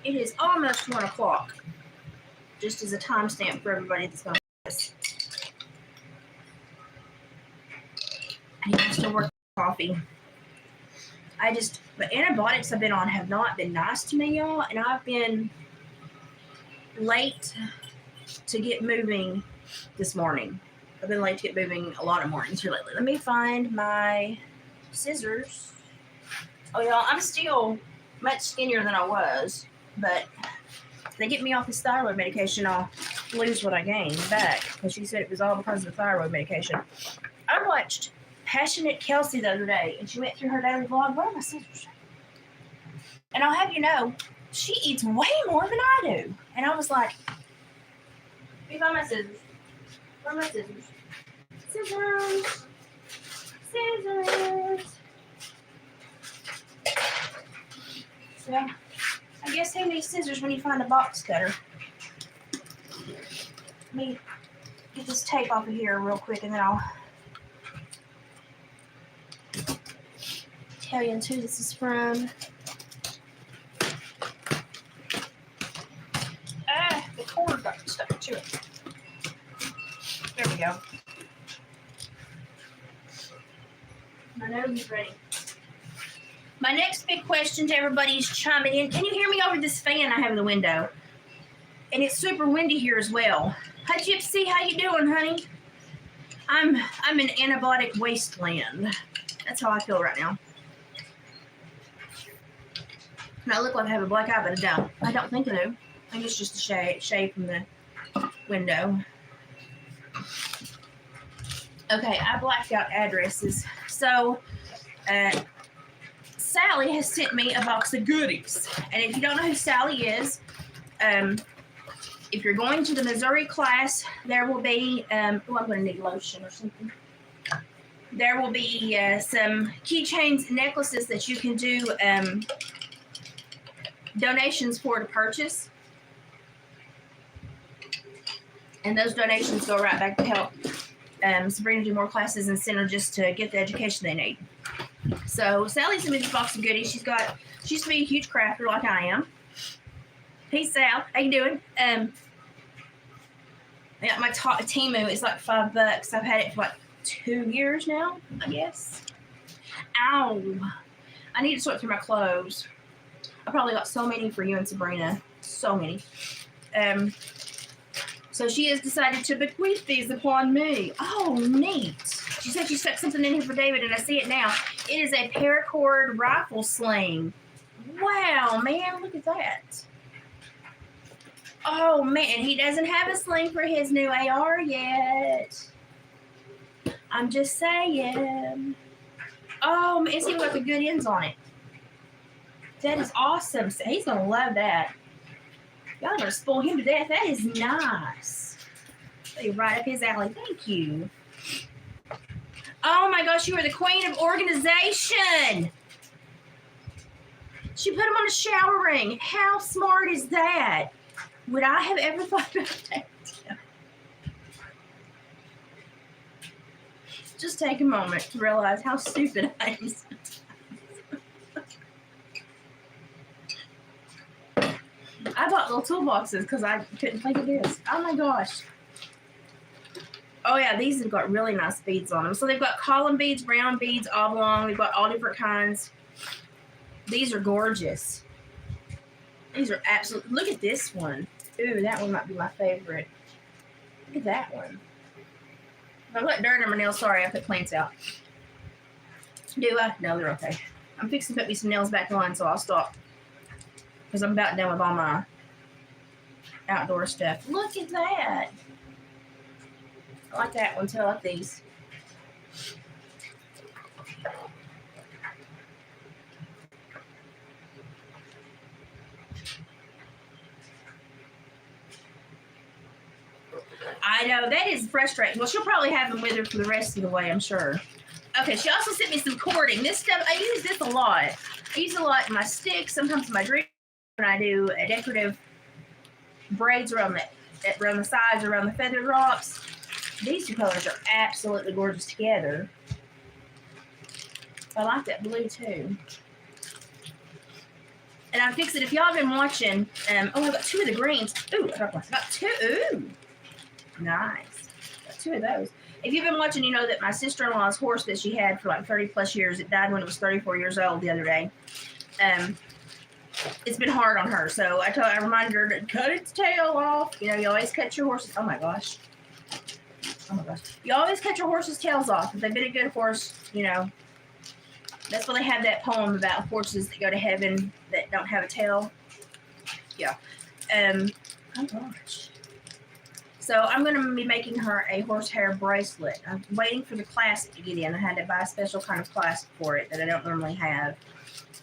It is almost 1 o'clock. Just as a timestamp for everybody that's going to this. I still work coffee. The antibiotics I've been on have not been nice to me, y'all, and I've been late to get moving this morning. I've been late to get moving a lot of mornings here lately. Let me find my scissors. Oh, y'all, I'm still much skinnier than I was, but if they get me off this thyroid medication, I'll lose what I gained back, because she said it was all because of the thyroid medication. I watched Passionate Kelsey the other day, and she went through her daily vlog. Where are my scissors? And I'll have you know, she eats way more than I do. And I was like, let me find my scissors. Where are my scissors? Scissors. Scissors. So, I guess who needs scissors when you find a box cutter? Let me get this tape off of here real quick, and then I'll tell you who this is from. The cord got stuck to it. There we go. My nose is ready. My next big question to everybody's chiming in. Can you hear me over this fan I have in the window? And it's super windy here as well. Hi Gypsy, how you doing, honey? I'm in antibiotic wasteland. That's how I feel right now. And I look like I have a black eye, but I don't. I don't think I do. I think it's just a shade from the window. Okay, I blacked out addresses. So, Sally has sent me a box of goodies. And if you don't know who Sally is, if you're going to the Missouri class, there will be, I'm going to need lotion or something. There will be some keychains and necklaces that you can do donations for to purchase. And those donations go right back to help Sabrina do more classes and Center just to get the education they need. So Sally's in this box of goodies. She used to be a huge crafter like I am. Hey Sal, how you doing? Yeah, my Temu is like $5. I've had it for like 2 years now, I guess. Ow. I need to sort through my clothes. I probably got so many for you and Sabrina. So many. So she has decided to bequeath these upon me. Oh, neat. She said she stuck something in here for David, and I see it now. It is a paracord rifle sling. Wow, man, look at that. Oh, man, he doesn't have a sling for his new AR yet. I'm just saying. Oh, man, it's even got the good ends on it. That is awesome. He's going to love that. Y'all are going to spoil him to death. That is nice. Right up his alley. Thank you. Oh, my gosh, you are the queen of organization. She put him on a shower ring. How smart is that? Would I have ever thought about that? Just take a moment to realize how stupid I am. I bought little toolboxes because I couldn't think of this. Oh my gosh. Oh yeah, these have got really nice beads on them. So they've got column beads, round beads, oblong. We've got all different kinds. These are gorgeous. These are absolute. Look at this one. Ooh, that one might be my favorite. Look at that one. If I put dirt on my nails, sorry, I put plants out. Do I? No, they're okay. I'm fixing to put me some nails back on, so I'll stop. Because I'm about done with all my outdoor stuff. Look at that. I like that one too. I like these. I know, that is frustrating. Well, she'll probably have them with her for the rest of the way, I'm sure. Okay, she also sent me some cording. This stuff, I use this a lot. I use it a lot in my sticks, sometimes in my drink, when I do a decorative braids around the sides, around the feather drops. These two colors are absolutely gorgeous together. I like that blue too. And I'm fixing, if y'all have been watching, oh, I got 2 of the greens. Ooh, I got 2. Ooh, nice. Got 2 of those. If you've been watching, you know that my sister-in-law's horse that she had for like 30 plus years, it died when it was 34 years old the other day. It's been hard on her. So I reminded her to cut its tail off. You know, you always cut your horses. Oh my gosh. Oh my gosh. You always cut your horses' tails off. If they've been a good horse, you know. That's why they have that poem about horses that go to heaven that don't have a tail. Yeah. Oh gosh. So I'm going to be making her a horsehair bracelet. I'm waiting for the clasp to get in. I had to buy a special kind of clasp for it that I don't normally have.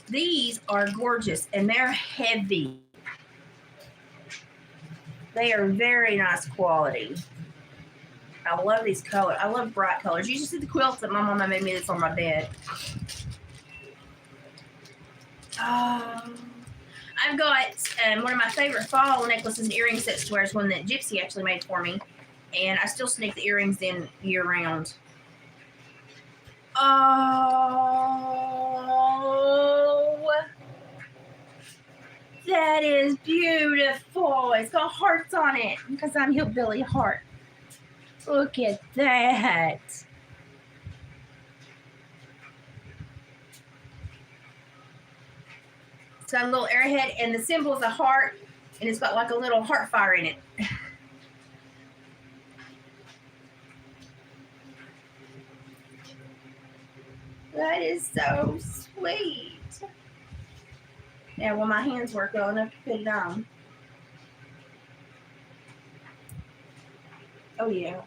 These are gorgeous, and they're heavy. They are very nice quality. I love these colors. I love bright colors. You should see the quilts that my mama made me that's on my bed. I've got one of my favorite fall necklaces and earring sets to wear is one that Gypsy actually made for me. And I still sneak the earrings in year round. Oh, that is beautiful. It's got hearts on it because I'm Hillbilly Heart. Look at that. It's got a little arrowhead, and the symbol is a heart, and it's got like a little heart fire in it. That is so sweet. Yeah, well, my hands work well enough to put it on. Oh, yeah.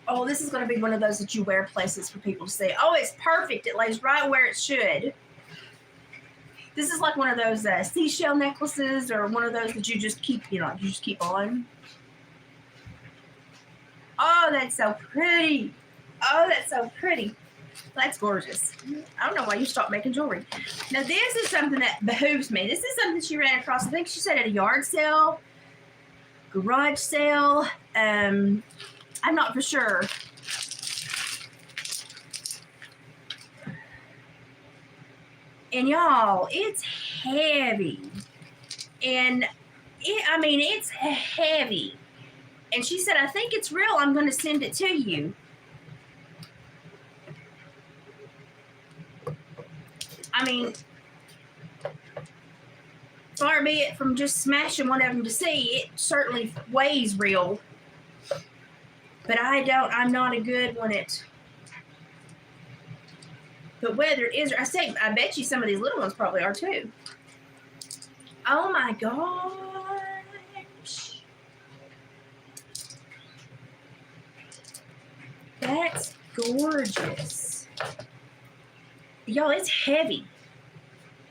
Oh, this is going to be one of those that you wear places for people to say, oh, it's perfect. It lays right where it should. This is like one of those seashell necklaces or one of those that you just keep, you just keep on. Oh, that's so pretty. Oh, that's so pretty. That's gorgeous. I don't know why you stopped making jewelry. Now, this is something that behooves me. This is something she ran across, I think she said at a yard sale, garage sale. I'm not for sure. And y'all, it's heavy. And it's heavy. And she said, I think it's real. I'm going to send it to you. I mean, far be it from just smashing one of them to see, it certainly weighs real. But I'm not a good one at. But whether it is, I bet you some of these little ones probably are too. Oh my gosh. That's gorgeous. Y'all, it's heavy.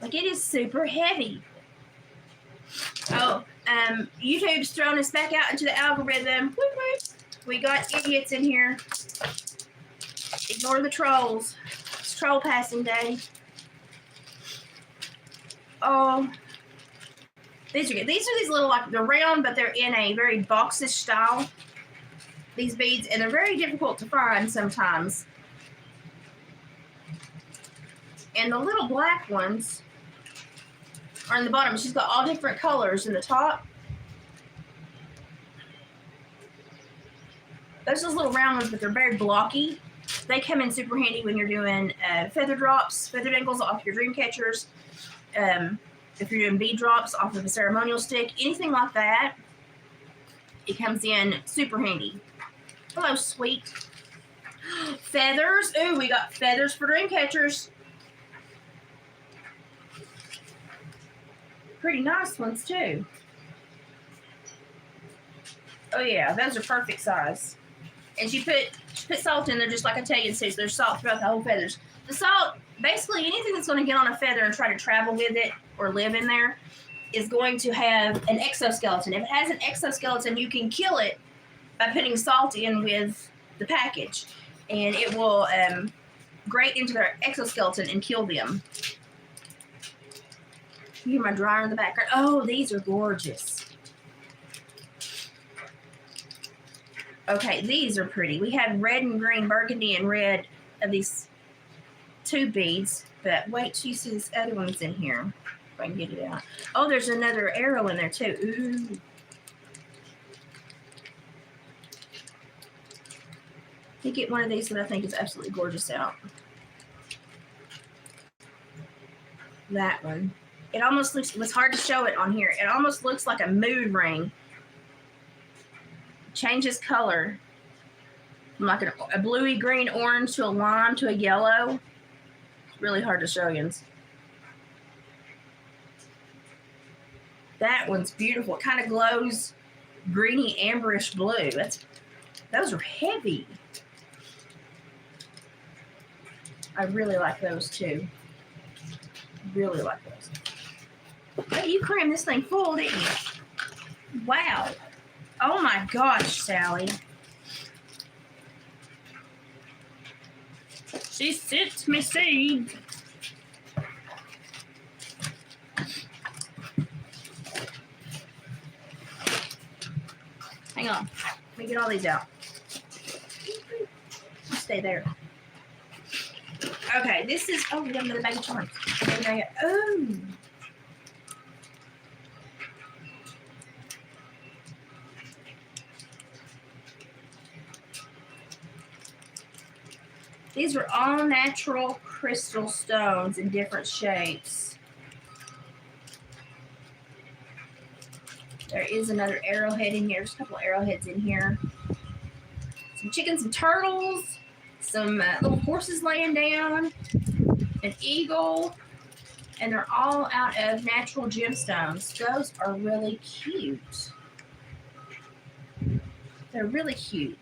Like, it is super heavy. Oh, YouTube's thrown us back out into the algorithm. Whoop, whoop. We got idiots in here. Ignore the trolls. It's troll passing day. Oh, these are good. These are these little, like, they're round, but they're in a very boxish style. These beads, and they're very difficult to find sometimes. And the little black ones are in the bottom. She's got all different colors in the top. Those are those little round ones, but they're very blocky. They come in super handy when you're doing feather drops, feather dangles off your dream catchers. If you're doing bead drops off of a ceremonial stick, anything like that, it comes in super handy. Hello, sweet. Feathers. Ooh, we got feathers for dream catchers. Pretty nice ones, too. Oh, yeah, those are perfect size. And she put salt in there, just like I tell you, so there's salt throughout the whole feathers. The salt, basically anything that's going to get on a feather and try to travel with it or live in there is going to have an exoskeleton. If it has an exoskeleton, you can kill it by putting salt in with the package. And it will grate into their exoskeleton and kill them. You hear my dryer in the background. Oh, these are gorgeous. Okay, these are pretty. We have red and green, burgundy and red of these two beads. But wait till you see this other one's in here. If I can get it out. Oh, there's another arrow in there too. Ooh. You get one of these that I think is absolutely gorgeous out. That one. It almost looks, it was hard to show it on here. It almost looks like a mood ring. Changes color. From like a bluey green orange to a lime to a yellow. It's really hard to show you. That one's beautiful. It kind of glows greeny amberish blue. Those are heavy. I really like those too. Really like those. Hey, you crammed this thing full, didn't you? Wow. Oh my gosh, Sally. She sits me seed. Hang on. Let me get all these out. Stay there. Okay, this is, oh, we got another bag of charms. Oh. These are all natural crystal stones in different shapes. There is another arrowhead in here. There's a couple arrowheads in here. Some chickens and turtles. Some little horses laying down. An eagle. And they're all out of natural gemstones. Those are really cute. They're really cute.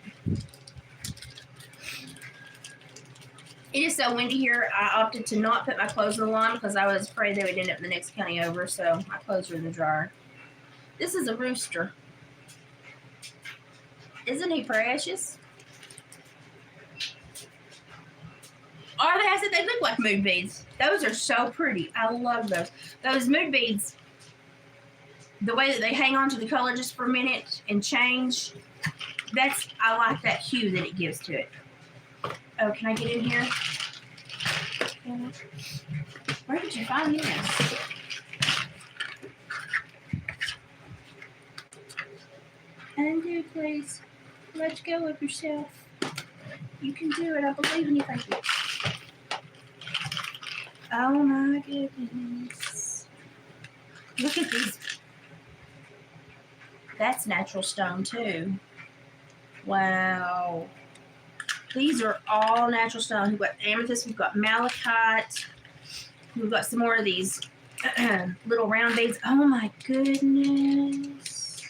It is so windy here, I opted to not put my clothes in the lawn because I was afraid they would end up in the next county over, so my clothes are in the dryer. This is a rooster. Isn't he precious? Are they? I said they look like mood beads. Those are so pretty. I love those. Those mood beads, the way that they hang on to the color just for a minute and change, I like that hue that it gives to it. Oh, can I get in here? Where did you find this? Undo, please. Let go of yourself. You can do it. I believe in you. Thank you. Oh my goodness. Look at these. That's natural stone too. Wow. These are all natural stone. We've got amethyst, we've got malachite, we've got some more of these little round beads. Oh my goodness.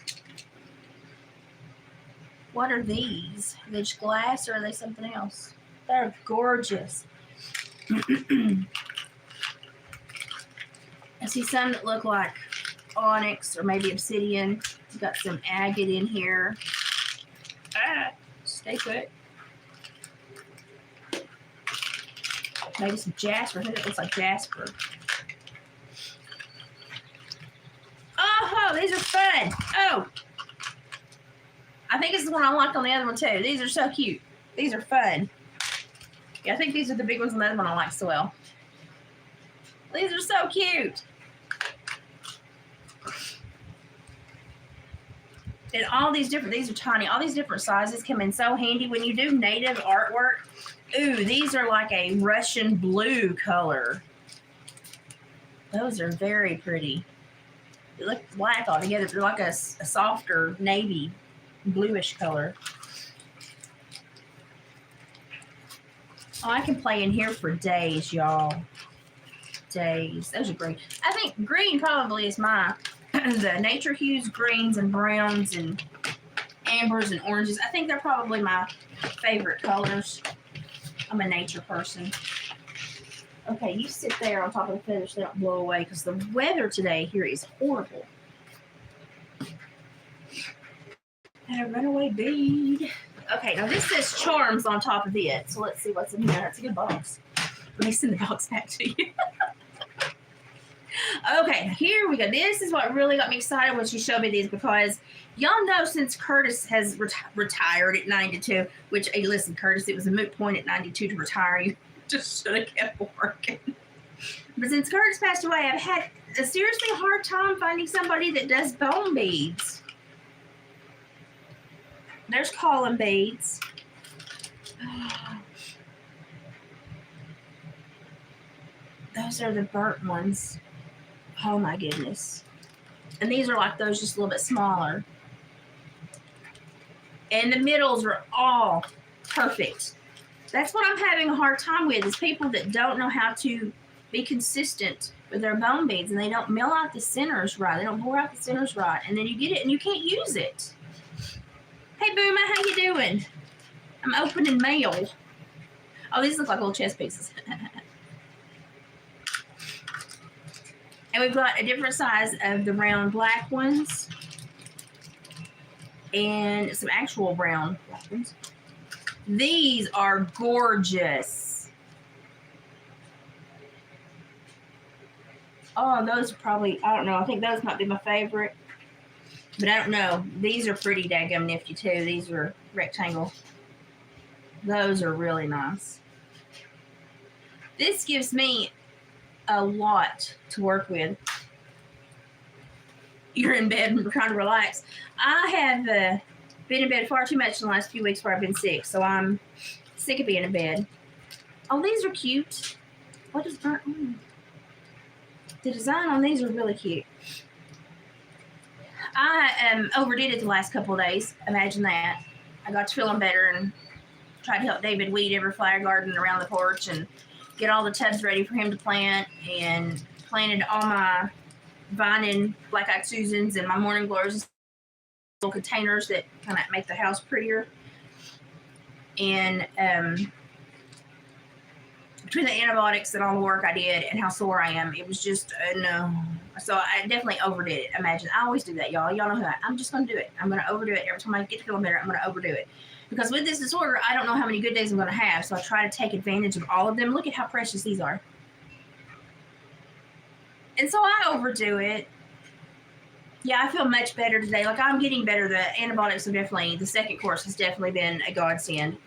What are these? Are they just glass or are they something else? They're gorgeous. I see some that look like onyx or maybe obsidian. We've got some agate in here. Stay put. Maybe some jasper. I think it looks like jasper. Oh, these are fun. Oh. I think it's the one I like on the other one too. These are so cute. These are fun. Yeah, I think these are the big ones on the other one I like so well. These are so cute. And all these different, these are tiny. All these different sizes come in so handy when you do native artwork. Ooh, these are like a Russian blue color. Those are very pretty. They look black altogether. They're like a softer navy bluish color. Oh, I can play in here for days, y'all. Days. Those are green. I think green probably is my the nature hues, greens and browns and ambers and oranges. I think they're probably my favorite colors. I'm a nature person. Okay, you sit there on top of the feathers so they don't blow away because the weather today here is horrible. And a runaway bead. Okay, now this says charms on top of it. So let's see what's in here. That's a good box. Let me send the box back to you. Okay, here we go. This is what really got me excited when she showed me these because y'all know since Curtis has retired at 92, which, hey, listen, Curtis, it was a moot point at 92 to retire. You just should have kept working. But since Curtis passed away, I've had a seriously hard time finding somebody that does bone beads. There's column beads. Those are the burnt ones. Oh my goodness. And these are like those, just a little bit smaller. And the middles are all perfect. That's what I'm having a hard time with, is people that don't know how to be consistent with their bone beads, and they don't mill out the centers right. They don't bore out the centers right, and then you get it and you can't use it. Hey, Booma, how you doing? I'm opening mail. Oh, these look like little chess pieces. And we've got a different size of the round black ones and some actual brown black ones. These are gorgeous. Oh, those are probably, I don't know, I think those might be my favorite. But I don't know. These are pretty daggum nifty too. These are rectangle. Those are really nice. This gives me a lot to work with. You're in bed and trying to relax. I have been in bed far too much in the last few weeks where I've been sick, so I'm sick of being in bed. Oh, these are cute. What is burnt? The design on these are really cute. I overdid it the last couple of days. Imagine that. I got to feeling better and tried to help David weed every flower garden around the porch and get all the tubs ready for him to plant, and planted all my vine black-eyed Susans and my morning glories, little containers that kind of make the house prettier. And between the antibiotics and all the work I did and how sore I am, it was just no. So I definitely overdid it. Imagine, I always do that, y'all. Y'all know who I'm just going to do it. I'm going to overdo it. Every time I get to feeling better, I'm going to overdo it. Because with this disorder, I don't know how many good days I'm going to have, so I try to take advantage of all of them. Look at how precious these are. And so I overdo it. Yeah, I feel much better today. Like, I'm getting better. The antibiotics have definitely, the second course has definitely been a godsend.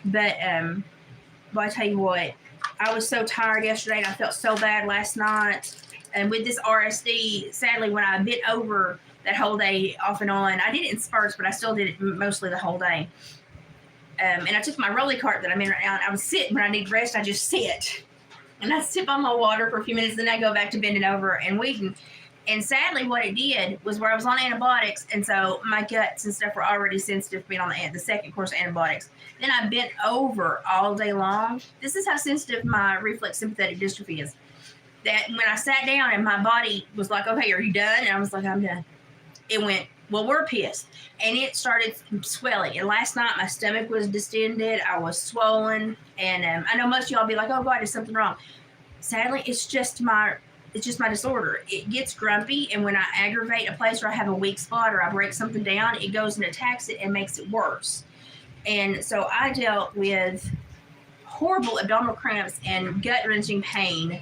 But I tell you what, I was so tired yesterday and I felt so bad last night. And with this RSD, sadly, when I bent over that whole day off and on, I did it in spurts, but I still did it mostly the whole day. And I took my rolly cart that I'm in right now, and I was sitting when I need rest. I just sit. And I sip on my water for a few minutes, then I go back to bending over and weeding. And sadly, what it did was where I was on antibiotics, and so my guts and stuff were already sensitive to being on the second course of antibiotics. Then I bent over all day long. This is how sensitive my reflex sympathetic dystrophy is. That when I sat down and my body was like, okay, are you done? And I was like, I'm done. It went, well, we're pissed. And it started swelling. And last night, my stomach was distended. I was swollen. And I know most of y'all be like, oh, God, is something wrong? Sadly, it's just my disorder. It gets grumpy. And when I aggravate a place where I have a weak spot or I break something down, it goes and attacks it and makes it worse. And so I dealt with horrible abdominal cramps and gut-wrenching pain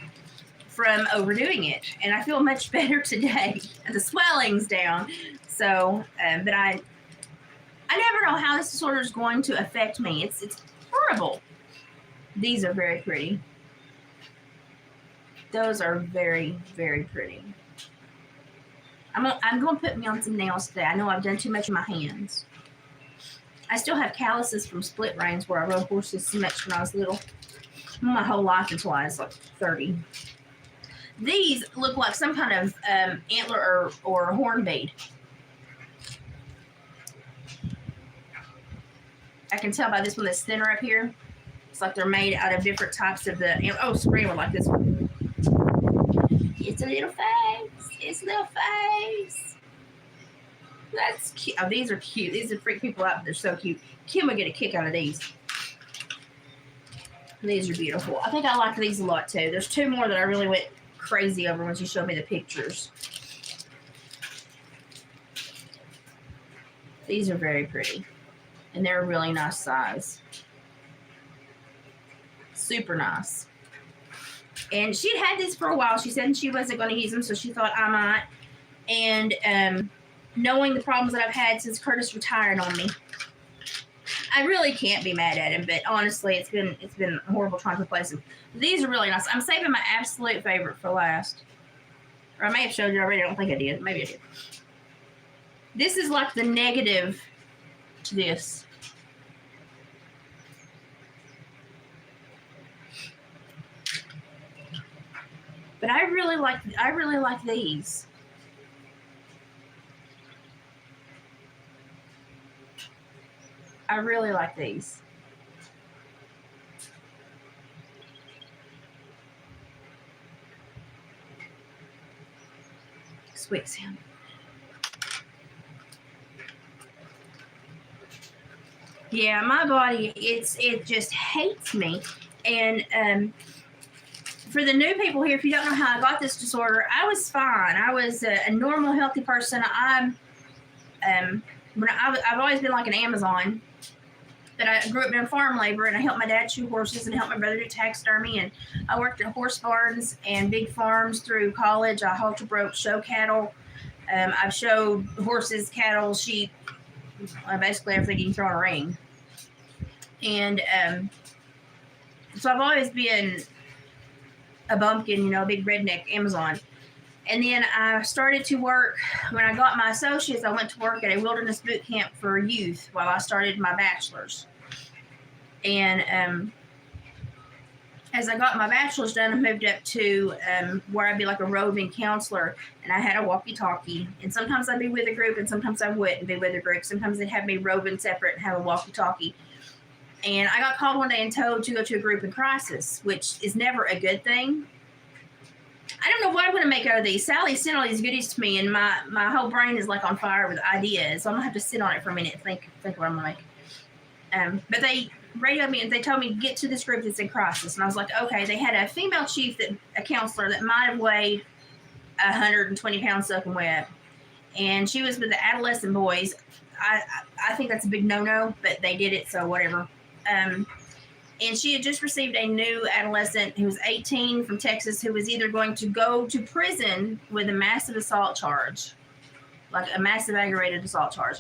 from overdoing it, and I feel much better today. The swelling's down. So, but I never know how this disorder is going to affect me. It's horrible. These are very pretty. Those are very, very pretty. I'm going to put me on some nails today. I know I've done too much with my hands. I still have calluses from split reins where I rode horses so much when I was little. My whole life until I was like 30. These look like some kind of antler or horn bead. I can tell by this one that's thinner up here. It's like they're made out of different types of screen one like this one. It's a little face. It's a little face. That's cute. Oh, these are cute. These are freak people out. They're so cute. Kim will get a kick out of these. These are beautiful. I think I like these a lot too. There's two more that I really went crazy over when she showed me the pictures. These are very pretty. And they're a really nice size. Super nice. And she'd had these for a while. She said she wasn't going to use them, so she thought I might. And knowing the problems that I've had since Curtis retired on me, I really can't be mad at him, but honestly, it's been horrible trying to replace him. These are really nice. I'm saving my absolute favorite for last. Or I may have showed you already. I don't think I did. Maybe I did. This is like the negative to this. But I really like these. I really like these. Sweet sound. Yeah, my body, it just hates me. And for the new people here, if you don't know how I got this disorder, I was fine. I was a normal, healthy person. I've always been like an Amazon. But I grew up in farm labor, and I helped my dad shoe horses and helped my brother do taxidermy. And I worked at horse barns and big farms through college. I halter broke show cattle. I've showed horses, cattle, sheep, basically everything you can throw in a ring. And so I've always been a bumpkin, a big redneck Amazon. And then I started to work, when I got my associates, I went to work at a wilderness boot camp for youth while I started my bachelor's. And as I got my bachelor's done, I moved up to where I'd be like a roving counselor, and I had a walkie-talkie. And sometimes I'd be with a group, and sometimes I wouldn't be with a group. Sometimes they'd have me roving separate and have a walkie-talkie. And I got called one day and told to go to a group in crisis, which is never a good thing. I don't know what I'm going to make out of these. Sally sent all these goodies to me, and my whole brain is like on fire with ideas. So I'm going to have to sit on it for a minute and think what I'm going to make. But they radioed me and they told me to get to this group that's in crisis. And I was like, okay. They had a female chief, a counselor that might have weighed 120 pounds soaking wet. And she was with the adolescent boys. I think that's a big no-no, but they did it, so whatever. And she had just received a new adolescent who was 18 from Texas, who was either going to go to prison with a massive assault charge, like a massive aggravated assault charge,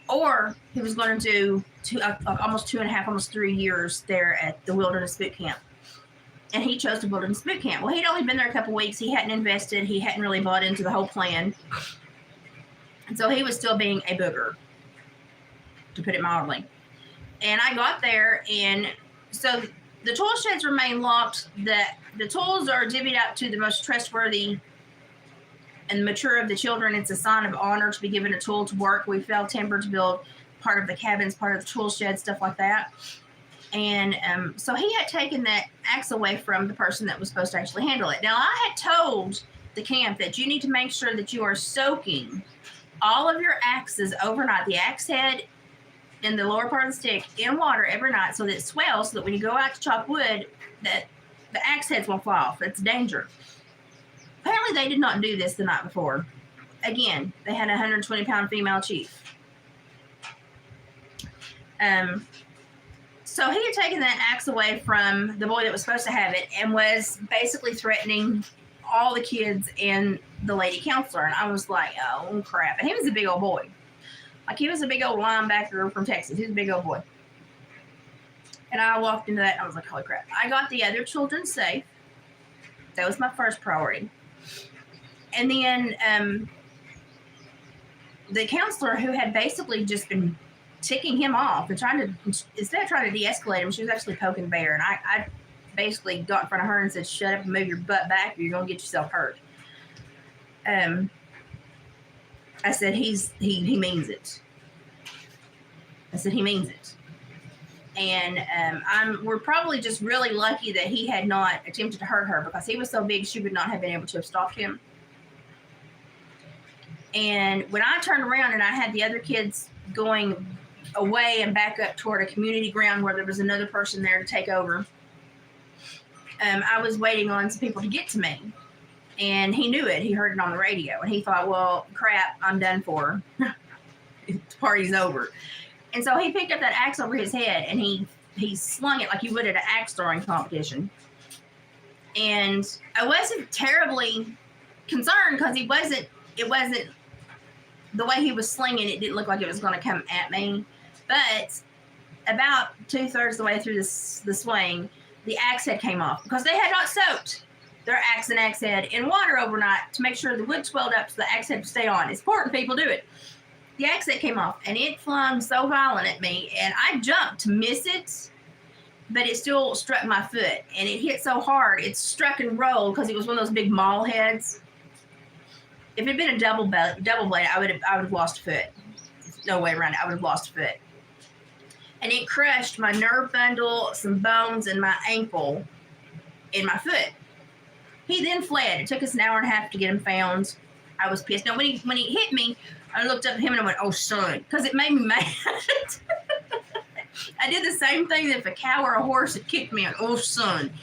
or he was going to do almost 2.5, almost 3 years there at the wilderness boot camp. And he chose the wilderness boot camp. Well, he'd only been there a couple weeks. He hadn't invested. He hadn't really bought into the whole plan. And so he was still being a booger, to put it mildly. And I got there, and so the tool sheds remain locked. The tools are divvied out to the most trustworthy and mature of the children. It's a sign of honor to be given a tool to work. We fell timber to build part of the cabins, part of the tool shed, stuff like that. And so he had taken that axe away from the person that was supposed to actually handle it. Now, I had told the camp that you need to make sure that you are soaking all of your axes overnight, the axe head in the lower part of the stick, in water every night so that it swells, so that when you go out to chop wood, that the axe heads won't fly off. It's danger. Apparently they did not do this the night before. Again, they had a 120-pound female chief. So he had taken that axe away from the boy that was supposed to have it and was basically threatening all the kids and the lady counselor. And I was like, oh, crap. And he was a big old boy. Like, he was a big old linebacker from Texas. He was a big old boy. And I walked into that, and I was like, holy crap. I got the other children safe. That was my first priority. And then the counselor, who had basically just been ticking him off and instead of trying to de-escalate him, she was actually poking the bear. And I basically got in front of her and said, shut up and move your butt back, or you're going to get yourself hurt. I said, he means it. I said, he means it. And we're probably just really lucky that he had not attempted to hurt her, because he was so big she would not have been able to have stopped him. And when I turned around and I had the other kids going away and back up toward a community ground where there was another person there to take over, I was waiting on some people to get to me. And he knew it. He heard it on the radio. And he thought, well, crap, I'm done for. The party's over. And so he picked up that axe over his head, and he slung it like you would at an axe throwing competition. And I wasn't terribly concerned, because it wasn't the way he was slinging it didn't look like it was going to come at me. But about 2/3 the way through the swing, the axe head came off because they had not soaked their axe and axe head in water overnight to make sure the wood swelled up so the axe head would stay on. It's important people do it. The axe head came off, and it flung so violent at me, and I jumped to miss it, but it still struck my foot, and it hit so hard, it struck and rolled because it was one of those big maul heads. If it had been a double blade, I would have lost a foot. No way around it. I would have lost a foot. And it crushed my nerve bundle, some bones, and my ankle in my foot. He then fled. It took us an hour and a half to get him found. I was pissed. Now, when he hit me, I looked up at him and I went, "Oh, son," because it made me mad. I did the same thing that if a cow or a horse had kicked me, "Oh, son."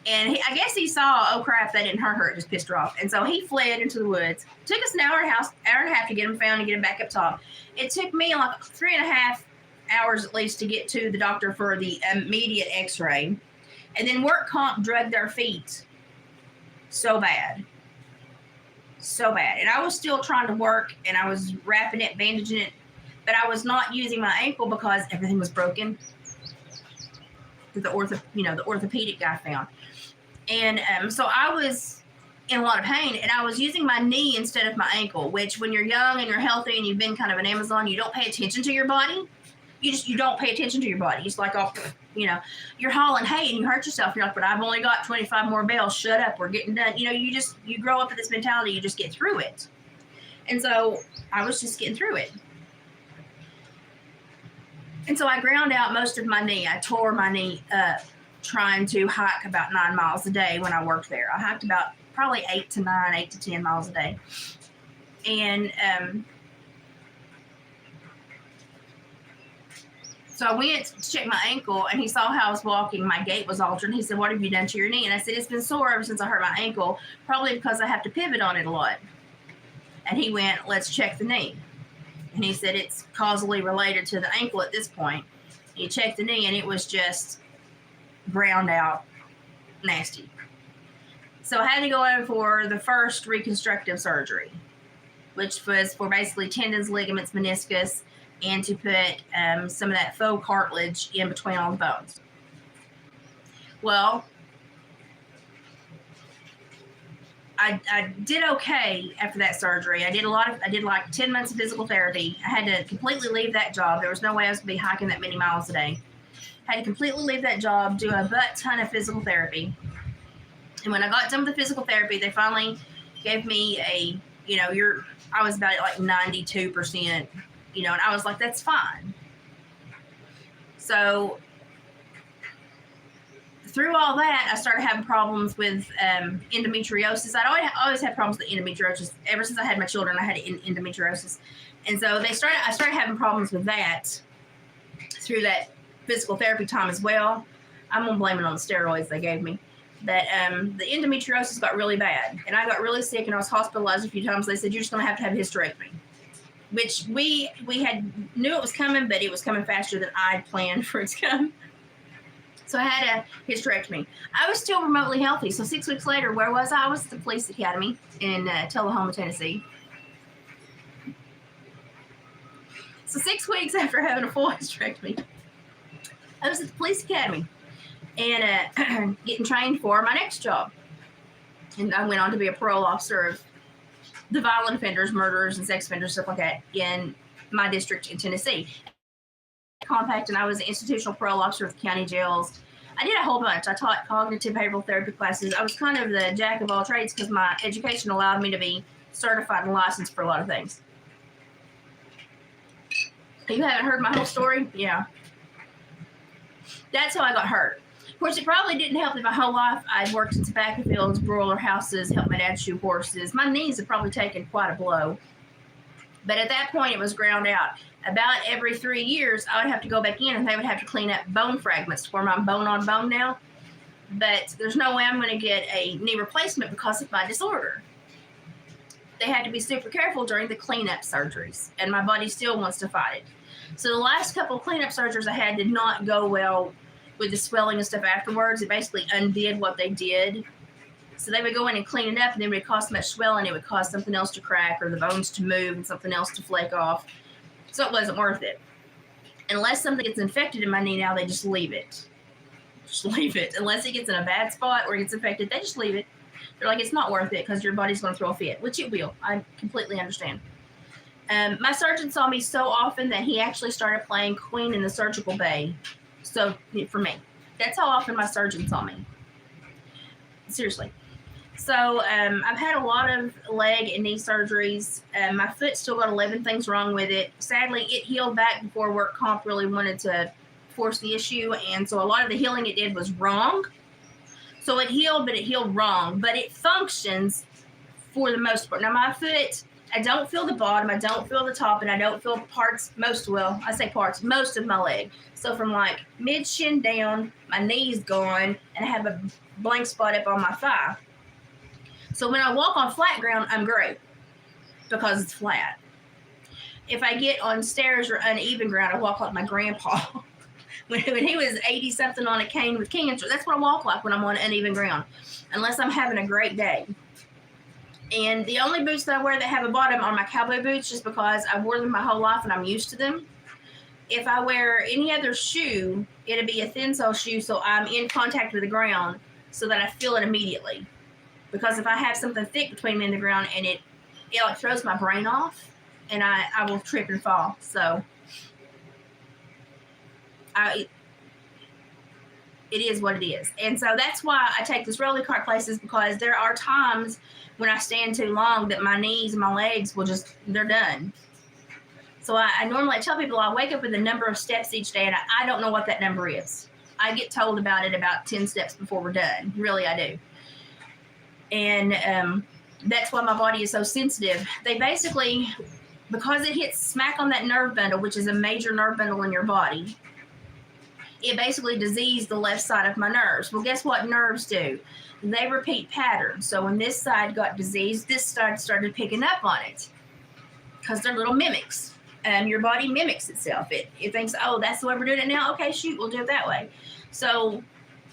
And I guess he saw, oh, crap, that didn't hurt her. It just pissed her off. And so he fled into the woods. It took us an hour and a half to get him found and get him back up top. It took me like 3.5 hours at least to get to the doctor for the immediate x-ray. And then work comp drugged their feet so bad. So bad. And I was still trying to work, and I was wrapping it, bandaging it, but I was not using my ankle because everything was broken that the orthopedic guy found. And so I was in a lot of pain, and I was using my knee instead of my ankle, which when you're young and you're healthy and you've been kind of an Amazon, you don't pay attention to your body. You don't pay attention to your body. It's like, oh, you're hauling hay and you hurt yourself. You're like, but I've only got 25 more bales. Shut up. We're getting done. You grow up with this mentality. You just get through it. And so I was just getting through it. And so I ground out most of my knee. I tore my knee up trying to hike about 9 miles a day when I worked there. I hiked about probably 8 to 10 miles a day. And so I went to check my ankle, and he saw how I was walking. My gait was altered. He said, "What have you done to your knee?" And I said, "It's been sore ever since I hurt my ankle, probably because I have to pivot on it a lot." And he went, "Let's check the knee." And he said, "It's causally related to the ankle at this point." He checked the knee, and it was just ground out, nasty. So I had to go in for the first reconstructive surgery, which was for basically tendons, ligaments, meniscus, and to put some of that faux cartilage in between all the bones. Well, I did okay after that surgery. I did like 10 months of physical therapy. I had to completely leave that job. There was no way I was going to be hiking that many miles a day. I had to completely leave that job, do a butt ton of physical therapy. And when I got done with the physical therapy, they finally gave me I was about at like 92%, and I was like, that's fine. So through all that, I started having problems with endometriosis. I always had problems with endometriosis. Ever since I had my children, I had endometriosis. And so I started having problems with that through that physical therapy time as well. I'm going to blame it on the steroids they gave me. But the endometriosis got really bad, and I got really sick, and I was hospitalized a few times. They said, "You're just going to have a hysterectomy," which we knew it was coming, but it was coming faster than I planned for it to come. So I had a hysterectomy. I was still remotely healthy. So 6 weeks later, where was I? I was at the police academy in Tullahoma, Tennessee. So 6 weeks after having a full hysterectomy, I was at the police academy and getting trained for my next job. And I went on to be a parole officer of the violent offenders, murderers, and sex offenders, stuff like that, in my district in Tennessee. Compact, and I was an institutional parole officer with county jails. I did a whole bunch. I taught cognitive behavioral therapy classes. I was kind of the jack of all trades because my education allowed me to be certified and licensed for a lot of things. You haven't heard my whole story? Yeah. That's how I got hurt. Of course, it probably didn't help that my whole life I'd worked in tobacco fields, broiler houses, helped my dad shoe horses. My knees had probably taken quite a blow. But at that point, it was ground out. About every 3 years, I would have to go back in, and they would have to clean up bone fragments for my bone on bone now. But there's no way I'm going to get a knee replacement because of my disorder. They had to be super careful during the cleanup surgeries, and my body still wants to fight it. So the last couple of cleanup surgeries I had did not go well with the swelling and stuff afterwards. It basically undid what they did. So they would go in and clean it up, and then it would cause so much swelling, it would cause something else to crack or the bones to move and something else to flake off. So it wasn't worth it. Unless something gets infected in my knee now, they just leave it. Just leave it. Unless it gets in a bad spot or gets infected, they just leave it. They're like, it's not worth it because your body's going to throw a fit, which it will. I completely understand. My surgeon saw me so often that he actually started playing Queen in the surgical bay. So for me, that's how often my surgeon saw me. Seriously. So I've had a lot of leg and knee surgeries. My foot still got 11 things wrong with it. Sadly, it healed back before work comp really wanted to force the issue. And so a lot of the healing it did was wrong. So it healed, but it healed wrong. But it functions for the most part. Now my foot, I don't feel the bottom, I don't feel the top, and I don't feel parts, most of my leg. So from like mid shin down, my knee's gone, and I have a blank spot up on my thigh. So when I walk on flat ground, I'm great because it's flat. If I get on stairs or uneven ground, I walk like my grandpa. when he was 80-something on a cane with cancer, that's what I walk like when I'm on uneven ground, unless I'm having a great day. And the only boots that I wear that have a bottom are my cowboy boots, just because I wore them my whole life and I'm used to them. If I wear any other shoe, it'll be a thin sole shoe, so I'm in contact with the ground so that I feel it immediately. Because if I have something thick between me and the ground, and it like throws my brain off, and I will trip and fall. So it is what it is. And so that's why I take this rolly cart places, because there are times when I stand too long that my knees and my legs will they're done. So I normally tell people I wake up with a number of steps each day, and I don't know what that number is. I get told about it about 10 steps before we're done. Really, I do. And that's why my body is so sensitive. They basically, because it hits smack on that nerve bundle, which is a major nerve bundle in your body, it basically diseased the left side of my nerves. Well, guess what nerves do? They repeat patterns. So when this side got diseased, this side started picking up on it, because they're little mimics. Your body mimics itself. It thinks, oh, that's the way we're doing it now. Okay, shoot, we'll do it that way. So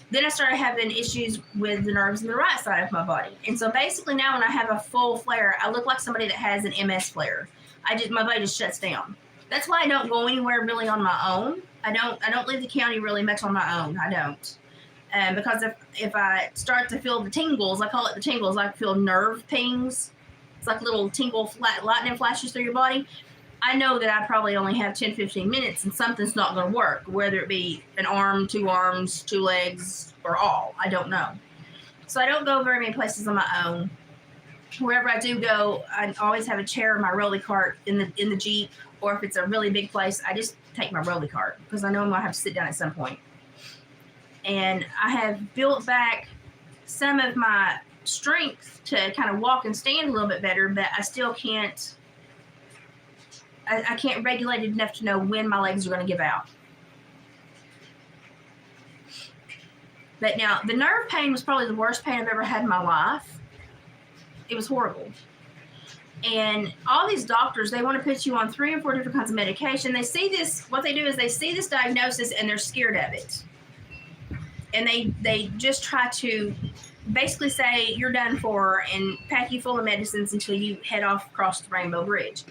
then I started having issues with the nerves in the right side of my body. And so basically now when I have a full flare, I look like somebody that has an MS flare. My body just shuts down. That's why I don't go anywhere really on my own. I don't leave the county really much on my own. I don't. Because if I start to feel the tingles, I call it the tingles, I feel nerve pings. It's like little tingle lightning flashes through your body. I know that I probably only have 10, 15 minutes and something's not going to work, whether it be an arm, 2 arms, 2 legs, or all. I don't know. So I don't go very many places on my own. Wherever I do go, I always have a chair in my rolly cart in the Jeep, or if it's a really big place, I just take my rolly cart because I know I'm going to have to sit down at some point. And I have built back some of my strength to kind of walk and stand a little bit better, but I still can't. I can't regulate it enough to know when my legs are going to give out. But now, the nerve pain was probably the worst pain I've ever had in my life. It was horrible. And all these doctors, they want to put you on 3 or 4 different kinds of medication. They see this, what they do is they see this diagnosis and they're scared of it. And they just try to basically say, you're done for, and pack you full of medicines until you head off across the Rainbow Bridge.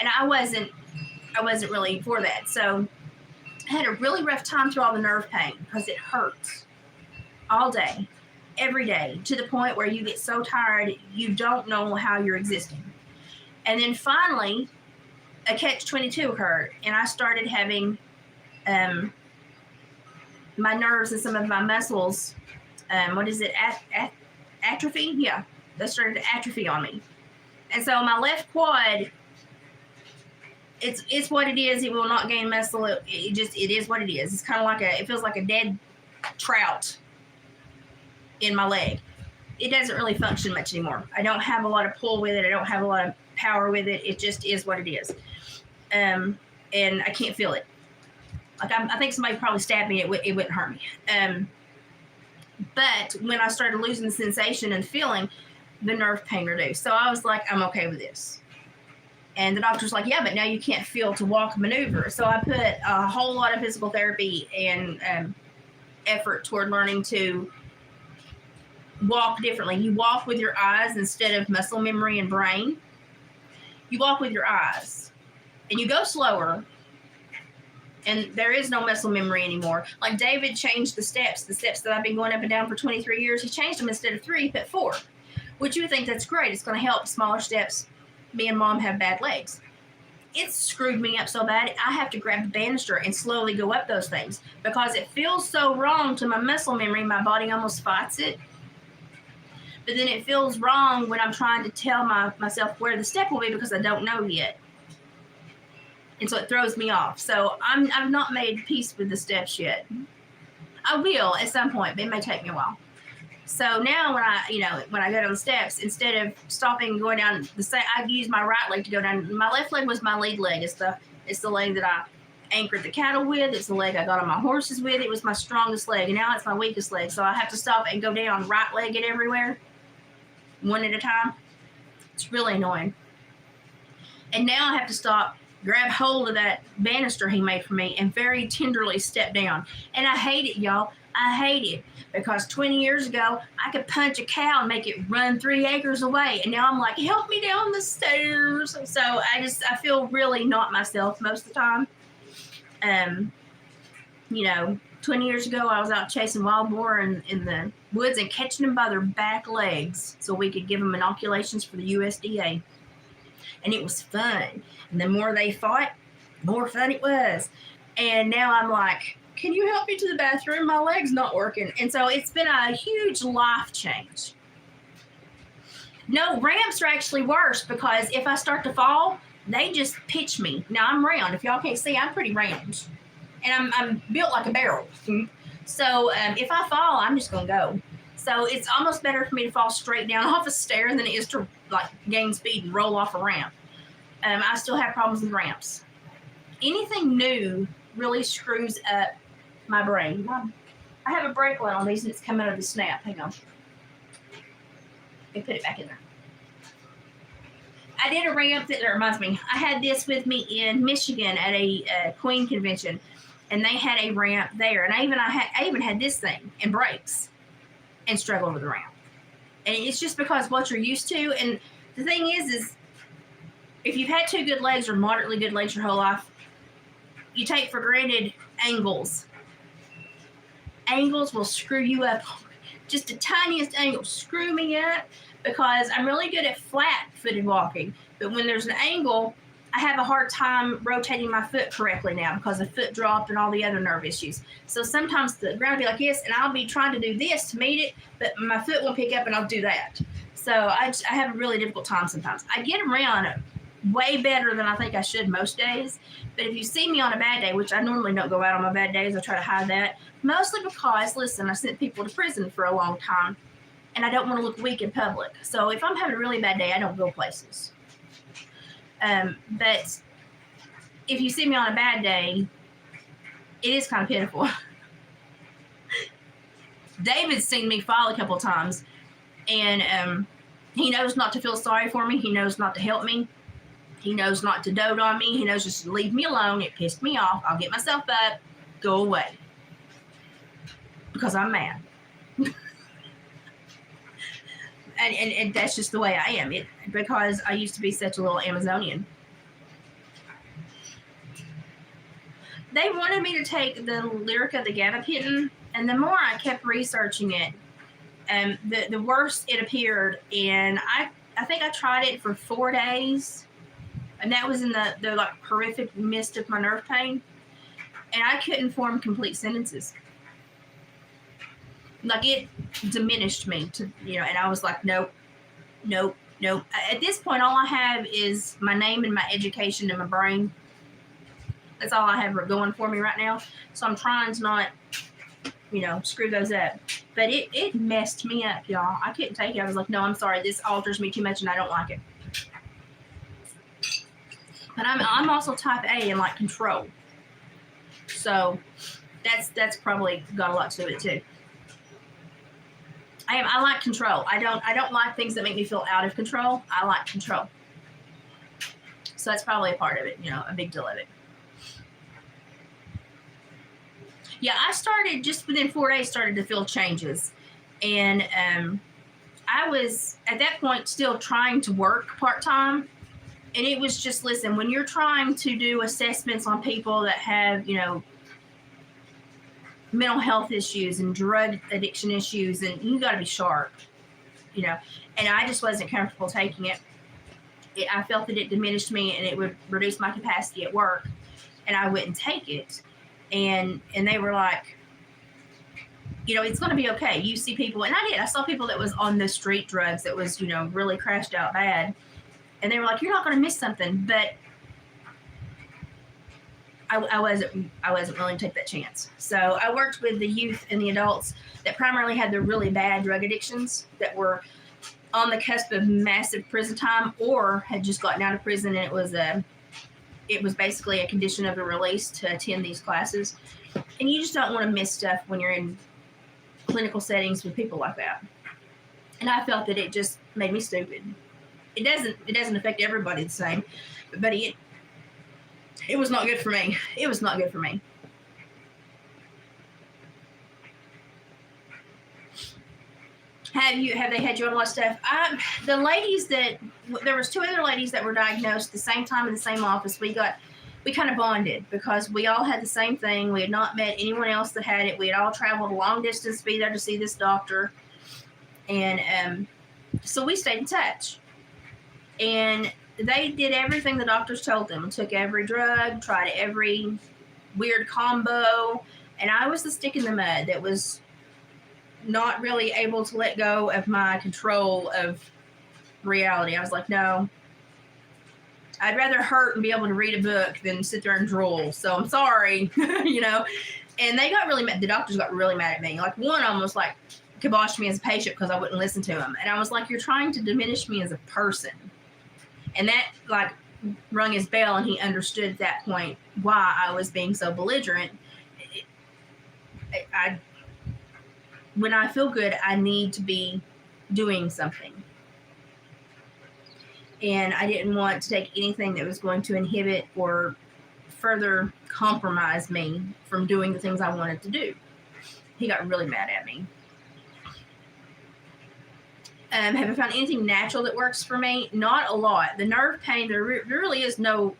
And I wasn't really for that. So I had a really rough time through all the nerve pain because it hurts all day, every day, to the point where you get so tired you don't know how you're existing. And then finally, a catch-22 occurred, and I started having my nerves and some of my muscles, atrophy? Yeah, that started to atrophy on me. And so my left quad, it's what it is. It will not gain muscle. It is what it is. It's kind of it feels like a dead trout in my leg. It doesn't really function much anymore. I don't have a lot of pull with it. I don't have a lot of power with it. It just is what it is. And I can't feel it. Like I think somebody probably stabbed me. It wouldn't hurt me. But when I started losing the sensation and feeling, the nerve pain reduced. So I was like, I'm okay with this. And the doctor's like, yeah, but now you can't feel to walk maneuver. So I put a whole lot of physical therapy and effort toward learning to walk differently. You walk with your eyes instead of muscle memory and brain. You walk with your eyes. And you go slower. And there is no muscle memory anymore. Like David changed the steps that I've been going up and down for 23 years. He changed them. Instead of 3, he put 4, which you would think that's great. It's going to help smaller steps. Me and Mom have bad legs. It's screwed me up so bad, I have to grab the banister and slowly go up those things because it feels so wrong to my muscle memory. My body almost fights it. But then it feels wrong when I'm trying to tell myself where the step will be because I don't know yet. And so it throws me off. So I've not made peace with the steps yet. I will at some point, but it may take me a while. So now when I go down the steps, instead of stopping and going down the same, I use my right leg to go down. My left leg was my lead leg. It's the leg that I anchored the cattle with. It's the leg I got on my horses with. It was my strongest leg, and now it's my weakest leg. So I have to stop and go down right-legged everywhere, one at a time. It's really annoying. And now I have to stop, grab hold of that banister he made for me, and very tenderly step down. And I hate it, y'all. I hate it because 20 years ago, I could punch a cow and make it run 3 acres away. And now I'm like, help me down the stairs. So I feel really not myself most of the time. 20 years ago, I was out chasing wild boar in the woods and catching them by their back legs so we could give them inoculations for the USDA. And it was fun. And the more they fought, the more fun it was. And now I'm like, can you help me to the bathroom? My leg's not working. And so it's been a huge life change. No, ramps are actually worse because if I start to fall, they just pitch me. Now I'm round. If y'all can't see, I'm pretty round. And I'm built like a barrel. So if I fall, I'm just going to go. So it's almost better for me to fall straight down off a stair than it is to gain speed and roll off a ramp. I still have problems with ramps. Anything new really screws up my brain. I have a brake light on these and it's coming out of the snap. Hang on. Let me put it back in there. I did a ramp that reminds me. I had this with me in Michigan at a Queen convention, and they had a ramp there. And I even had this thing and brakes and struggled with the ramp. And it's just because what you're used to. And the thing is if you've had 2 good legs or moderately good legs your whole life, you take for granted angles. Angles will screw you up. Just the tiniest angle screw me up because I'm really good at flat-footed walking. But when there's an angle, I have a hard time rotating my foot correctly now because of foot drop and all the other nerve issues. So sometimes the ground will be like this, and I'll be trying to do this to meet it, but my foot won't pick up, and I'll do that. So I have a really difficult time sometimes. I get around way better than I think I should most days. But if you see me on a bad day, which I normally don't go out on my bad days, I try to hide that. Mostly because, listen, I sent people to prison for a long time, and I don't want to look weak in public. So if I'm having a really bad day, I don't go places. But if you see me on a bad day, it is kind of pitiful. David's seen me fall a couple of times, and he knows not to feel sorry for me. He knows not to help me. He knows not to dote on me. He knows just to leave me alone. It pissed me off. I'll get myself up, go away. Because I'm mad. and that's just the way I am. Because I used to be such a little Amazonian. They wanted me to take the lyric of the gabapentin, and the more I kept researching it, the worse it appeared. And I think I tried it for 4 days. And that was in the horrific midst of my nerve pain. And I couldn't form complete sentences. It diminished me and I was like, nope. At this point, all I have is my name and my education and my brain. That's all I have going for me right now. So I'm trying to not, screw those up. But it messed me up, y'all. I couldn't take it. I was like, no, I'm sorry. This alters me too much and I don't like it. But I'm also type A and like control. So that's probably got a lot to do with it too. I like control. I don't like things that make me feel out of control. I like control. So that's probably a part of it, a big deal of it. Yeah, I started just within 4 days started to feel changes. And I was at that point still trying to work part-time. And it was just, listen, when you're trying to do assessments on people that have, mental health issues and drug addiction issues, and you got to be sharp, and I just wasn't comfortable taking it. I felt that it diminished me and it would reduce my capacity at work, and I wouldn't take it. And they were like, it's going to be okay. You see people, and I did. I saw people that was on the street drugs that was, really crashed out bad. And they were like, you're not going to miss something. But I wasn't willing to take that chance. So I worked with the youth and the adults that primarily had the really bad drug addictions that were on the cusp of massive prison time or had just gotten out of prison, and it was basically a condition of the release to attend these classes. And you just don't want to miss stuff when you're in clinical settings with people like that. And I felt that it just made me stupid. It doesn't affect everybody the same, but it was not good for me. It was not good for me. Have they had you on a lot of stuff? The ladies there was 2 other ladies that were diagnosed at the same time in the same office. We kind of bonded because we all had the same thing. We had not met anyone else that had it. We had all traveled a long distance to be there to see this doctor. And so we stayed in touch. And they did everything the doctors told them. Took every drug, tried every weird combo. And I was the stick in the mud that was not really able to let go of my control of reality. I was like, no, I'd rather hurt and be able to read a book than sit there and drool. So I'm sorry, And they got really mad. The doctors got really mad at me. Like, one almost like kiboshed me as a patient because I wouldn't listen to him. And I was like, you're trying to diminish me as a person. And that like rung his bell, and he understood at that point why I was being so belligerent. When I feel good, I need to be doing something. And I didn't want to take anything that was going to inhibit or further compromise me from doing the things I wanted to do. He got really mad at me. Have I found anything natural that works for me? Not a lot. The nerve pain, there really is no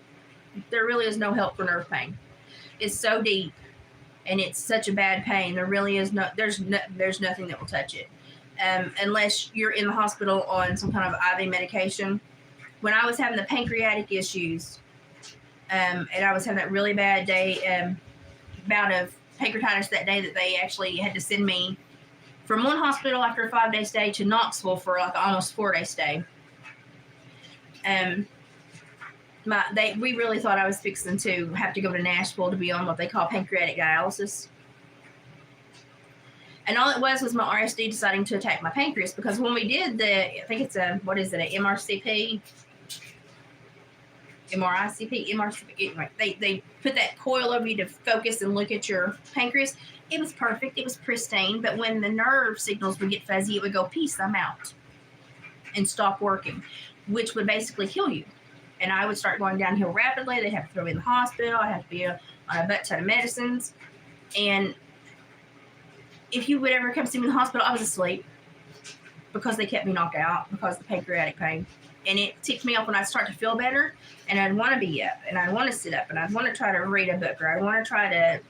help for nerve pain. It's so deep. And it's such a bad pain. There really is there's nothing that will touch it, unless you're in the hospital on some kind of IV medication. When I was having the pancreatic issues, and I was having that really bad day, bout of pancreatitis that day that they actually had to send me from one hospital after a 5-day stay to Knoxville for like almost 4-day stay. We really thought I was fixing to have to go to Nashville to be on what they call pancreatic dialysis. And all it was my RSD deciding to attack my pancreas, because when we did I think it's a MRCP? Anyway, they put that coil over you to focus and look at your pancreas. It was perfect. It was pristine. But when the nerve signals would get fuzzy, it would go, peace, I'm out, and stop working, which would basically kill you. And I would start going downhill rapidly. They'd have to throw me in the hospital. I'd have to be on a butt ton of medicines. And if you would ever come see me in the hospital, I was asleep because they kept me knocked out because of the pancreatic pain. And it ticked me off when I start to feel better, and I'd want to be up, and I'd want to sit up, and I'd want to try to read a book, or I'd want to try to,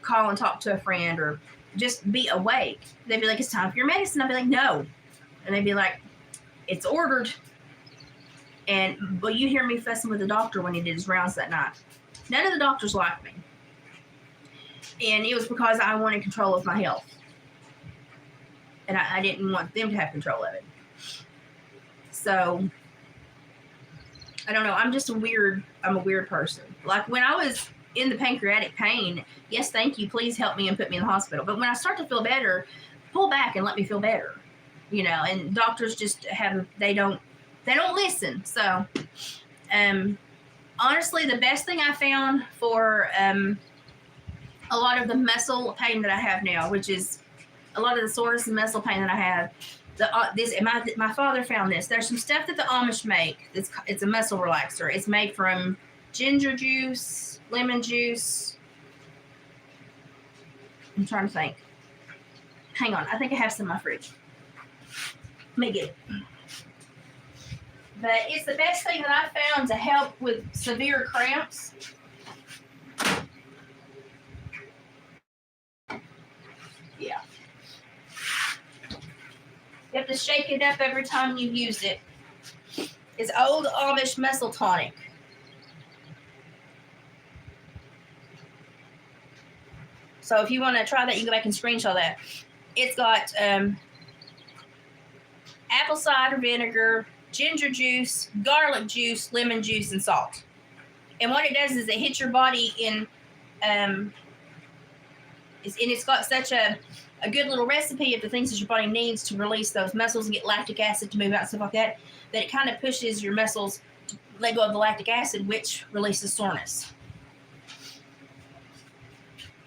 call and talk to a friend, or just be awake. They'd be like, it's time for your medicine. I'd be like, no. And they'd be like, it's ordered. And, well, you hear me fussing with the doctor when he did his rounds that night. None of the doctors liked me. And it was because I wanted control of my health. And I didn't want them to have control of it. So, I don't know. I'm a weird person. Like, when I was in the pancreatic pain, yes, thank you, please help me and put me in the hospital. But when I start to feel better, pull back and let me feel better. And doctors just they don't listen. So, honestly, the best thing I found for a lot of the muscle pain that I have now, which is a lot of the soreness and muscle pain that I have, my father found this. There's some stuff that the Amish make. It's a muscle relaxer. It's made from ginger juice, lemon juice. I'm trying to think. Hang on, I think I have some in my fridge. Let me get it. But it's the best thing that I found to help with severe cramps. Yeah. You have to shake it up every time you use it. It's Old Amish Muscle Tonic. So if you want to try that, you go back and screenshot that. It's got apple cider vinegar, ginger juice, garlic juice, lemon juice, and salt. And what it does is it hits your body in, and it's got such a good little recipe of the things that your body needs to release those muscles and get lactic acid to move out and stuff like that, that it kind of pushes your muscles to let go of the lactic acid, which releases soreness.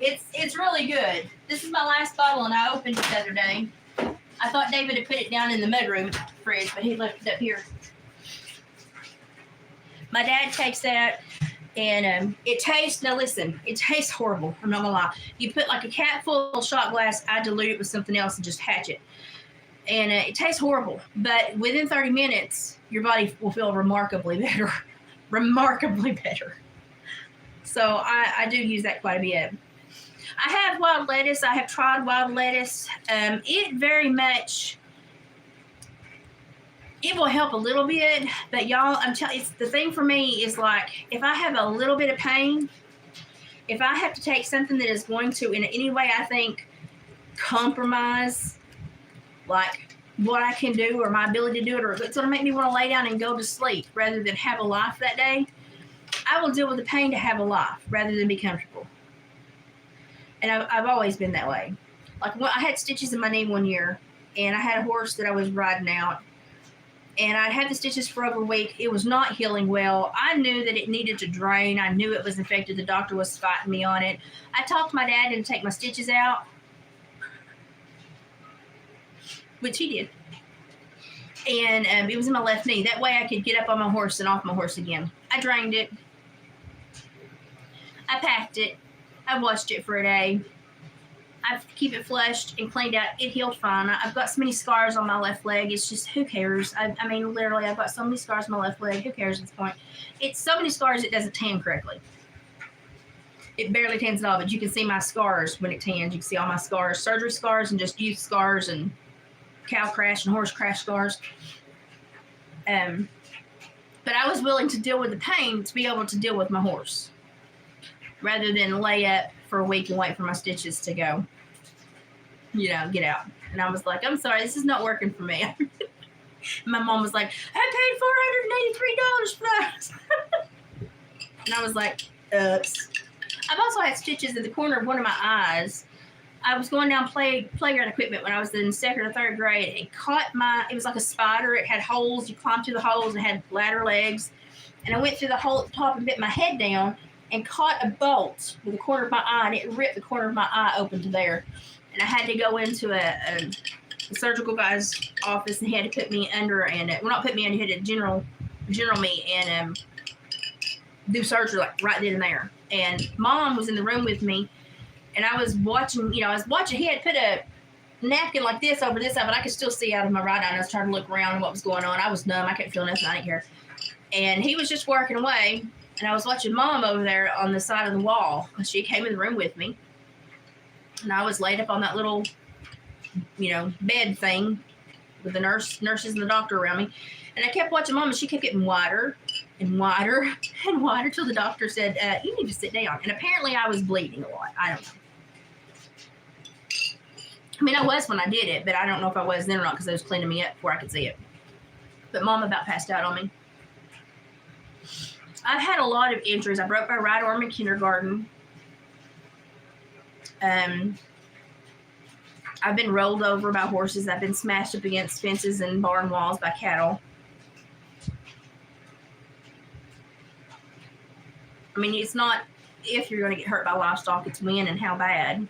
It's really good. This is my last bottle, and I opened it the other day. I thought David had put it down in the mudroom fridge, but he left it up here. My dad takes that, and it tastes, now listen, it tastes horrible. I'm not gonna lie. You put like a cat full shot glass, I dilute it with something else and just hatch it. And it tastes horrible, but within 30 minutes, your body will feel remarkably better. Remarkably better. So I do use that quite a bit. I have wild lettuce. I have tried wild lettuce. It very much, it will help a little bit, but y'all, I'm telling you, the thing for me is like, if I have a little bit of pain, if I have to take something that is going to, in any way I think, compromise, like what I can do or my ability to do it, or it's going to make me want to lay down and go to sleep rather than have a life that day, I will deal with the pain to have a life rather than be comfortable. And I've always been that way. Like, I had stitches in my knee one year, and I had a horse that I was riding out, and I'd had the stitches for over a week. It was not healing well. I knew that it needed to drain. I knew it was infected. The doctor was fighting me on it. I talked my dad into take my stitches out, which he did. And it was in my left knee. That way I could get up on my horse and off my horse again. I drained it. I packed it. I washed it for a day. I keep it flushed and cleaned out. It healed fine. I've got so many scars on my left leg. It's just, who cares? I mean, literally, I've got so many scars on my left leg. Who cares at this point? It's so many scars it doesn't tan correctly. It barely tans at all, but you can see my scars when it tans. You can see all my scars, surgery scars and just youth scars and cow crash and horse crash scars. But I was willing to deal with the pain to be able to deal with my horse, rather than lay up for a week and wait for my stitches to go, get out. And I was like, I'm sorry, this is not working for me. My mom was like, I paid $483 for that. And I was like, oops. I've also had stitches in the corner of one of my eyes. I was going down playground equipment when I was in second or third grade. It caught it was like a spider. It had holes. You climbed through the holes and had ladder legs. And I went through the hole at the top and bit my head down and caught a bolt with the corner of my eye, and it ripped the corner of my eye open to there. And I had to go into a surgical guy's office, and he had to put me under, and well, not put me under, he had to general me and do surgery like right then and there. And Mom was in the room with me, and I was watching. He had put a napkin like this over this eye, but I could still see out of my right eye. And I was trying to look around and what was going on. I was numb. I couldn't feel nothing. I didn't care. And he was just working away. And I was watching Mom over there on the side of the wall. She came in the room with me. And I was laid up on that little, bed thing with the nurses and the doctor around me. And I kept watching Mom, and she kept getting wider and wider and wider till the doctor said, you need to sit down. And apparently I was bleeding a lot. I don't know. I mean, I was when I did it, but I don't know if I was then or not because they was cleaning me up before I could see it. But Mom about passed out on me. I've had a lot of injuries. I broke my right arm in kindergarten. I've been rolled over by horses. I've been smashed up against fences and barn walls by cattle. I mean, it's not if you're going to get hurt by livestock, it's when and how bad.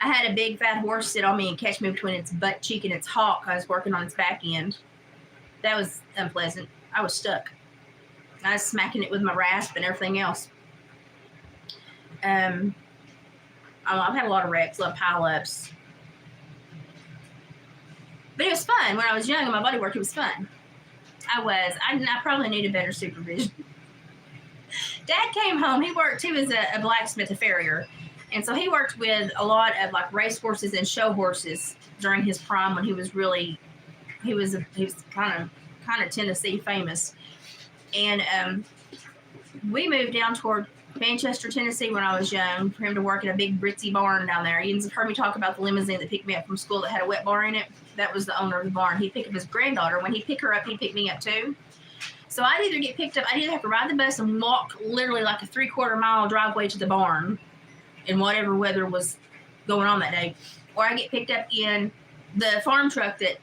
I had a big fat horse sit on me and catch me between its butt cheek and its hock. I was working on its back end. That was unpleasant. I was stuck. I was smacking it with my rasp and everything else. I've had a lot of wrecks, a lot of pile-ups. But it was fun. When I was young and my body worked, it was fun. I probably needed better supervision. Dad came home. He was a blacksmith, a farrier. And so he worked with a lot of like race horses and show horses during his prime when he was kind of Tennessee famous. And we moved down toward Manchester, Tennessee when I was young for him to work in a big Britsy barn down there. You've heard me talk about the limousine that picked me up from school that had a wet bar in it. That was the owner of the barn. He'd pick up his granddaughter. When he'd pick her up, he'd pick me up too. So I'd either get picked up, I'd either have to ride the bus and walk literally like a 3/4 mile driveway to the barn in whatever weather was going on that day, or I get picked up in the farm truck that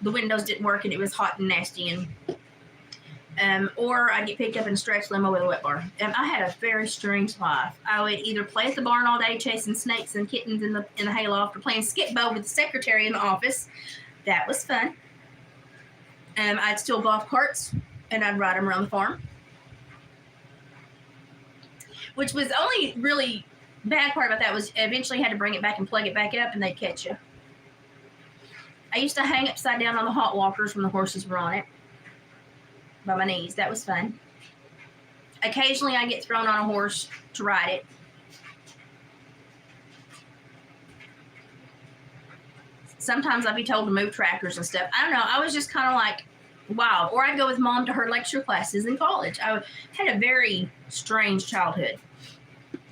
the windows didn't work and it was hot and nasty, and or I get picked up in a stretch limo with a wet bar. And I had a very strange life. I would either play at the barn all day chasing snakes and kittens in the hayloft, or playing skip bow with the secretary in the office. That was fun. I'd steal golf carts and I'd ride them around the farm, which was only really bad part about that was eventually had to bring it back and plug it back up and they'd catch you. I used to hang upside down on the hot walkers when the horses were on it by my knees. That was fun. Occasionally I get thrown on a horse to ride it. Sometimes I'd be told to move tractors and stuff. I don't know. I was just kind of like wild. Or I'd go with Mom to her lecture classes in college. I had a very strange childhood.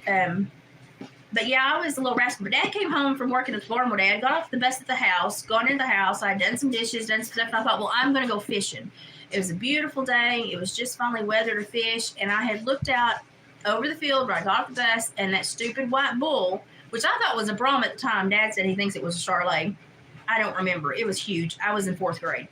But yeah, I was a little rascal. But Dad came home from working at the barn one day. I got off the bus at the house, gone into the house. I'd done some dishes, done some stuff. And I thought, well, I'm going to go fishing. It was a beautiful day. It was just finally weather to fish. And I had looked out over the field where I got off the bus, and that stupid white bull, which I thought was a Brahma at the time. Dad said he thinks it was a Charolais. I don't remember. It was huge. I was in 4th grade.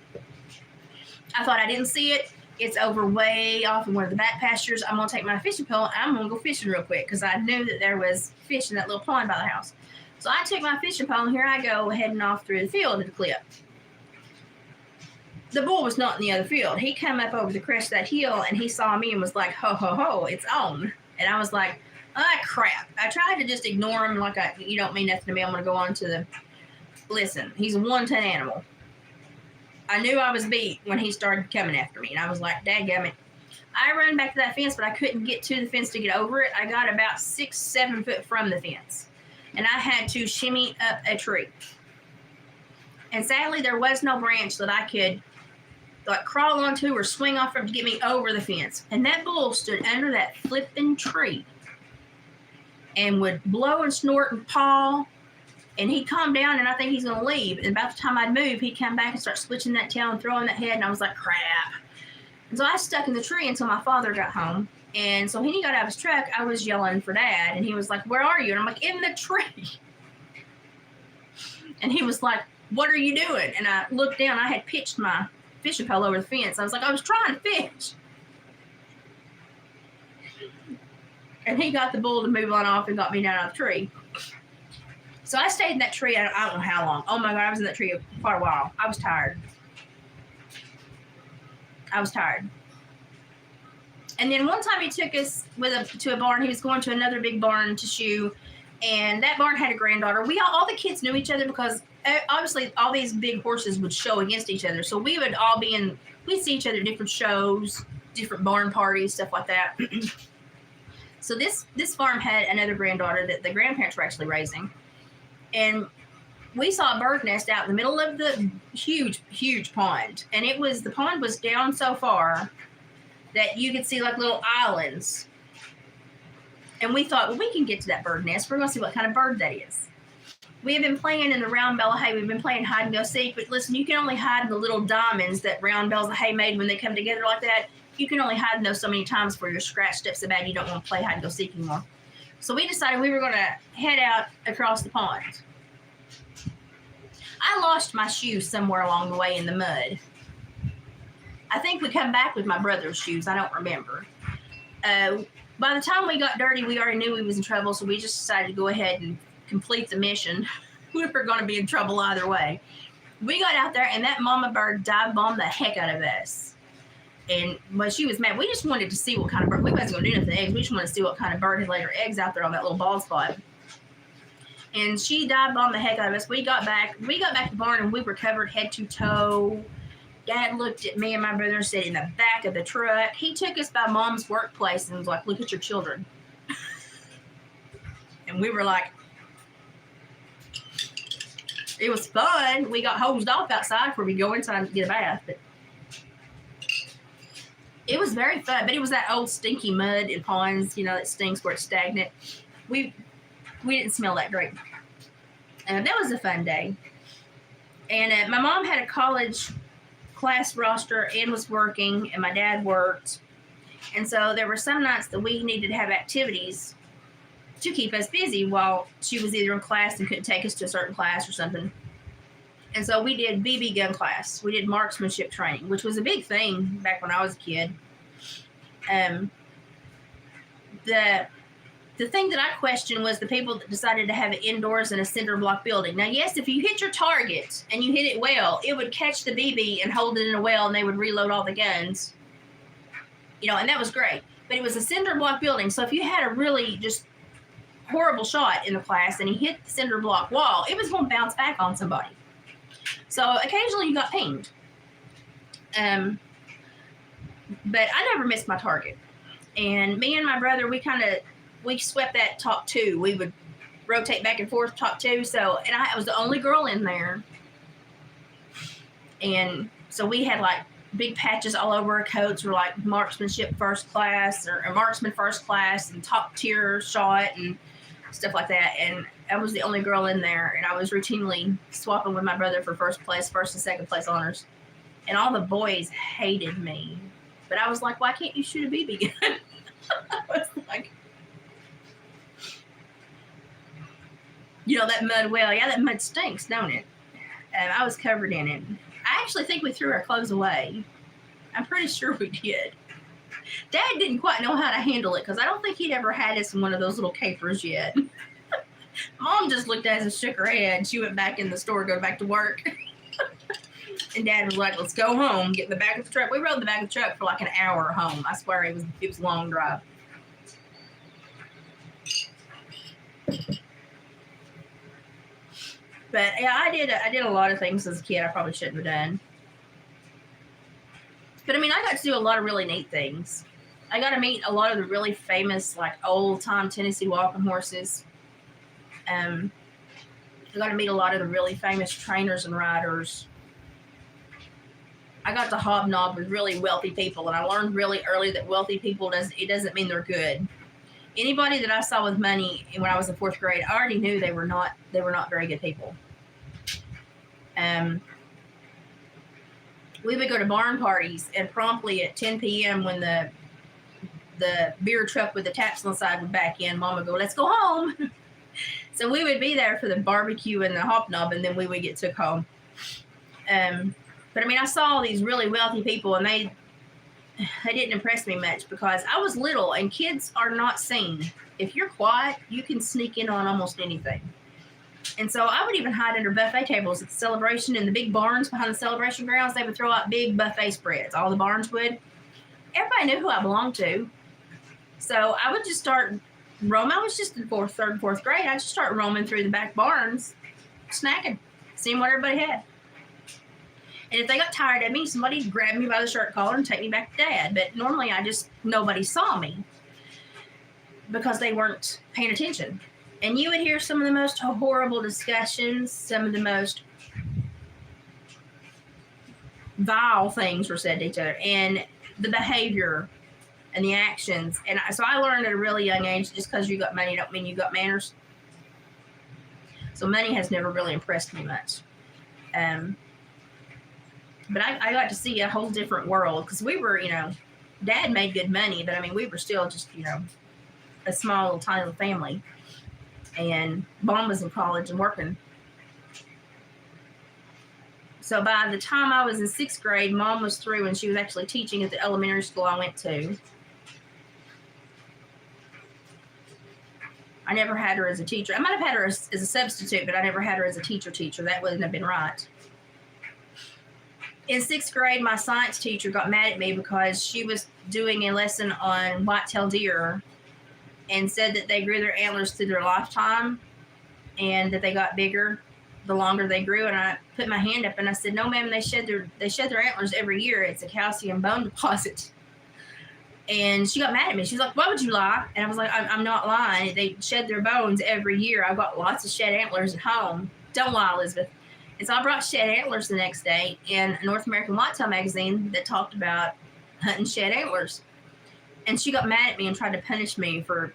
I thought I didn't see it. It's over way off in one of the back pastures. I'm going to take my fishing pole and I'm going to go fishing real quick because I knew that there was fish in that little pond by the house. So I took my fishing pole and here I go heading off through the field to the clip. The bull was not in the other field. He came up over the crest of that hill and he saw me and was like, ho, ho, ho, it's on. And I was like, ah, crap. I tried to just ignore him like you don't mean nothing to me. I'm going to go on to the, listen, he's a 1-ton animal. I knew I was beat when he started coming after me, and I was like, dadgummit. I ran back to that fence, but I couldn't get to the fence to get over it. I got about 6-7 foot from the fence, and I had to shimmy up a tree. And sadly, there was no branch that I could like crawl onto or swing off from to get me over the fence. And that bull stood under that flipping tree and would blow and snort and paw. And he'd calm down, and I think he's going to leave. And about the time I'd move, he'd come back and start switching that tail and throwing that head. And I was like, crap. And so I stuck in the tree until my father got home. And so when he got out of his truck, I was yelling for Dad. And he was like, where are you? And I'm like, in the tree. And he was like, what are you doing? And I looked down. I had pitched my fishing pole over the fence. I was like, I was trying to fish. And he got the bull to move on off and got me down out of the tree. So I stayed in that tree, I don't know how long. Oh my God, I was in that tree for quite a while. I was tired. And then one time he took us to a barn. He was going to another big barn to shoe. And that barn had a granddaughter. All the kids knew each other because obviously all these big horses would show against each other. So we would all we'd see each other at different shows, different barn parties, stuff like that. So this farm had another granddaughter that the grandparents were actually raising. And we saw a bird nest out in the middle of the huge, huge pond. And the pond was down so far that you could see like little islands. And we thought, well, we can get to that bird nest. We're going to see what kind of bird that is. We have been playing in the round bale of hay. We've been playing hide and go seek. But listen, you can only hide in the little diamonds that round bales of hay made when they come together like that. You can only hide in those so many times before you're scratched up so bad you don't want to play hide and go seek anymore. So we decided we were going to head out across the pond. I lost my shoes somewhere along the way in the mud. I think we come back with my brother's shoes. I don't remember. By the time we got dirty, we already knew we was in trouble, so we just decided to go ahead and complete the mission. We were going to be in trouble either way. We got out there, and that mama bird dive bombed the heck out of us. And when she was mad, we just wanted to see what kind of bird. We wasn't going to do nothing to eggs. We just wanted to see what kind of bird had laid her eggs out there on that little bald spot. And she dive bombed the heck out of us. We got back to the barn, and we were covered head to toe Dad looked at me and my brother and said, in the back of the truck. He took us by Mom's workplace and was like, look at your children. And we were like, it was fun. We got hosed off outside before we go inside to get a bath. But it was very fun. But it was that old stinky mud in ponds, you know, that stinks where it's stagnant. We didn't smell that great. That was a fun day. And my mom had a college class roster and was working, and my dad worked. And so there were some nights that we needed to have activities to keep us busy while she was either in class and couldn't take us to a certain class or something. And so we did BB gun class. We did marksmanship training, which was a big thing back when I was a kid. The thing that I questioned was the people that decided to have it indoors in a cinder block building. Now, yes, if you hit your target and you hit it well, it would catch the BB and hold it in a well, and they would reload all the guns. You know, and that was great. But it was a cinder block building, so if you had a really just horrible shot in the class and he hit the cinder block wall, it was going to bounce back on somebody. So occasionally you got pinged. But I never missed my target. And me and my brother, we swept that top two. We would rotate back and forth top two. So, and I was the only girl in there. And so we had like big patches all over our coats. We're like marksmanship first class or marksman first class and top tier shot and stuff like that. And I was the only girl in there, and I was routinely swapping with my brother for first and second place honors. And all the boys hated me. But I was like, why can't you shoot a BB gun? I was like, you know, that mud well. Yeah, that mud stinks, don't it? And I was covered in it. I actually think we threw our clothes away. I'm pretty sure we did. Dad didn't quite know how to handle it because I don't think he'd ever had us in one of those little capers yet. Mom just looked at us and shook her head. She went back in the store, go back to work. And Dad was like, let's go home, get in the back of the truck. We rode the back of the truck for like an hour home. I swear it was a long drive. But yeah, I did a lot of things as a kid I probably shouldn't have done. But I mean, I got to do a lot of really neat things. I got to meet a lot of the really famous, like, old-time Tennessee walking horses. I got to meet a lot of the really famous trainers and riders. I got to hobnob with really wealthy people, and I learned really early that wealthy people doesn't mean they're good. Anybody that I saw with money when I was in fourth grade, I already knew they were not very good people. We would go to barn parties, and promptly at 10 p.m. when the beer truck with the taps on the side would back in, Mom would go, let's go home. So we would be there for the barbecue and the hobnob, and then we would get took home. But I mean, I saw all these really wealthy people, and they didn't impress me much because I was little, and kids are not seen. If you're quiet, you can sneak in on almost anything. And so I would even hide under buffet tables at the celebration in the big barns behind the celebration grounds. They would throw out big buffet spreads. All the barns would. Everybody knew who I belonged to. So I would just start roaming. I was just in third and fourth grade. I'd just start roaming through the back barns, snacking, seeing what everybody had. And if they got tired of me, somebody'd grab me by the shirt collar and take me back to Dad. But normally nobody saw me because they weren't paying attention. And you would hear some of the most horrible discussions, some of the most vile things were said to each other, and the behavior and the actions. And so I learned at a really young age, just because you got money don't mean you got manners. So money has never really impressed me much. But I got to see a whole different world because we were, Dad made good money, but I mean, we were still just, a small, little, tiny little family. And Mom was in college and working. So by the time I was in sixth grade, Mom was through and she was actually teaching at the elementary school I went to. I never had her as a teacher. I might have had her as a substitute, but I never had her as a teacher. That wouldn't have been right. In sixth grade, my science teacher got mad at me because she was doing a lesson on white-tailed deer and said that they grew their antlers through their lifetime and that they got bigger. the longer they grew. And I put my hand up and I said, "No, ma'am, they shed their antlers every year. It's a calcium bone deposit." And she got mad at me. She's like, "Why would you lie?" And I was like, I'm not lying. They shed their bones every year. I've got lots of shed antlers at home. Don't lie, Elizabeth. And so I brought shed antlers the next day in a North American Whitetail magazine that talked about hunting shed antlers. And she got mad at me and tried to punish me for,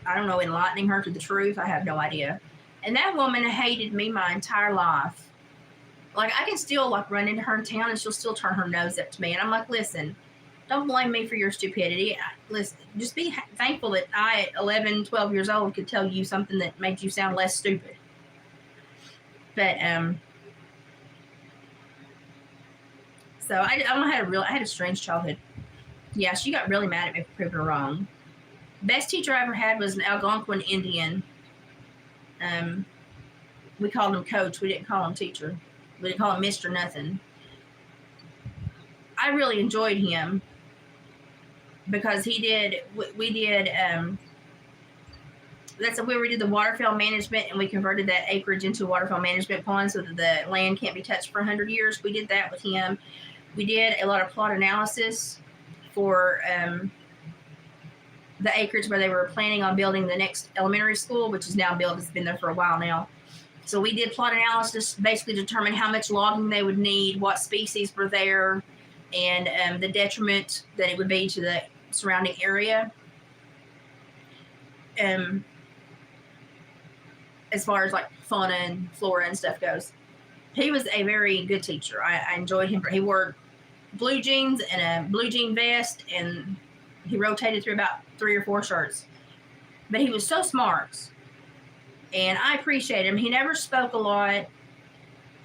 I don't know, enlightening her to the truth. I have no idea. And that woman hated me my entire life. Like, I can still, like, run into her in town and she'll still turn her nose up to me. And I'm like, listen, don't blame me for your stupidity. Listen, just be thankful that I, at 11, 12 years old, could tell you something that made you sound less stupid. But, so I had a strange childhood. Yeah, she got really mad at me for proving her wrong. Best teacher I ever had was an Algonquin Indian. We called him Coach. We didn't call him teacher. We didn't call him Mr. Nothing. I really enjoyed him because we did that's where we did the waterfowl management, and we converted that acreage into a waterfowl management pond so that the land can't be touched for 100 years. We did that with him. We did a lot of plot analysis for the acreage where they were planning on building the next elementary school, which is now built. It's been there for a while now. So we did plot analysis, basically determine how much logging they would need, what species were there, and the detriment that it would be to the surrounding area. As far as like fauna and flora and stuff goes. He was a very good teacher. I enjoyed him. He wore blue jeans and a blue jean vest, and he rotated through about 3 or 4 shirts. But he was so smart, and I appreciate him. He never spoke a lot.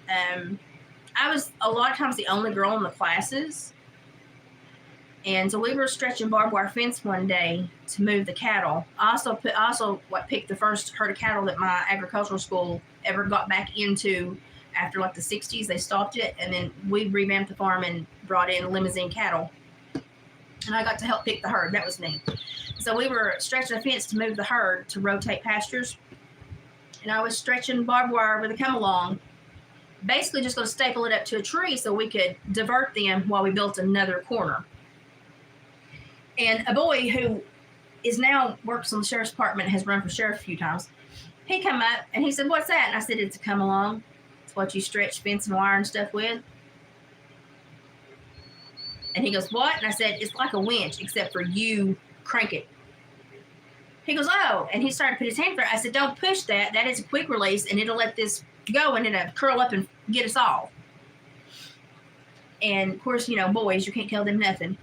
I was a lot of times the only girl in the classes. And so we were stretching barbed wire fence one day to move the cattle. I also picked the first herd of cattle that my agricultural school ever got back into after like the 60s. They stopped it, and then we revamped the farm and brought in limousine cattle. And I got to help pick the herd. That was neat. So we were stretching a fence to move the herd to rotate pastures. And I was stretching barbed wire with a come-along, basically just going to staple it up to a tree so we could divert them while we built another corner. And a boy who is now works on the sheriff's department, has run for sheriff a few times, he come up and he said, "What's that?" And I said, "It's a come along. It's what you stretch fence and wire and stuff with." And he goes, "What?" And I said, "It's like a winch, except for you crank it." He goes, "Oh," and he started to put his hand through it. I said, "Don't push that. That is a quick release, and it'll let this go, and it'll curl up and get us all." And of course, boys, you can't tell them nothing.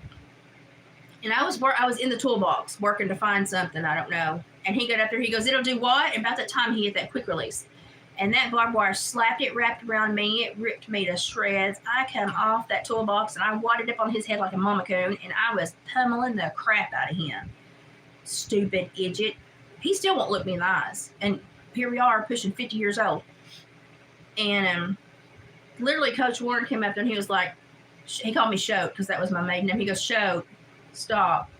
And I was in the toolbox working to find something, I don't know. And he got up there, he goes, "It'll do what?" And about that time, he hit that quick release. And that barbed wire slapped it, wrapped around me. It ripped me to shreds. I come off that toolbox, and I wadded up on his head like a mama coon, and I was pummeling the crap out of him. Stupid idiot. He still won't look me in the eyes. And here we are, pushing 50 years old. And literally, Coach Warren came up there, and he was like, he called me Shote, because that was my maiden name. He goes, "Shote, stop,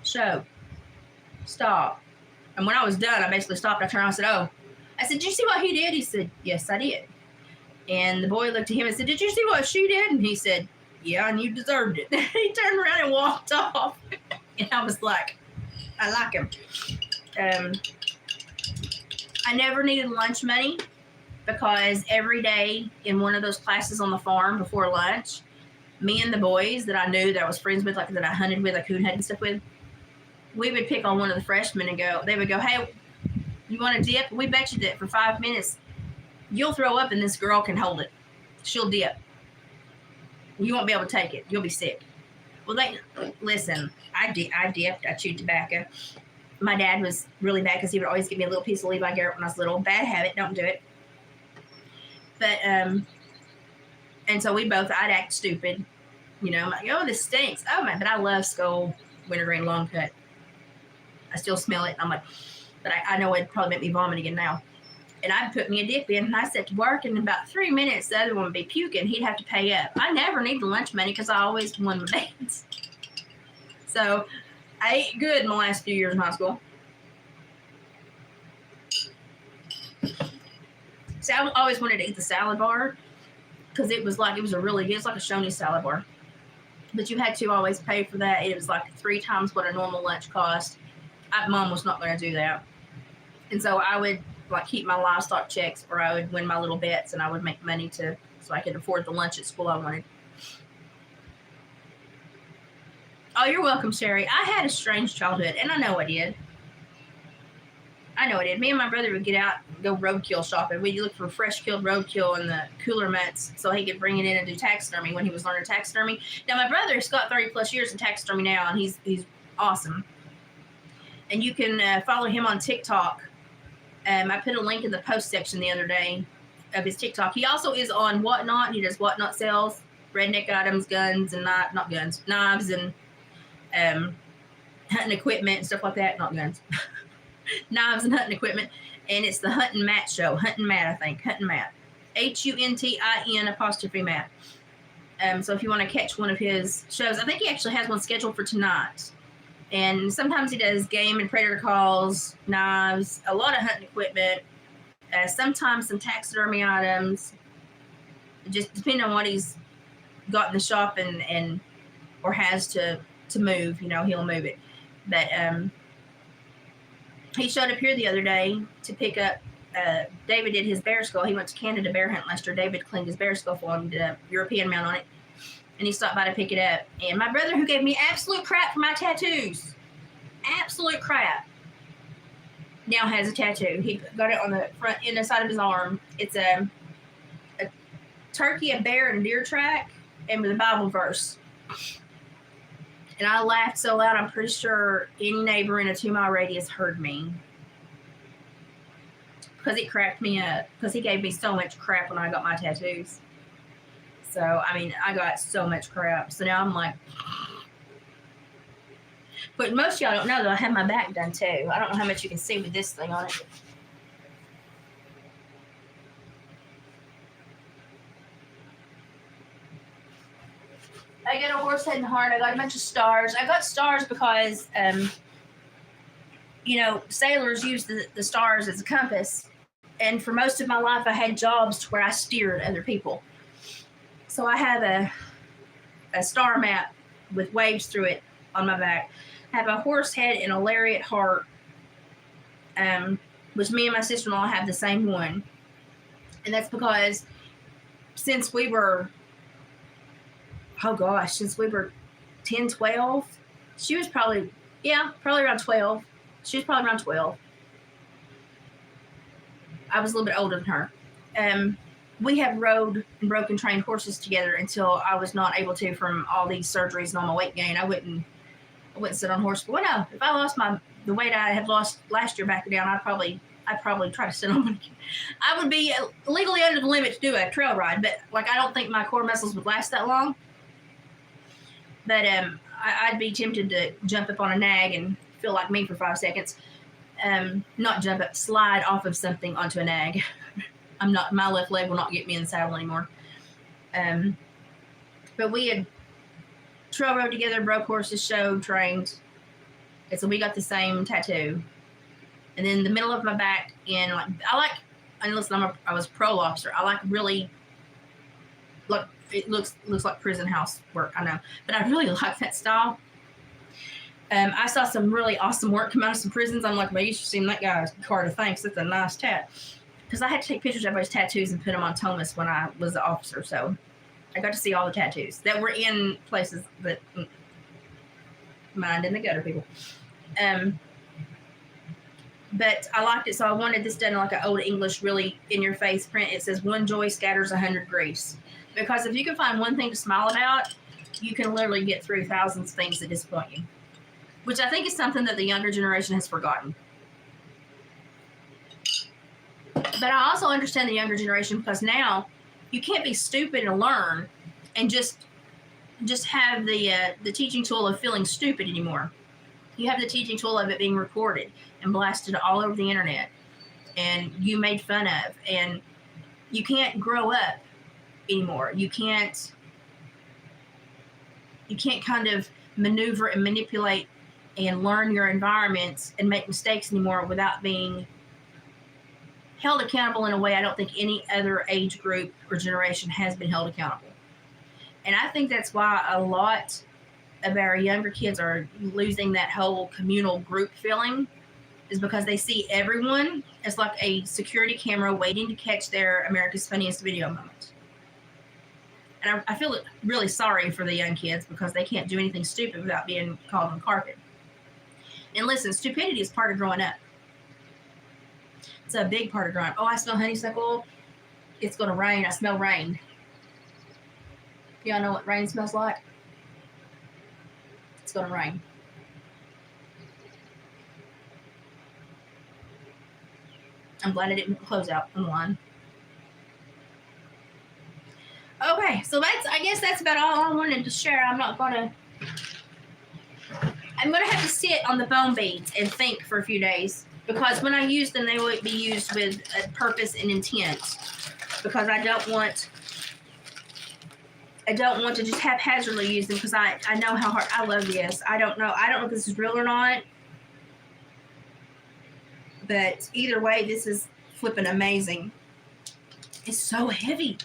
Shote, stop." And when I was done, I basically stopped. I turned around and said, "Oh." I said, "Did you see what he did?" He said, "Yes, I did." And the boy looked at him and said, "Did you see what she did?" And he said, "Yeah, and you deserved it." He turned around and walked off. And I was like, I like him. I never needed lunch money, because every day in one of those classes on the farm before lunch, me and the boys that I knew, that I was friends with, like that I hunted with, I coon hunted and stuff with, we would pick on one of the freshmen and they would go, "Hey, you want to dip? We bet you that for 5 minutes, you'll throw up and this girl can hold it. She'll dip. You won't be able to take it. You'll be sick." Well, listen, I dipped. I chewed tobacco. My dad was really bad because he would always give me a little piece of Levi Garrett when I was little. Bad habit. Don't do it. But, and so I'd act stupid. I'm like, "Oh, this stinks." Oh, man, but I love Skull wintergreen long cut. I still smell it. And I'm like, but I know it'd probably make me vomit again now. And I'd put me a dip in, and I set to work, and in about 3 minutes, the other one would be puking. He'd have to pay up. I never needed lunch money because I always won the bets. So I ate good in the last few years in high school. See, I always wanted to eat the salad bar because it was like a Shoney's salad bar. But you had to always pay for that. It was like 3 times what a normal lunch cost. Mom was not going to do that. And so I would like keep my livestock checks, or I would win my little bets, and I would make money so I could afford the lunch at school I wanted. Oh, you're welcome, Sherry. I had a strange childhood, and I know I did. Me and my brother would get out and go roadkill shopping. We'd look for fresh killed roadkill in the cooler mats so he could bring it in and do taxidermy when he was learning taxidermy. Now, my brother's got 30 plus years in taxidermy now, and he's awesome. And you can follow him on TikTok. I put a link in the post section the other day of his TikTok. He also is on Whatnot. He does Whatnot sales, redneck items, guns, and knives, and hunting equipment and stuff like that. Not guns. Knives and hunting equipment. And it's the Huntin' Matt show. Huntin' Matt, I think. Huntin' Matt. HUNTIN' Matt. So if you want to catch one of his shows, I think he actually has one scheduled for tonight. And sometimes he does game and predator calls, knives, a lot of hunting equipment, sometimes some taxidermy items, just depending on what he's got in the shop and or has to move, he'll move it. But he showed up here the other day to pick up, David did his bear skull. He went to Canada bear hunt last year. David cleaned his bear skull for him, did a European mount on it. And he stopped by to pick it up. And my brother, who gave me absolute crap for my tattoos, absolute crap, now has a tattoo. He got it on the front end side of his arm. It's a turkey, a bear, and a deer track, and with a Bible verse. And I laughed so loud, I'm pretty sure any neighbor in a 2-mile radius heard me. Because it cracked me up. Because he gave me so much crap when I got my tattoos. So, I got so much crap. So now I'm like... But most of y'all don't know that I have my back done too. I don't know how much you can see with this thing on it. I got a horse head and heart. I got a bunch of stars. I got stars because, sailors use the stars as a compass. And for most of my life, I had jobs where I steered other people. So I have a star map with waves through it on my back. I have a horse head and a lariat heart, which me and my sister-in-law have the same one. And that's because since we were 10, 12, she was probably around 12. She was probably around 12. I was a little bit older than her. We have rode and broken trained horses together until I was not able to from all these surgeries and all my weight gain. I wouldn't sit on horse. Well, no, if I lost the weight I had lost last year back down, I'd probably try to sit on one. I would be legally under the limit to do a trail ride, but I don't think my core muscles would last that long. But I'd be tempted to jump up on a nag and feel like me for 5 seconds. Not jump up, slide off of something onto a nag. My left leg will not get me in the saddle anymore. But we had trail rode together, broke horses, showed, trained. And so we got the same tattoo. And then the middle of my back, and listen, I was pro lobster. I it looks like prison house work, I know. But I really like that style. I saw some really awesome work come out of some prisons. I'm like, well, you should see that guy's Carter. Thanks, that's a nice tat. Because I had to take pictures of everybody's tattoos and put them on Thomas when I was the officer. So I got to see all the tattoos that were in places that mind in the gutter people. But I liked it, so I wanted this done like an old English, really in-your-face print. It says, "One joy scatters 100 griefs." Because if you can find one thing to smile about, you can literally get through thousands of things that disappoint you. Which I think is something that the younger generation has forgotten. But I also understand the younger generation because now you can't be stupid and learn and just have the teaching tool of feeling stupid anymore. You have the teaching tool of it being recorded and blasted all over the internet and you made fun of, and you can't grow up anymore. You can't kind of maneuver and manipulate and learn your environments and make mistakes anymore without being held accountable in a way I don't think any other age group or generation has been held accountable. And I think that's why a lot of our younger kids are losing that whole communal group feeling, is because they see everyone as like a security camera waiting to catch their America's Funniest Video moment. And I feel really sorry for the young kids because they can't do anything stupid without being called on the carpet. And listen, stupidity is part of growing up. It's a big part of growing up. Oh, I smell honeysuckle. It's going to rain. I smell rain. Y'all know what rain smells like? It's going to rain. I'm glad I didn't close out on one. Okay, so I guess that's about all I wanted to share. I'm going to have to sit on the bone beads and think for a few days, because when I use them, they will be used with a purpose and intent, because I don't want to just haphazardly use them, because I know how hard I love this. I don't know if this is real or not, but either way, this is flipping amazing. It's so heavy.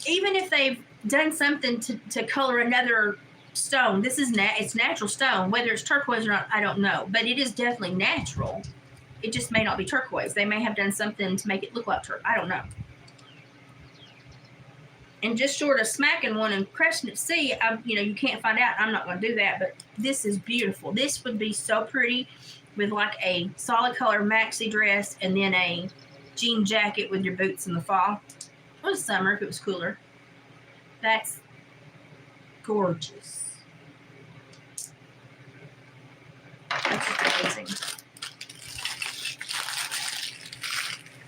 Even if they've done something to color another stone, this is it's natural stone. Whether it's turquoise or not, I don't know, but it is definitely natural. It just may not be turquoise. They may have done something to make it look like turquoise. I don't know. And just short of smacking one and pressing it, see, you can't find out. I'm not going to do that, but this is beautiful. This would be so pretty with like a solid color maxi dress and then a jean jacket with your boots in the fall. Or the summer if it was cooler. That's gorgeous. That's just amazing.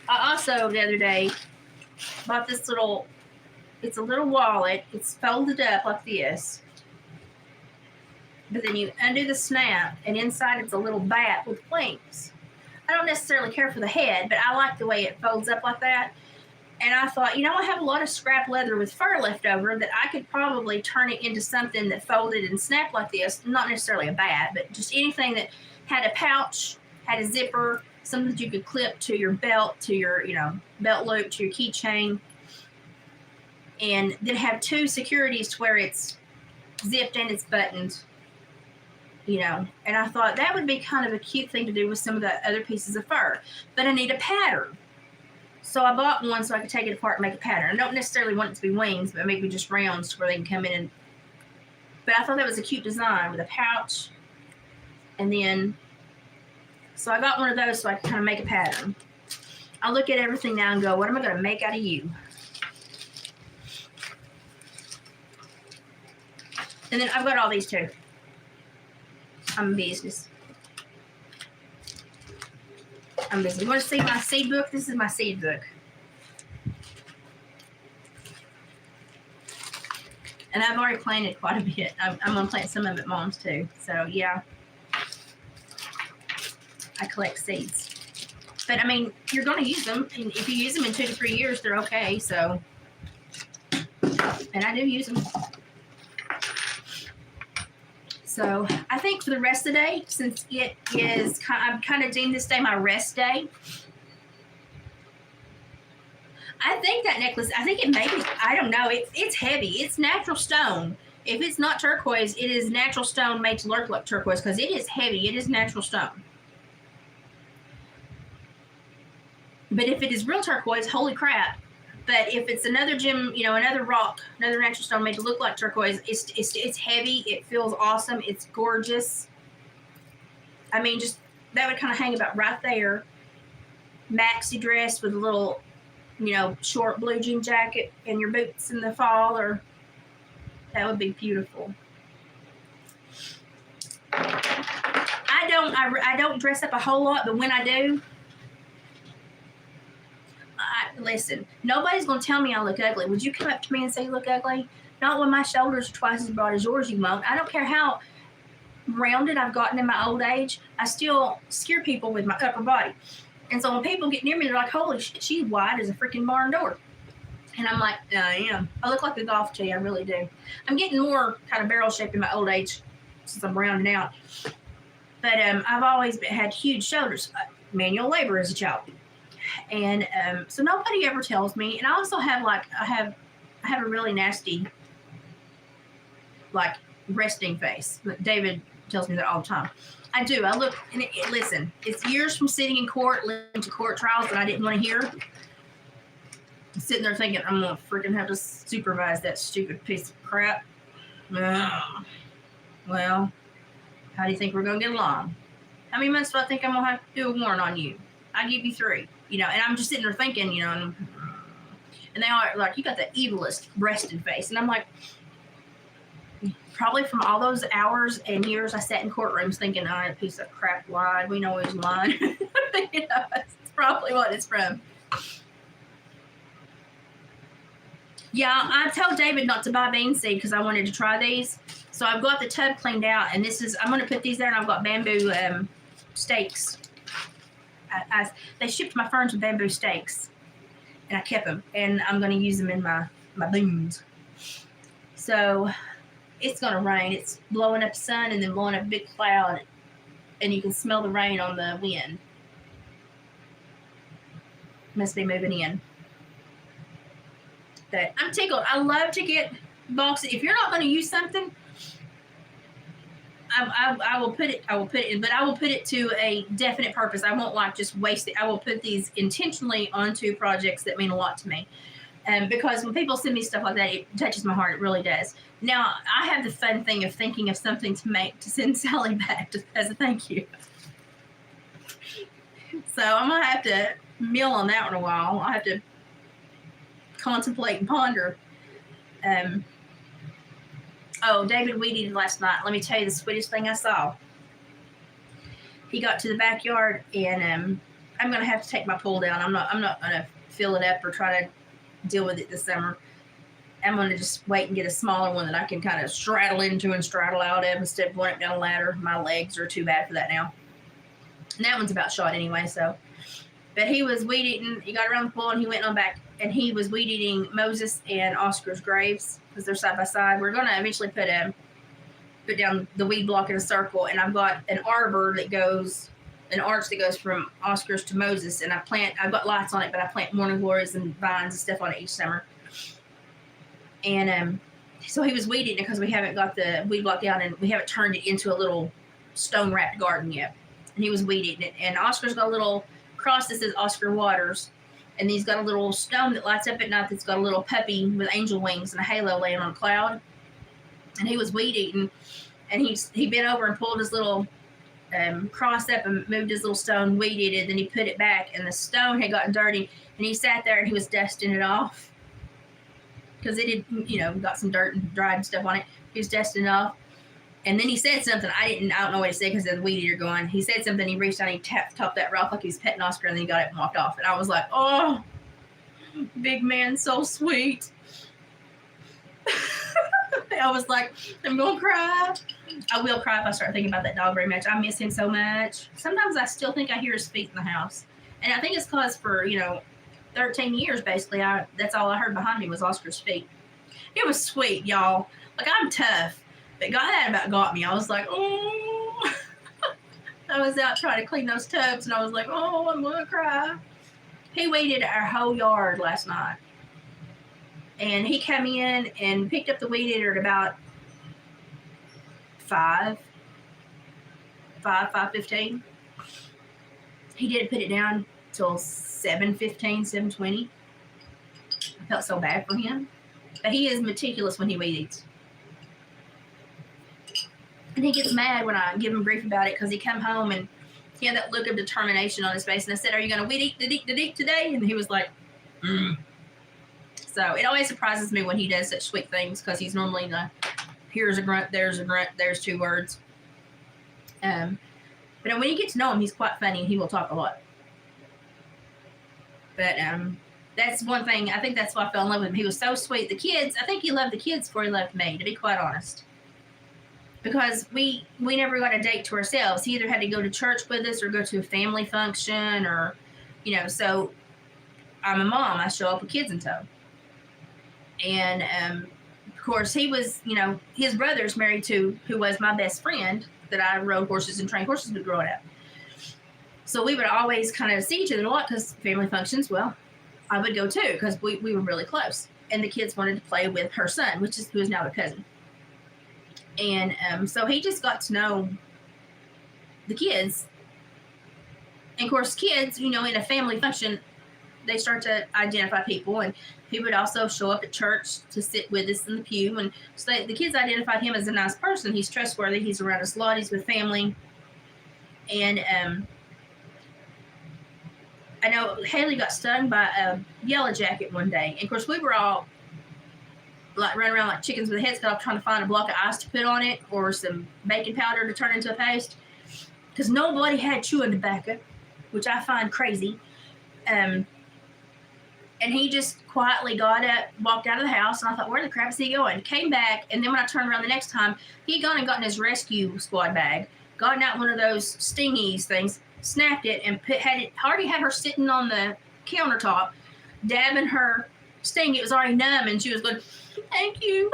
I also, the other day, bought this little, it's a little wallet. It's folded up like this. But then you undo the snap, and inside it's a little bat with wings. I don't necessarily care for the head, but I like the way it folds up like that. And I thought, I have a lot of scrap leather with fur left over that I could probably turn it into something that folded and snapped like this. Not necessarily a bat, but just anything that had a pouch, had a zipper, something that you could clip to your belt, to your, belt loop, to your keychain. And then have two securities to where it's zipped and it's buttoned, And I thought that would be kind of a cute thing to do with some of the other pieces of fur. But I need a pattern. So I bought one so I could take it apart and make a pattern. I don't necessarily want it to be wings, but maybe just rounds where they can come in and... But I thought that was a cute design with a pouch. And then... So I got one of those so I could kind of make a pattern. I look at everything now and go, what am I going to make out of you? And then I've got all these too. I'm in business. I'm busy. You want to see my seed book? This is my seed book. And I've already planted quite a bit. I'm going to plant some of it Mom's too. So, yeah. I collect seeds. But, you're going to use them. And if you use them in 2 to 3 years, they're okay. So, and I do use them. So I think for the rest of the day, since it is, I'm kind of deemed this day my rest day. I think that necklace, it may be, I don't know, it's heavy. It's natural stone. If it's not turquoise, it is natural stone made to look like turquoise because it is heavy. It is natural stone. But if it is real turquoise, holy crap. But if it's another gem, another rock, another natural stone made to look like turquoise, it's heavy. It feels awesome. It's gorgeous. Just that would kind of hang about right there. Maxi dress with a little, short blue jean jacket and your boots in the fall, or that would be beautiful. I don't dress up a whole lot, but when I do, listen, nobody's going to tell me I look ugly. Would you come up to me and say you look ugly? Not when my shoulders are twice as broad as yours, you won't. I don't care how rounded I've gotten in my old age. I still scare people with my upper body. And so when people get near me, they're like, holy shit, she's wide as a freaking barn door. And I'm like, I am. I look like a golf tee. I really do. I'm getting more kind of barrel shape in my old age since I'm rounding out. But I've always had huge shoulders, manual labor as a child. And so nobody ever tells me. And I also have I have a really nasty, like, resting face. David tells me that all the time. I do. I look, and listen, it's years from sitting in court, listening to court trials that I didn't want to hear. I'm sitting there thinking, I'm going to freaking have to supervise that stupid piece of crap. Well, how do you think we're going to get along? How many months do I think I'm going to have to do a warrant on you? I give you 3. And I'm just sitting there thinking, and they are like, you got the evilest rested face. And I'm like, probably from all those hours and years I sat in courtrooms thinking, a piece of crap lied. We know he was lying. That's probably what it's from. Yeah, I told David not to buy bean seed because I wanted to try these. So I've got the tub cleaned out, and I'm going to put these there, and I've got bamboo stakes. They shipped my ferns with bamboo stakes, and I kept them, and I'm going to use them in my beans. So it's going to rain. It's blowing up sun and then blowing up a big cloud, and you can smell the rain on the wind. Must be moving in. But I'm tickled. I love to get boxes. If you're not going to use something, I will put it in, but I will put it to a definite purpose. I won't just waste it. I will put these intentionally onto projects that mean a lot to me. Because when people send me stuff like that, it touches my heart. It really does. Now, I have the fun thing of thinking of something to send Sally back as a thank you. So I'm going to have to mill on that one a while. I'll have to contemplate and ponder. David weed-eated last night. Let me tell you the sweetest thing I saw. He got to the backyard, and I'm going to have to take my pool down. I'm not going to fill it up or try to deal with it this summer. I'm going to just wait and get a smaller one that I can kind of straddle into and straddle out of instead of going up down a ladder. My legs are too bad for that now. And that one's about shot anyway, so. But he was weed eating. He got around the pool and he went on back, and he was weed eating Moses and Oscar's graves because they're side by side. We're going to eventually put down the weed block in a circle, and I've got an arch that goes from Oscar's to Moses, and I've got lights on it, but I plant morning glories and vines and stuff on it each summer. And so he was weed eating because we haven't got the weed block down, and we haven't turned it into a little stone wrapped garden yet. And he was weed eating it, and Oscar's got a little cross that says Oscar Waters, and he's got a little stone that lights up at night that's got a little puppy with angel wings and a halo laying on a cloud. And he was weed eating, and he bent over and pulled his little cross up and moved his little stone, weeded it, then he put it back, and the stone had gotten dirty, and he sat there and he was dusting it off because it had, got some dirt and dried stuff on it. He was dusting it off, and then he said something. I don't know what to say because of the weed eater going. He said something. He reached down, and he topped that rock like he was petting Oscar, and then he got it and walked off. And I was like, oh, big man, so sweet. I was like, I'm going to cry. I will cry if I start thinking about that dog very much. I miss him so much. Sometimes I still think I hear his feet in the house. And I think it's because for, 13 years, basically, that's all I heard behind me was Oscar's feet. It was sweet, y'all. Like, I'm tough. But God had about got me. I was like, oh. I was out trying to clean those tubs, and I was like, oh, I'm going to cry. He weeded our whole yard last night. And he came in and picked up the weed eater at about 5:15. He didn't put it down till 7:15, 7:20. I felt so bad for him. But he is meticulous when he weed eats. And he gets mad when I give him grief about it because he come home and he had that look of determination on his face. And I said, are you going to weed eat today? And he was like, So it always surprises me when he does such sweet things because he's normally here's a grunt, there's 2 words. But when you get to know him, he's quite funny and he will talk a lot. But that's one thing. I think that's why I fell in love with him. He was so sweet. The kids, I think he loved the kids before he loved me, to be quite honest. Because we never got a date to ourselves. He either had to go to church with us or go to a family function or, so I'm a mom. I show up with kids in tow. And, of course, he was, his brother's married to who was my best friend, that I rode horses and trained horses growing up. So we would always kind of see each other a lot because family functions, well, I would go too because we were really close. And the kids wanted to play with her son, who is now their cousin. And so he just got to know the kids. And of course, kids, in a family function, they start to identify people. And he would also show up at church to sit with us in the pew. And so the kids identified him as a nice person. He's trustworthy. He's around us a lot. He's with family. And I know Haley got stung by a yellow jacket one day. And of course, we were all like running around like chickens with heads cut off trying to find a block of ice to put on it or some baking powder to turn into a paste. Because nobody had chewing tobacco, which I find crazy. And he just quietly got up, walked out of the house, and I thought, where the crap is he going? Came back, and then when I turned around the next time, he had gone and gotten his rescue squad bag, gotten out one of those stingies things, snapped it, and already had her sitting on the countertop, dabbing her sting. It was already numb, and she was going, thank you.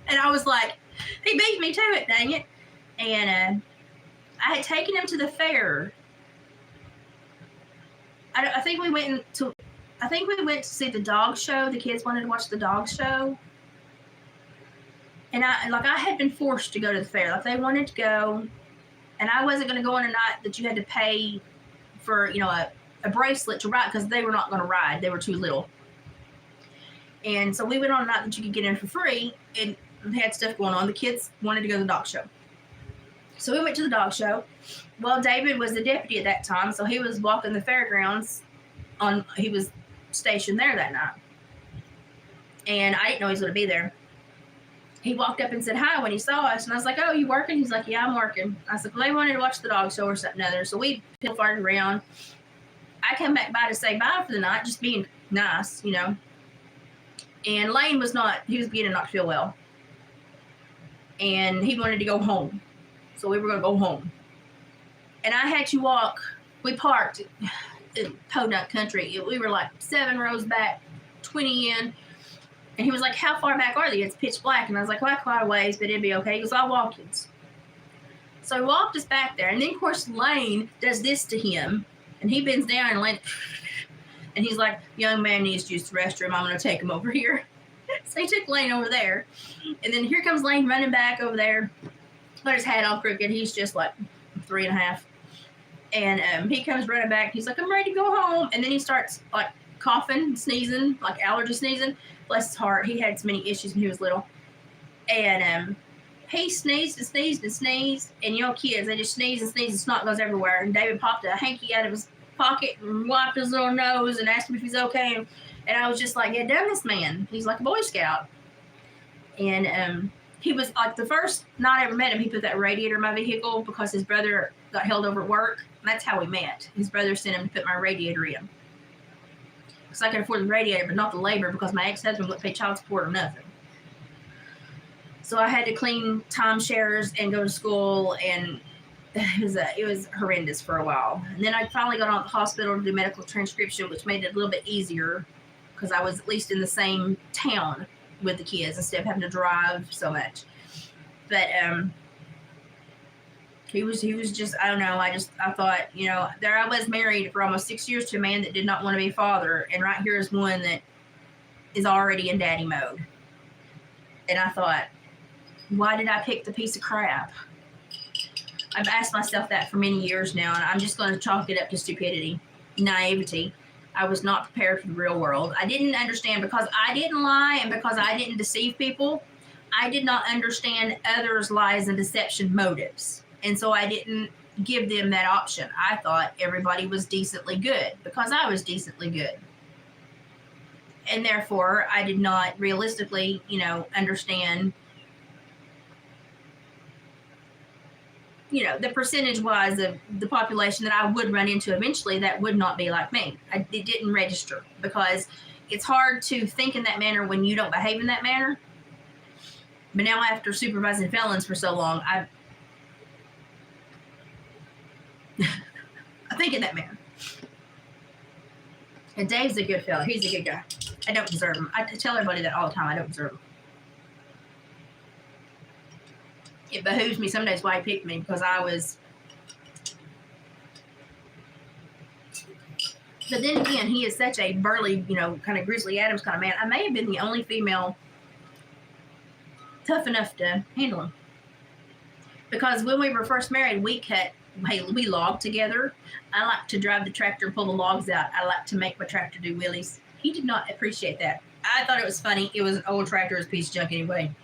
And I was like, he beat me to it, dang it. And I had taken him to the fair. I think we went to see the dog show. The kids wanted to watch the dog show. And I had been forced to go to the fair. Like they wanted to go. And I wasn't going to go on a night that you had to pay for, a bracelet to ride because they were not going to ride. They were too little. And so we went on a night that you could get in for free and they had stuff going on. The kids wanted to go to the dog show. So we went to the dog show. Well, David was the deputy at that time, so he was walking the fairgrounds. He was stationed there that night. And I didn't know he was going to be there. He walked up and said hi when he saw us, and I was like, oh, you working? He's like, yeah, I'm working. I said, well, they wanted to watch the dog show or something other. So we pilfered around. I come back by to say bye for the night, just being nice, And Lane he was beginning not to feel well. And he wanted to go home. So we were going to go home. And I had to walk. We parked in Podunk Country. We were like 7 rows back, 20 in. And he was like, how far back are they? It's pitch black. And I was like, well, quite a ways, but it'd be okay. He goes, I'll walk it. So he walked us back there. And then, of course, Lane does this to him. And he bends down and Lane, and he's like, young man needs to use the restroom. I'm going to take him over here. So he took Lane over there. And then here comes Lane running back over there. Got his hat all crooked. He's just like 3.5. And he comes running back. He's like, I'm ready to go home. And then he starts like coughing, sneezing, like allergy sneezing. Bless his heart. He had so many issues when he was little. And he sneezed and sneezed and sneezed. And kids, they just sneeze and sneeze and snot goes everywhere. And David popped a hanky out of his pocket and wiped his little nose and asked him if he's okay. And I was just like, yeah, damn this man. He's like a Boy Scout. And he was like the first night I ever met him, he put that radiator in my vehicle because his brother got held over at work. And that's how we met. His brother sent him to put my radiator in. Because I could afford the radiator, but not the labor because my ex-husband wouldn't pay child support or nothing. So I had to clean timeshares and go to school, and it was horrendous for a while. And then I finally got on at the hospital to do medical transcription, which made it a little bit easier because I was at least in the same town with the kids instead of having to drive so much. But he was just, I don't know, I thought, there I was married for almost 6 years to a man that did not want to be a father, and right here is one that is already in daddy mode. And I thought, why did I pick the piece of crap? I've asked myself that for many years now, and I'm just going to chalk it up to stupidity, naivety. I was not prepared for the real world. I didn't understand because I didn't lie and because I didn't deceive people. I did not understand others' lies and deception motives. And so I didn't give them that option. I thought everybody was decently good because I was decently good. And therefore, I did not realistically, understand, the percentage-wise of the population that I would run into eventually that would not be like me. It didn't register because it's hard to think in that manner when you don't behave in that manner. But now after supervising felons for so long, I think in that manner. And Dave's a good fella. He's a good guy. I don't deserve him. I tell everybody that all the time. I don't deserve him. it behooves me some days why he picked me, because I was. But then again, he is such a burly, kind of Grizzly Adams kind of man. I may have been the only female tough enough to handle him. Because when we were first married, we logged together. I like to drive the tractor and pull the logs out. I like to make my tractor do wheelies. He did not appreciate that. I thought it was funny. It was an old tractor. It was a piece of junk anyway.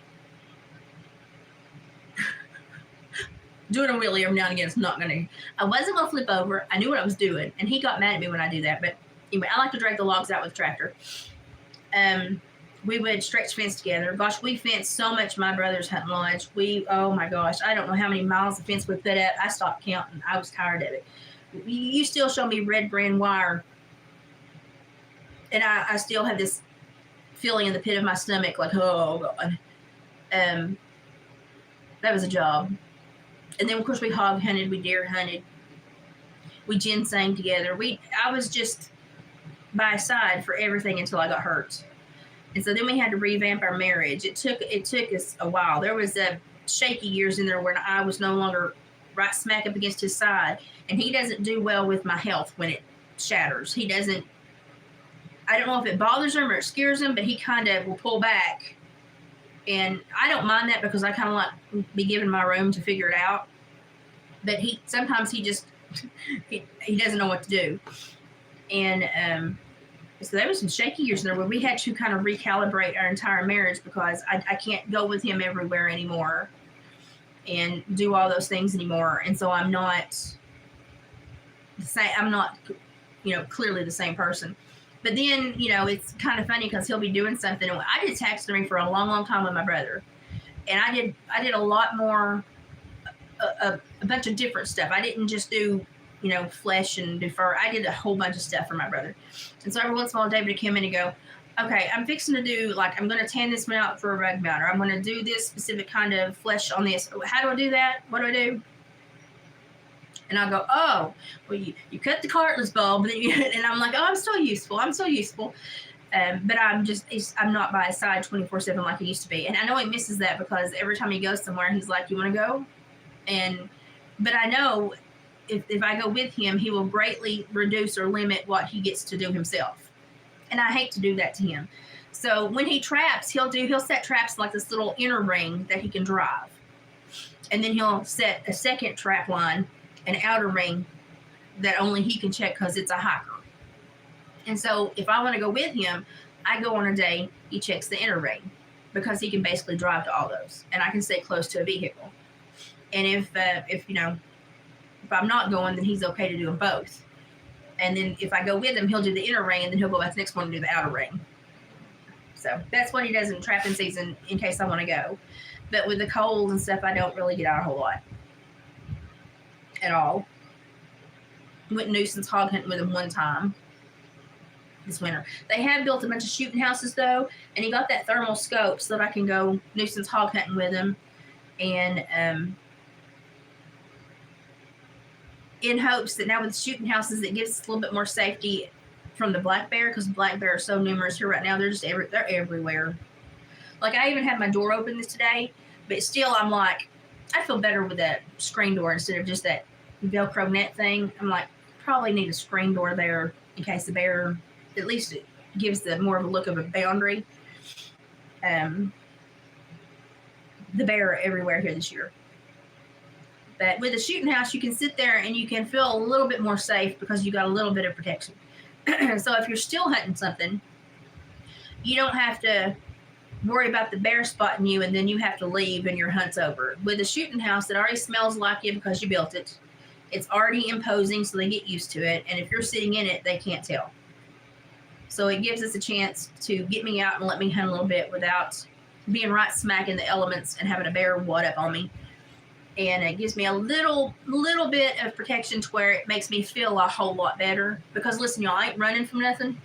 Doing a wheelie every now and again is not going to. I wasn't going to flip over. I knew what I was doing. And he got mad at me when I do that. But anyway, I like to drag the logs out with the tractor. We would stretch fence together. Gosh, we fenced so much my brother's hunting lodge. Oh my gosh, I don't know how many miles of fence we put up. I stopped counting. I was tired of it. You still show me red brand wire. And I still have this feeling in the pit of my stomach like, oh God. That was a job. And then, of course, we hog hunted, we deer hunted, we ginseng together. I was just by his side for everything until I got hurt. And so then we had to revamp our marriage. It took us a while. There was shaky years in there when I was no longer right smack up against his side. And he doesn't do well with my health when it shatters. He doesn't, I don't know if it bothers him or it scares him, but he kind of will pull back. And I don't mind that because I kind of like be given my room to figure it out. But sometimes he just, he doesn't know what to do. And so there was some shaky years there where we had to kind of recalibrate our entire marriage because I can't go with him everywhere anymore and do all those things anymore. And so I'm not the same. I'm not, clearly the same person. But then, it's kind of funny because he'll be doing something. And I did taxidermy for a long, long time with my brother. And I did a lot more, a bunch of different stuff. I didn't just do, flesh and do fur. I did a whole bunch of stuff for my brother. And so every once in a while, David would come in and go, okay, I'm fixing to do, I'm going to tan this one out for a rug mount, or I'm going to do this specific kind of flesh on this. How do I do that? What do I do? And I go, oh, well, you cut the cartilage bulb, and I'm like, oh, I'm so useful. But I'm not by his side 24/7 like he used to be. And I know he misses that because every time he goes somewhere, he's like, you want to go? But I know if I go with him, he will greatly reduce or limit what he gets to do himself. And I hate to do that to him. So when he traps, he'll set traps like this little inner ring that he can drive. And then he'll set a second trap line, an outer ring that only he can check because it's a hiker. And so if I want to go with him, I go on a day, he checks the inner ring because he can basically drive to all those and I can stay close to a vehicle. And if I'm not going, then he's okay to do them both. And then if I go with him, he'll do the inner ring and then he'll go back the next one and do the outer ring. So that's what he does in trapping season in case I want to go. But with the cold and stuff, I don't really get out a whole lot. At all. Went nuisance hog hunting with him one time this winter. They have built a bunch of shooting houses though, and he got that thermal scope so that I can go nuisance hog hunting with him, and in hopes that now with shooting houses it gives us a little bit more safety from the black bear because black bear are so numerous here right now. They're just they're everywhere. Like I even had my door open this today, but still I'm like, I feel better with that screen door instead of just that Velcro net thing. I'm like, probably need a screen door there in case the bear, at least it gives the more of a look of a boundary. The bear are everywhere here this year. But with a shooting house, you can sit there and you can feel a little bit more safe because you got a little bit of protection. So if you're still hunting something, you don't have to worry about the bear spotting you and then you have to leave and your hunt's over. With a shooting house, it already smells like you because you built it. It's already imposing, so they get used to it. And if you're sitting in it, they can't tell. So it gives us a chance to get me out and let me hunt a little bit without being right smack in the elements and having a bear wad up on me. And it gives me a little bit of protection to where it makes me feel a whole lot better. Because listen, y'all, I ain't running from nothing.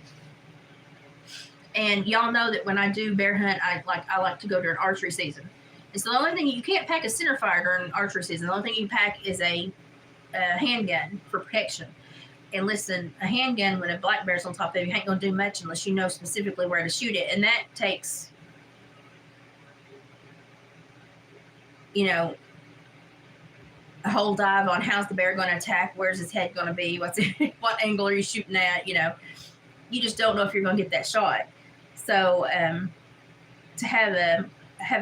And y'all know that when I do bear hunt, I like to go during archery season. And so the only thing, you can't pack a center fire during archery season. The only thing you pack is a handgun for protection. And listen, a handgun when a black bear's on top of you ain't gonna do much unless you know specifically where to shoot it. And that takes, whole dive on how's the bear going to attack, where's his head going to be, what angle are you shooting at, you just don't know if you're going to get that shot. So to have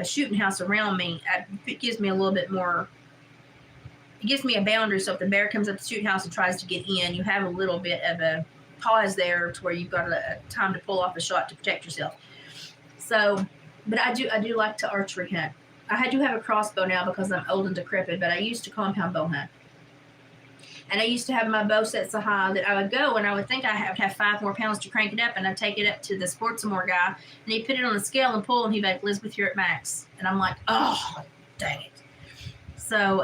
a shooting house around me, it gives me a little bit more. It gives me a boundary, so if the bear comes up the shooting house and tries to get in, you have a little bit of a pause there to where you've got a time to pull off a shot to protect yourself. So, but I do like to archery hunt. I do have a crossbow now because I'm old and decrepit, but I used to compound bow hunt. And I used to have my bow set so high that I would go and I would think I would have 5 more pounds to crank it up, and I'd take it up to the Sportsamore guy, and he'd put it on the scale and pull, and he'd be like, Elizabeth, you're at max. And I'm like, oh, dang it. So,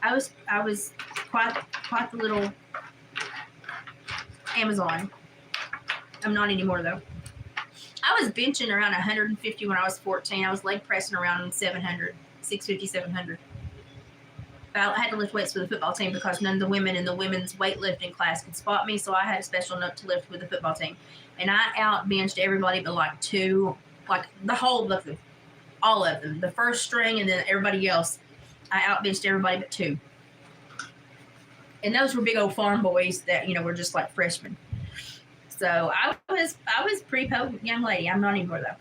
I was quite the little Amazon. I'm not anymore though. I was benching around 150 when I was 14. I was leg pressing around 700, 650, 700. I had to lift weights for the football team because none of the women in the women's weightlifting class could spot me, so I had a special note to lift with the football team. And I out benched everybody but like 2, like all of them, the first string and then everybody else. I outbenched everybody but 2. And those were big old farm boys that, were just like freshmen. So I was a pretty potent young lady. I'm not anymore though.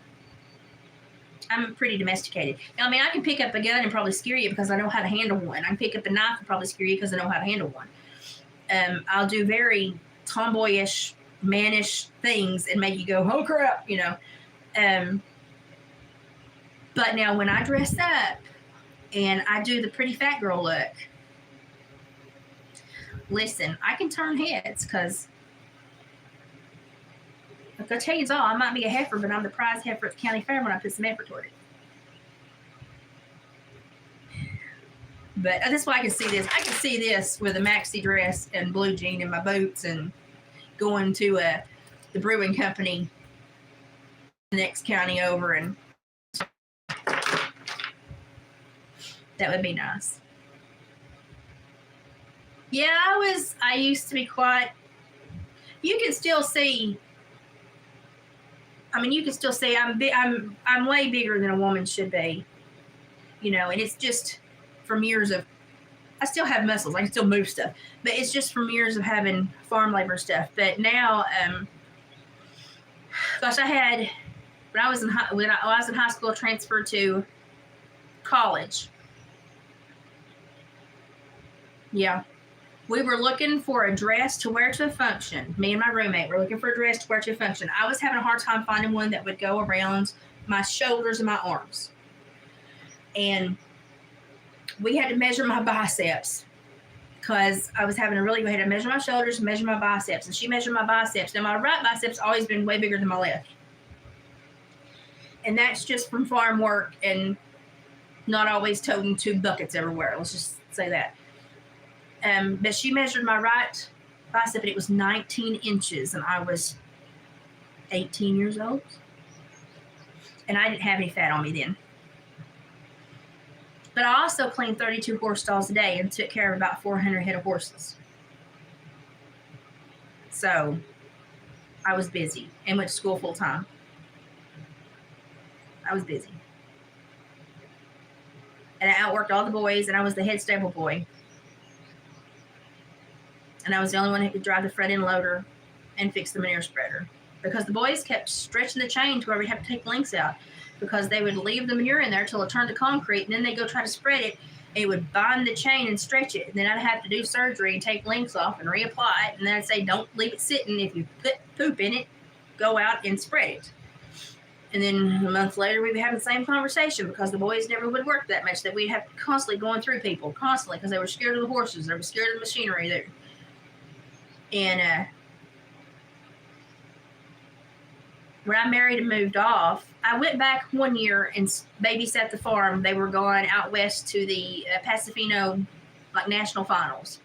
I'm pretty domesticated. Now, I mean, I can pick up a gun and probably scare you because I know how to handle one. I can pick up a knife and probably scare you because I know how to handle one. I'll do very tomboyish, mannish things and make you go, oh crap, But now when I dress up and I do the pretty fat girl look, listen, I can turn heads because I'll tell you all, I might be a heifer, but I'm the prize heifer at the county fair when I put some effort toward it. But that's why I can see this. I can see this with a maxi dress and blue jean and my boots and going to the brewing company the next county over, and that would be nice. Yeah, I used to be quite, you can still see, you can still see I'm way bigger than a woman should be, and it's just from years of, I still have muscles, I can still move stuff, but it's just from years of having farm labor stuff. But now, gosh, I had, when I was in high school, transferred to college. Yeah. We were looking for a dress to wear to a function. Me and my roommate were looking for a dress to wear to a function. I was having a hard time finding one that would go around my shoulders and my arms. And we had to measure my biceps because I was having we had to measure my shoulders and measure my biceps. And she measured my biceps. Now, my right bicep's always been way bigger than my left. And that's just from farm work and not always toting 2 buckets everywhere. Let's just say that. But she measured my right bicep, and it was 19 inches, and I was 18 years old. And I didn't have any fat on me then. But I also cleaned 32 horse stalls a day and took care of about 400 head of horses. So I was busy and went to school full time. I was busy. And I outworked all the boys, and I was the head stable boy. And I was the only one who could drive the front end loader and fix the manure spreader. Because the boys kept stretching the chain to where we'd have to take links out. Because they would leave the manure in there until it turned to concrete, and then they'd go try to spread it. And it would bind the chain and stretch it. And then I'd have to do surgery and take links off and reapply it. And then I'd say, don't leave it sitting. If you put poop in it, go out and spread it. And then a month later, we'd be having the same conversation because the boys never would work that much. That we'd have to constantly going through people, constantly, because they were scared of the horses. They were scared of the machinery there. And when I married and moved off, I went back one year and babysat the farm. They were going out west to the Pacifino national finals.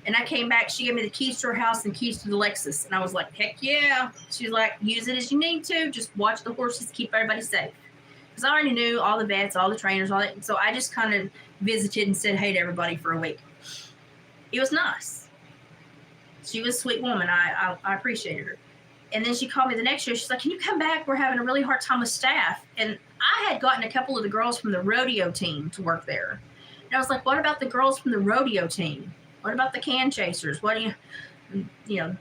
And I came back. She gave me the keys to her house and keys to the Lexus. And I was like, heck yeah. She was like, use it as you need to. Just watch the horses, keep everybody safe. Because I already knew all the vets, all the trainers, all that. So I just kind of visited and said hey to everybody for a week. It was nice. She was a sweet woman. I appreciated her. And then she called me the next year. She's like, can you come back? We're having a really hard time with staff. And I had gotten a couple of the girls from the rodeo team to work there. And I was like, what about the girls from the rodeo team? What about the can chasers? What do you,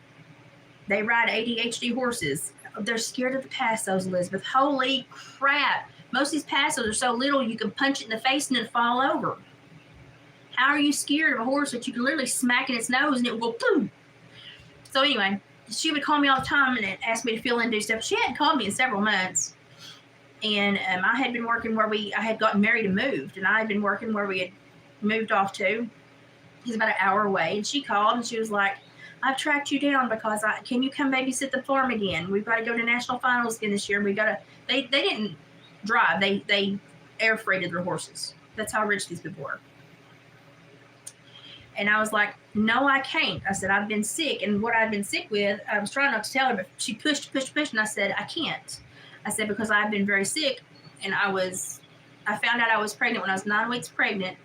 they ride ADHD horses. They're scared of the passos, Elizabeth. Holy crap. Most of these passos are so little you can punch it in the face and it'll fall over. How are you scared of a horse that you can literally smack in its nose and it will go boom? So anyway, she would call me all the time and ask me to fill in and do stuff. She hadn't called me in several months. And I had been working where I had gotten married and moved. And I had been working where we had moved off to. He's about an hour away. And she called and she was like, I've tracked you down because can you come babysit the farm again? We've got to go to national finals again this year. They didn't drive. They air freighted their horses. That's how rich these people were. And I was like, no, I can't. I said, I've been sick. And what I've been sick with, I was trying not to tell her, but she pushed. And I said, I can't. I said, because I've been very sick. And I found out I was pregnant when I was 9 weeks pregnant.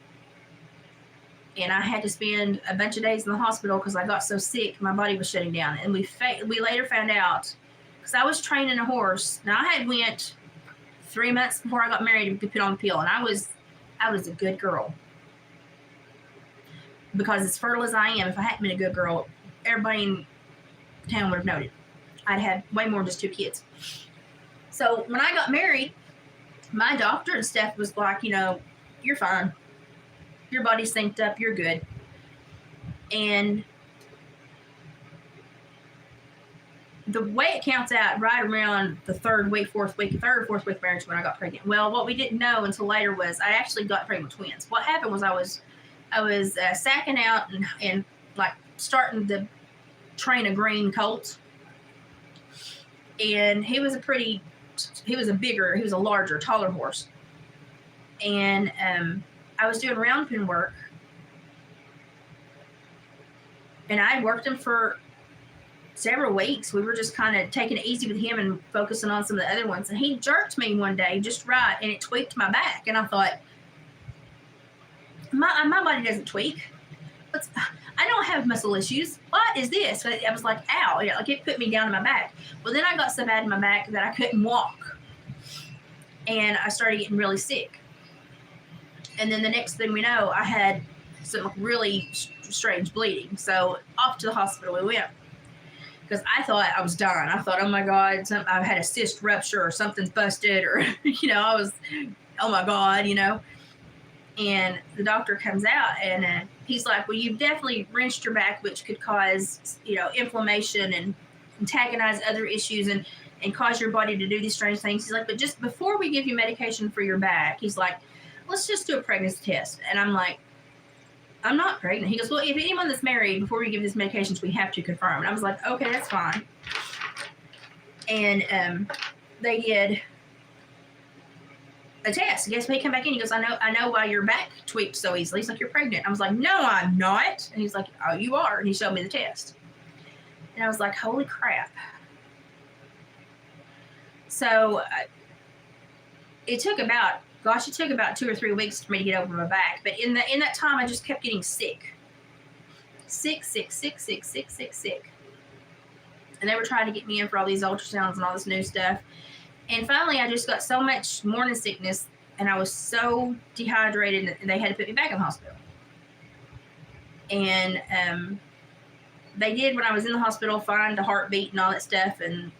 And I had to spend a bunch of days in the hospital because I got so sick. My body was shutting down. And we later found out, because I was training a horse. Now, I had went 3 months before I got married to put on the pill. And I was a good girl. Because as fertile as I am, if I hadn't been a good girl, everybody in town would have known it. I'd had way more than just 2 kids. So when I got married, my doctor and stuff was like, you're fine. Your body's synced up. You're good. And the way it counts out, right around the third or fourth week marriage when I got pregnant. Well, what we didn't know until later was I actually got pregnant with twins. What happened was I was sacking out and like starting to train a green colt. And he was a larger, taller horse. And I was doing round pen work. And I worked him for several weeks. We were just kind of taking it easy with him and focusing on some of the other ones. And he jerked me one day just right, and it tweaked my back. And I thought, my body doesn't tweak. I don't have muscle issues. What is this? I was like, ow. Like it put me down in my back. Well, then I got so bad in my back that I couldn't walk. And I started getting really sick. And then the next thing we know, I had some really strange bleeding. So off to the hospital we went. Because I thought I was done. I thought, oh my God, I had a cyst rupture or something's busted. Or, I was, oh my God, And the doctor comes out and he's like, well, you've definitely wrenched your back, which could cause, inflammation and antagonize other issues and cause your body to do these strange things. He's like, but just before we give you medication for your back, he's like, let's just do a pregnancy test. And I'm like, I'm not pregnant. He goes, well, if anyone that's married, before we give this medications, we have to confirm. And I was like, okay, that's fine. And they did a test. Guess when he came back in, he goes, I know why your back tweaked so easily. He's like, you're pregnant. I was like, no, I'm not. And he's like, oh, you are. And he showed me the test. And I was like, holy crap. So it took about 2 or 3 weeks for me to get over my back. But in that time, I just kept getting sick. Sick. And they were trying to get me in for all these ultrasounds and all this new stuff. And finally, I just got so much morning sickness, and I was so dehydrated, and they had to put me back in the hospital. And they did, when I was in the hospital, find the heartbeat and all that stuff, and,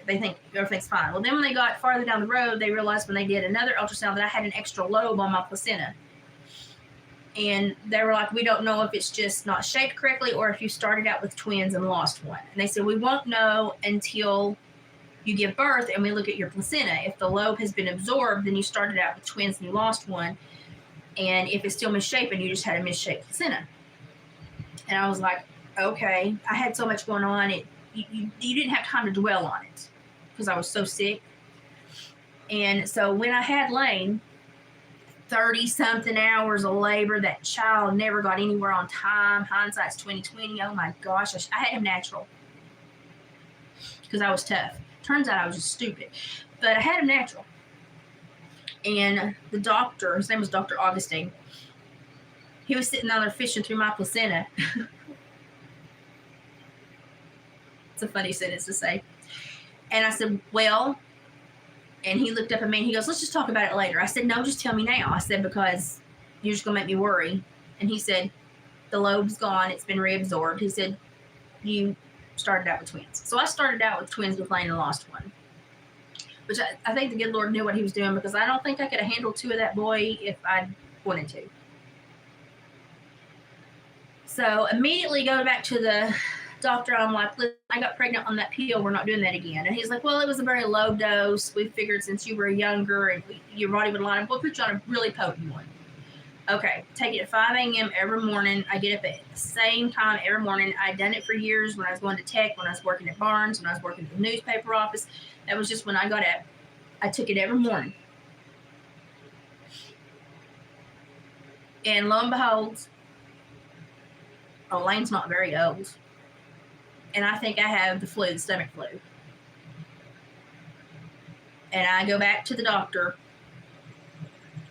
they think everything's fine. Well, then when they got farther down the road, they realized when they did another ultrasound that I had an extra lobe on my placenta. And they were like, we don't know if it's just not shaped correctly or if you started out with twins and lost one. And they said, we won't know until you give birth and we look at your placenta. If the lobe has been absorbed, then you started out with twins and you lost one. And if it's still misshapen, you just had a misshaped placenta. And I was like, okay. I had so much going on. You didn't have time to dwell on it because I was so sick. And so when I had Lane, 30-something hours of labor, that child never got anywhere on time. Hindsight's 20/20. Oh my gosh, I had him natural because I was tough. Turns out I was just stupid, but I had him natural. And the doctor, his name was Dr. Augustine, he was sitting down there fishing through my placenta. It's a funny sentence to say. And I said, well, and he looked up at me and he goes, let's just talk about it later. I said, no, just tell me now. I said, because you're just going to make me worry. And he said, the lobe's gone. It's been reabsorbed. He said, you started out with twins. So I started out with twins with Lane and lost one. Which I think the good Lord knew what he was doing, because I don't think I could have handled 2 of that boy if I wanted to. So immediately going back to the doctor, I'm like, listen, I got pregnant on that pill. We're not doing that again. And he's like, well, it was a very low dose. We figured since you were younger and your body would line up, we'll put you on a really potent one. Okay, take it at 5 a.m. every morning. I get up at the same time every morning. I'd done it for years when I was going to tech, when I was working at Barnes, when I was working at the newspaper office. That was just when I got up. I took it every morning. And lo and behold, Lane's not very old. And I think I have the flu, the stomach flu. And I go back to the doctor.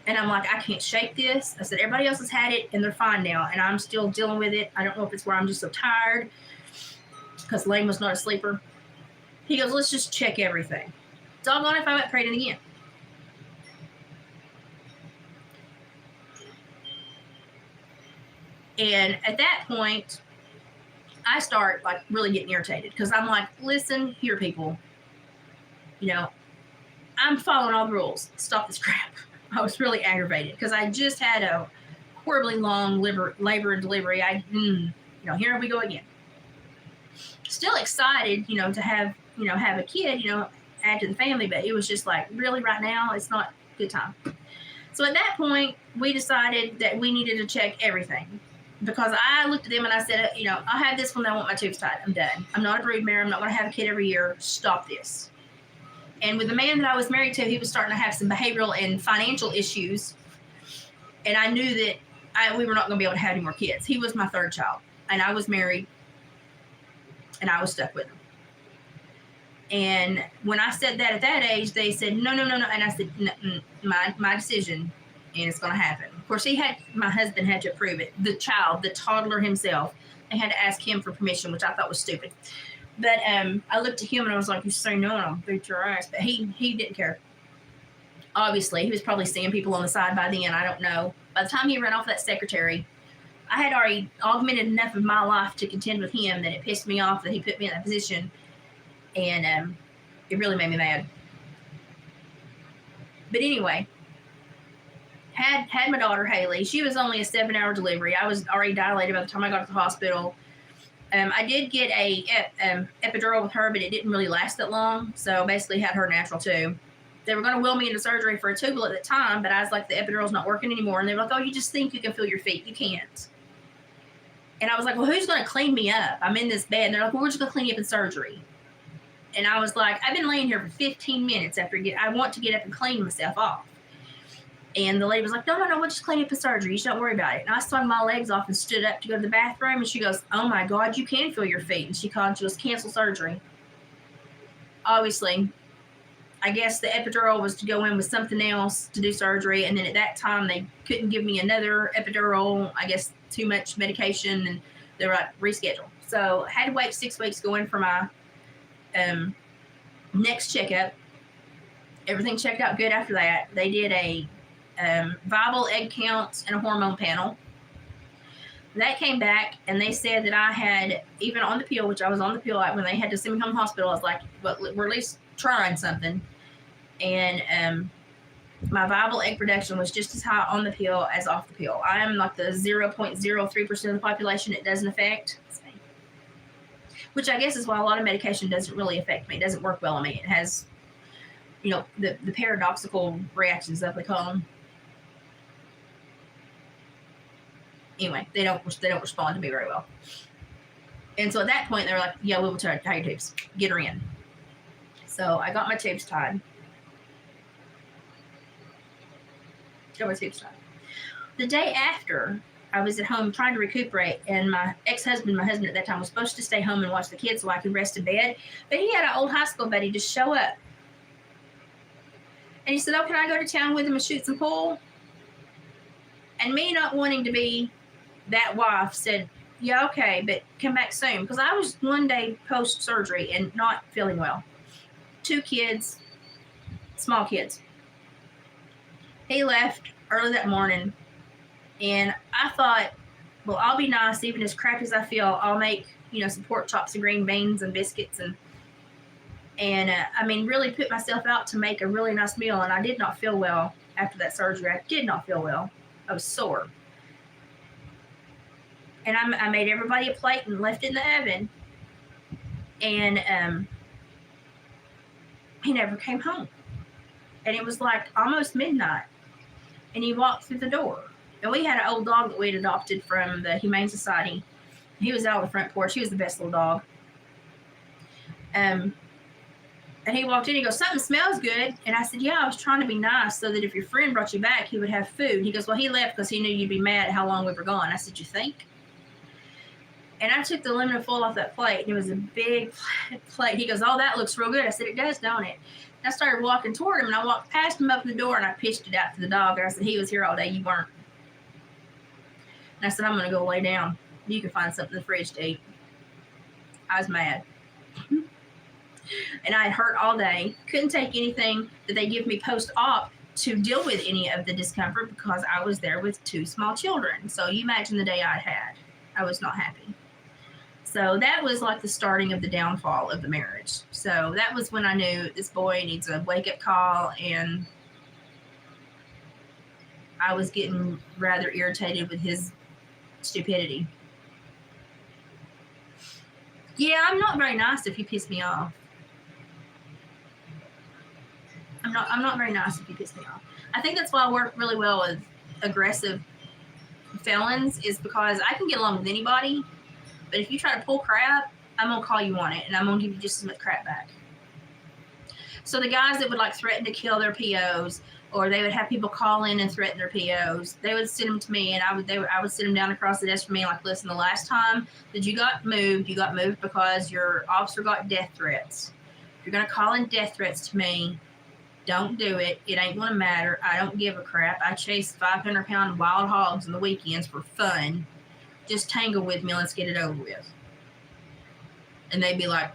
And I'm like, I can't shake this. I said, everybody else has had it and they're fine now. And I'm still dealing with it. I don't know if it's where I'm just so tired, because Lane was not a sleeper. He goes, let's just check everything. Doggone if I went pregnant again. And at that point, I start like really getting irritated, because I'm like, listen here, people. You know, I'm following all the rules. Stop this crap. I was really aggravated because I just had a horribly long labor and delivery. Here we go again. Still excited, to have a kid, add to the family, but it was just like, really right now, it's not a good time. So at that point, we decided that we needed to check everything, because I looked at them and I said, I'll have this when I want my tubes tied. I'm done. I'm not a broodmare. I'm not going to have a kid every year. Stop this. And with the man that I was married to, he was starting to have some behavioral and financial issues. And I knew that we were not going to be able to have any more kids. He was my 3rd child. And I was married. And I was stuck with him. And when I said that at that age, they said, no. And I said, no, my decision, and it's going to happen. Of course, my husband had to approve it. The child, the toddler himself, they had to ask him for permission, which I thought was stupid. But I looked at him and I was like, you say no and I'll beat your ass. But he didn't care. Obviously, he was probably seeing people on the side by then. I don't know. By the time he ran off that secretary, I had already augmented enough of my life to contend with him that it pissed me off that he put me in that position. And it really made me mad. But anyway, had my daughter, Haley. She was only a 7-hour delivery. I was already dilated by the time I got to the hospital. I did get a epidural with her, but it didn't really last that long. So basically had her natural tube. They were going to wheel me into surgery for a tubal at the time, but I was like, the epidural's not working anymore. And they were like, oh, you just think you can feel your feet. You can't. And I was like, well, who's going to clean me up? I'm in this bed. And they're like, well, we're just going to clean you up in surgery. And I was like, I've been laying here for 15 minutes I want to get up and clean myself off. And the lady was like, no, we'll just clean up the surgery. You don't worry about it. And I swung my legs off and stood up to go to the bathroom. And she goes, oh, my God, you can feel your feet. And she goes, cancel surgery. Obviously, I guess the epidural was to go in with something else to do surgery. And then at that time, they couldn't give me another epidural. I guess too much medication. And they were like, reschedule. So I had to wait 6 weeks to go in for my next checkup. Everything checked out good after that. They did a viable egg counts and a hormone panel. That came back and they said that I had, even on the pill, which I was on the pill when they had to send me home to the hospital, I was like, well, we're at least trying something. And my viable egg production was just as high on the pill as off the pill. I am like the 0.03% of the population it doesn't affect, which I guess is why a lot of medication doesn't really affect me. It doesn't work well on me. It has, the paradoxical reactions that they call them. Anyway, they don't respond to me very well. And so at that point, they were like, yeah, we will tie your tubes. Get her in. So I got my tubes tied. The day after, I was at home trying to recuperate, and my ex-husband, my husband at that time, was supposed to stay home and watch the kids so I could rest in bed. But he had an old high school buddy just show up. And he said, oh, can I go to town with him and shoot some pool? And me not wanting to be that wife said, Yeah, okay, but come back soon. Because I was one day post-surgery and not feeling well. 2 kids, small kids. He left early that morning, and I thought, well, I'll be nice, even as crappy as I feel. I'll make, some pork chops and green beans and biscuits and I mean, really put myself out to make a really nice meal. And I did not feel well after that surgery. I did not feel well. I was sore. And I made everybody a plate and left it in the oven. And he never came home. And it was like almost midnight. And he walked through the door. And we had an old dog that we had adopted from the Humane Society. He was out on the front porch. He was the best little dog. And he walked in, he goes, something smells good. And I said, yeah, I was trying to be nice so that if your friend brought you back, he would have food. He goes, well, he left because he knew you'd be mad at how long we were gone. I said, you think? And I took the aluminum foil off that plate, and it was a big plate. He goes, oh, that looks real good. I said, it does, don't it? And I started walking toward him, and I walked past him, opened the door, and I pitched it out to the dog. And I said, he was here all day, you weren't. And I said, I'm going to go lay down. You can find something in the fridge to eat. I was mad. And I had hurt all day. Couldn't take anything that they give me post-op to deal with any of the discomfort because I was there with 2 small children. So you imagine the day I had. I was not happy. So that was like the starting of the downfall of the marriage. So that was when I knew this boy needs a wake-up call, and I was getting rather irritated with his stupidity. Yeah, I'm not very nice if you piss me off. I'm not very nice if you piss me off. I think that's why I work really well with aggressive felons, is because I can get along with anybody, but if you try to pull crap, I'm going to call you on it, and I'm going to give you just as much crap back. So the guys that would like threaten to kill their POs, or they would have people call in and threaten their POs, they would send them to me, and I would sit them down across the desk from me and like, listen, the last time that you got moved because your officer got death threats. If you're going to call in death threats to me, don't do it. It ain't going to matter. I don't give a crap. I chase 500-pound wild hogs on the weekends for fun. Just tangle with me. Let's get it over with. And they'd be like,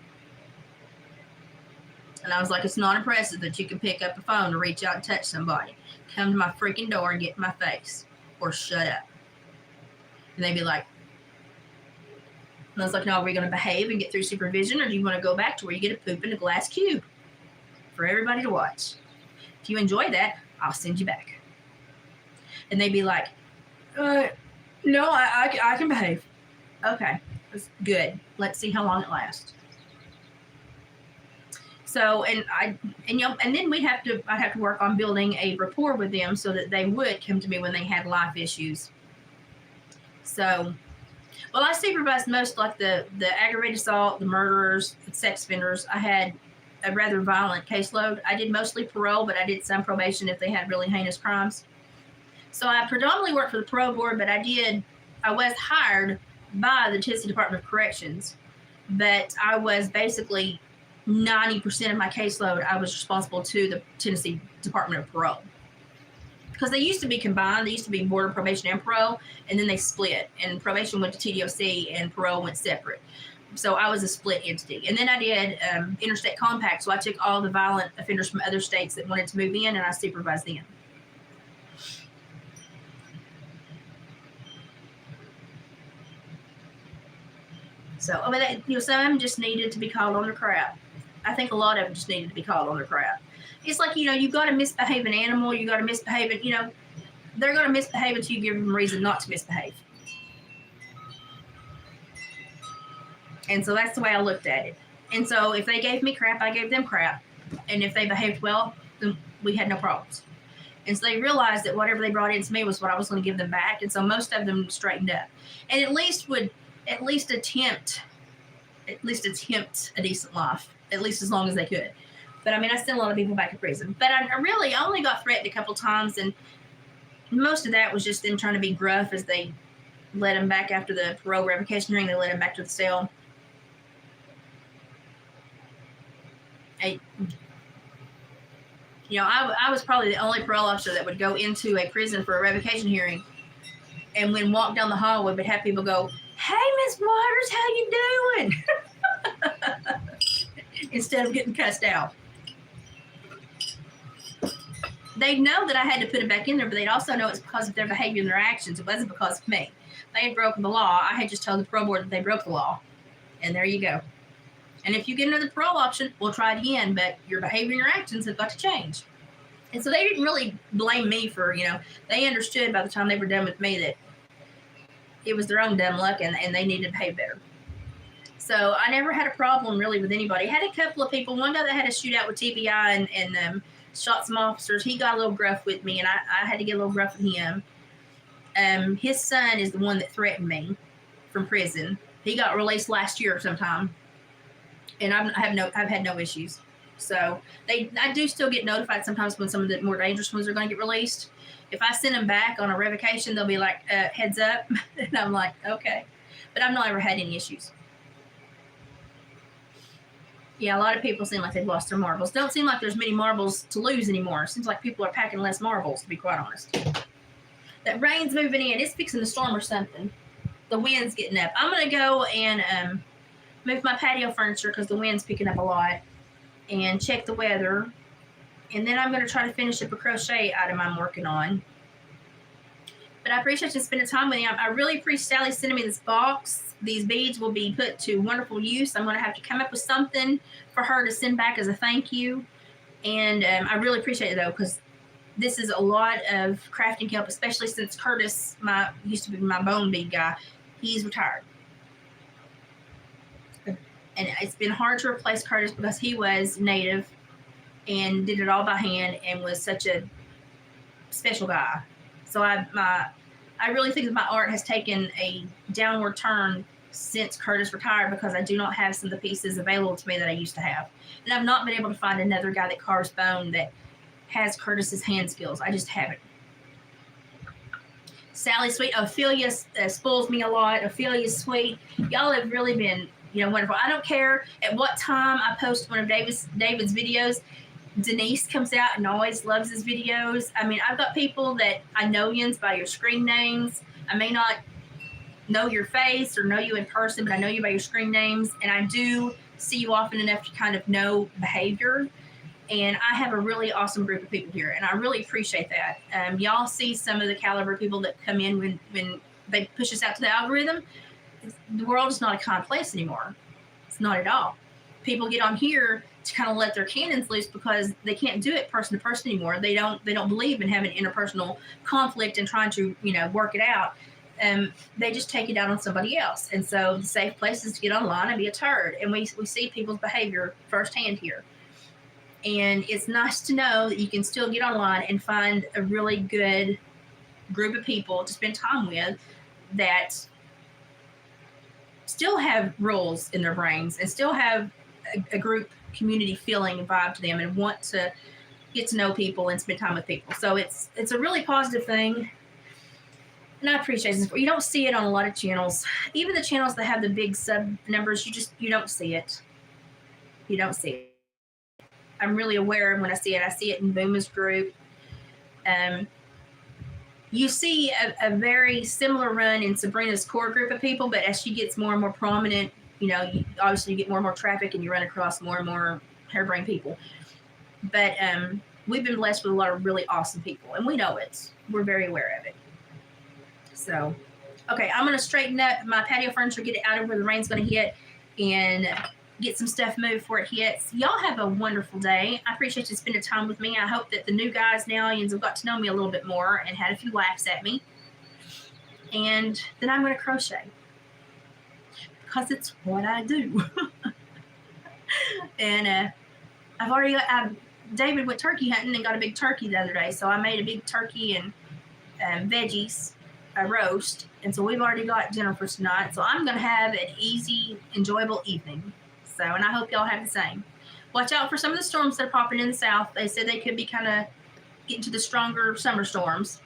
and I was like, it's not impressive that you can pick up the phone and reach out and touch somebody. Come to my freaking door and get in my face. Or shut up. And they'd be like, and I was like, no, are we going to behave and get through supervision, or do you want to go back to where you get to poop in a glass cube for everybody to watch? If you enjoy that, I'll send you back. And they'd be like, no, I can behave. Okay, that's good. Let's see how long it lasts. So, and then I'd have to work on building a rapport with them so that they would come to me when they had life issues. So, well, I supervised most like the aggravated assault, the murderers, the sex offenders. I had a rather violent caseload. I did mostly parole, but I did some probation if they had really heinous crimes. So I predominantly worked for the parole board, but I was hired by the Tennessee Department of Corrections, but I was basically 90% of my caseload, I was responsible to the Tennessee Department of Parole. Because they used to be combined. They used to be Board of Probation and Parole, and then they split, and probation went to TDOC and parole went separate. So I was a split entity. And then I did interstate compact. So I took all the violent offenders from other states that wanted to move in, and I supervised them. So, I mean, some of them just needed to be called on their crap. I think a lot of them just needed to be called on their crap. It's like, you've got to misbehave an animal. You've got to misbehave it. They're going to misbehave until you give them a reason not to misbehave. And so that's the way I looked at it. And so if they gave me crap, I gave them crap. And if they behaved well, then we had no problems. And so they realized that whatever they brought into me was what I was going to give them back. And so most of them straightened up. And at least attempt a decent life, at least as long as they could. But I mean, I sent a lot of people back to prison. But I only got threatened a couple times, and most of that was just them trying to be gruff as they let them back after the parole revocation hearing. They let them back to the cell. I was probably the only parole officer that would go into a prison for a revocation hearing, and when walk down the hallway, would have people go, Hey, Miss Waters, how you doing? Instead of getting cussed out. They know that I had to put it back in there, but they'd also know it's because of their behavior and their actions. It wasn't because of me. They had broken the law. I had just told the parole board that they broke the law. And there you go. And if you get another parole option, we'll try it again, but your behavior and your actions have got to change. And so they didn't really blame me for, they understood by the time they were done with me that it was their own dumb luck and they needed to behave better. So I never had a problem really with anybody. I had a couple of people. One guy that had a shootout with TBI and shot some officers. He got a little gruff with me, and I had to get a little gruff with him. His son is the one that threatened me from prison. He got released last year sometime, and I've had no issues. So I do still get notified sometimes when some of the more dangerous ones are going to get released. If I send them back on a revocation, they'll be like, heads up. And I'm like, okay. But I've not ever had any issues. Yeah, a lot of people seem like they've lost their marbles. Don't seem like there's many marbles to lose anymore. It seems like people are packing less marbles, to be quite honest. That rain's moving in. It's fixing to storm or something. The wind's getting up. I'm going to go and move my patio furniture because the wind's picking up a lot, and check the weather. And then I'm going to try to finish up a crochet item I'm working on. But I appreciate you spending time with me. I really appreciate Sally sending me this box. These beads will be put to wonderful use. I'm going to have to come up with something for her to send back as a thank you. And I really appreciate it, though, because this is a lot of crafting help, especially since Curtis, used to be my bone bead guy, he's retired. And it's been hard to replace Curtis because he was native and did it all by hand and was such a special guy. So I really think that my art has taken a downward turn since Curtis retired because I do not have some of the pieces available to me that I used to have. And I've not been able to find another guy that carves bone that has Curtis's hand skills. I just haven't. Sally's sweet. Ophelia spoils me a lot. Ophelia's sweet. Y'all have really been, wonderful. I don't care at what time I post one of David's videos. Denise comes out and always loves his videos. I mean, I've got people that I know yins by your screen names. I may not know your face or know you in person, but I know you by your screen names. And I do see you often enough to kind of know behavior. And I have a really awesome group of people here, and I really appreciate that. Y'all see some of the caliber of people that come in when they push us out to the algorithm. The world is not a kind place anymore. It's not at all. People get on here to kind of let their cannons loose because they can't do it person to person anymore. They don't believe in having interpersonal conflict and trying to work it out. They just take it out on somebody else. And so the safe place is to get online and be a turd. And we see people's behavior firsthand here. And it's nice to know that you can still get online and find a really good group of people to spend time with that still have rules in their brains and still have a group community feeling and vibe to them and want to get to know people and spend time with people. So it's a really positive thing. And I appreciate this. You don't see it on a lot of channels. Even the channels that have the big sub numbers, you don't see it. You don't see it. I'm really aware when I see it. I see it in Booma's group. You see a very similar run in Sabrina's core group of people, but as she gets more and more prominent, obviously you get more and more traffic and you run across more and more harebrained people. But we've been blessed with a lot of really awesome people, and we know it. We're very aware of it. So, okay, I'm going to straighten up my patio furniture, get it out of where the rain's going to hit, and get some stuff moved before it hits. Y'all have a wonderful day. I appreciate you spending time with me. I hope that the new guys now have got to know me a little bit more and had a few laughs at me. And then I'm going to crochet because it's what I do. And I've already got, David went turkey hunting and got a big turkey the other day. So I made a big turkey and veggies, a roast. And so we've already got dinner for tonight. So I'm going to have an easy, enjoyable evening. So, and I hope y'all have the same. Watch out for some of the storms that are popping in the south. They said they could be kind of getting to the stronger summer storms.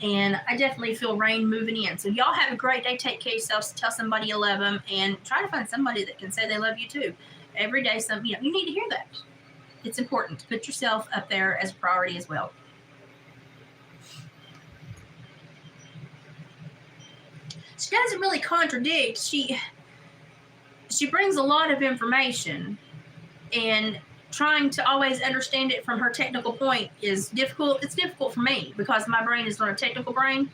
And I definitely feel rain moving in. So y'all have a great day. Take care of yourselves. Tell somebody you love them. And try to find somebody that can say they love you too. Every day, you need to hear that. It's important to put yourself up there as a priority as well. she doesn't really contradict. She brings a lot of information, and trying to always understand it from her technical point is difficult. It's difficult for me because my brain is not a technical brain,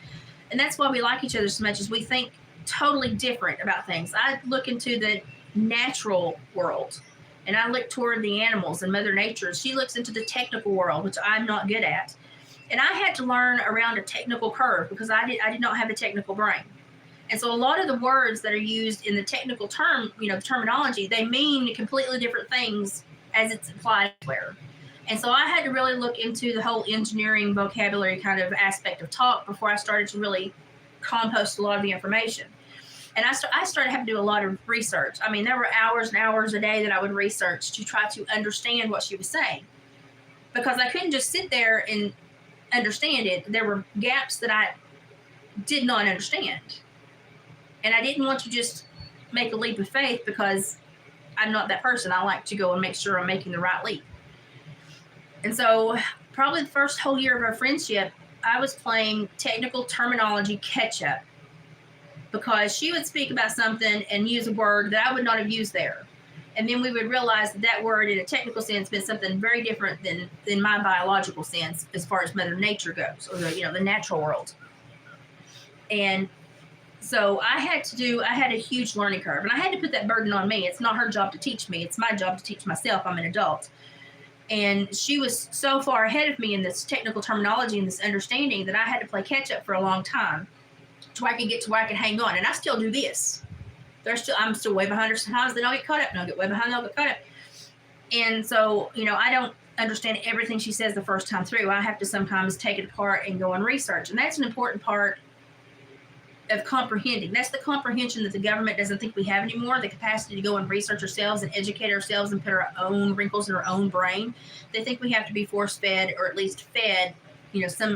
and that's why we like each other so much, is we think totally different about things. I look into the natural world, and I look toward the animals and Mother Nature. She looks into the technical world, which I'm not good at. And I had to learn around a technical curve because I did not have a technical brain. And so a lot of the words that are used in the technical terminology, they mean completely different things as it's applied elsewhere. And so I had to really look into the whole engineering vocabulary kind of aspect of talk before I started to really compost a lot of the information. And I started having to do a lot of research. I mean, there were hours and hours a day that I would research to try to understand what she was saying, because I couldn't just sit there and understand it. There were gaps that I did not understand. And I didn't want to just make a leap of faith, because I'm not that person. I like to go and make sure I'm making the right leap. And so probably the first whole year of our friendship, I was playing technical terminology catch up, because she would speak about something and use a word that I would not have used there. And then we would realize that that word in a technical sense meant something very different than my biological sense as far as Mother Nature goes, or the natural world. And so I had a huge learning curve, and I had to put that burden on me. It's not her job to teach me. It's my job to teach myself. I'm an adult. And she was so far ahead of me in this technical terminology and this understanding that I had to play catch up for a long time to where I could get to where I could hang on. And I still do this. I'm still way behind her sometimes. Then I'll get caught up, and I'll get way behind, and I'll get caught up. And so, I don't understand everything she says the first time through. I have to sometimes take it apart and go and research. And that's an important part of comprehending. That's the comprehension that the government doesn't think we have anymore, the capacity to go and research ourselves and educate ourselves and put our own wrinkles in our own brain. They think we have to be force-fed, or at least fed,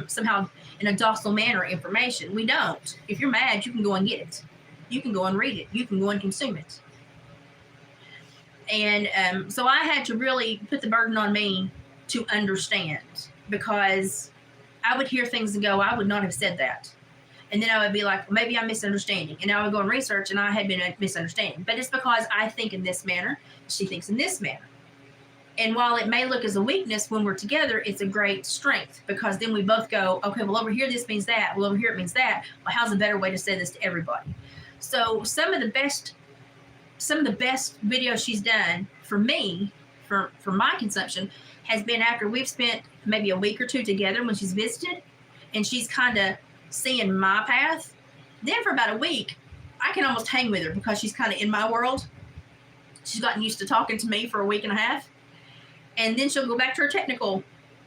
somehow in a docile manner, information. We don't. If you're mad, you can go and get it. You can go and read it. You can go and consume it. And so I had to really put the burden on me to understand, because I would hear things and go, I would not have said that. And then I would be like, well, maybe I'm misunderstanding. And I would go and research, and I had been misunderstanding. But it's because I think in this manner, she thinks in this manner. And while it may look as a weakness when we're together, it's a great strength, because then we both go, okay, well, over here this means that. Well, over here it means that. Well, how's a better way to say this to everybody? So some of the best videos she's done for me, for my consumption, has been after we've spent maybe a week or two together when she's visited, and she's kind of seeing my path. Then for about a week, I can almost hang with her because she's kind of in my world. She's gotten used to talking to me for a week and a half. And then she'll go back to her technical,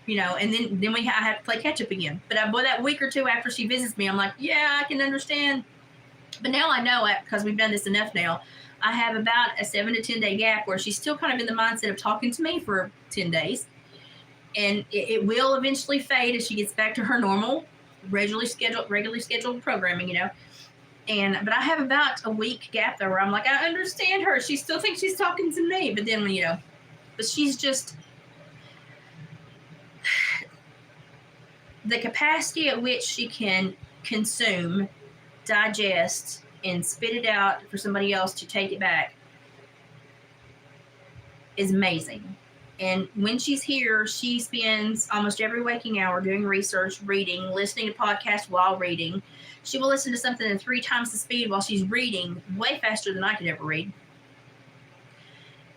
and then I have to play catch up again. But that week or two after she visits me, I'm like, yeah, I can understand. But now I know it, because we've done this enough now. I have about a 7 to 10 day gap where she's still kind of in the mindset of talking to me for 10 days. And it will eventually fade as she gets back to her normal, regularly scheduled programming, but I have about a week gap there where I'm like, I understand her. She still thinks she's talking to me. But then, but she's just, the capacity at which she can consume, digest, and spit it out for somebody else to take it back is amazing. And when she's here, she spends almost every waking hour doing research, reading, listening to podcasts while reading. She will listen to something at 3 times the speed while she's reading, way faster than I could ever read.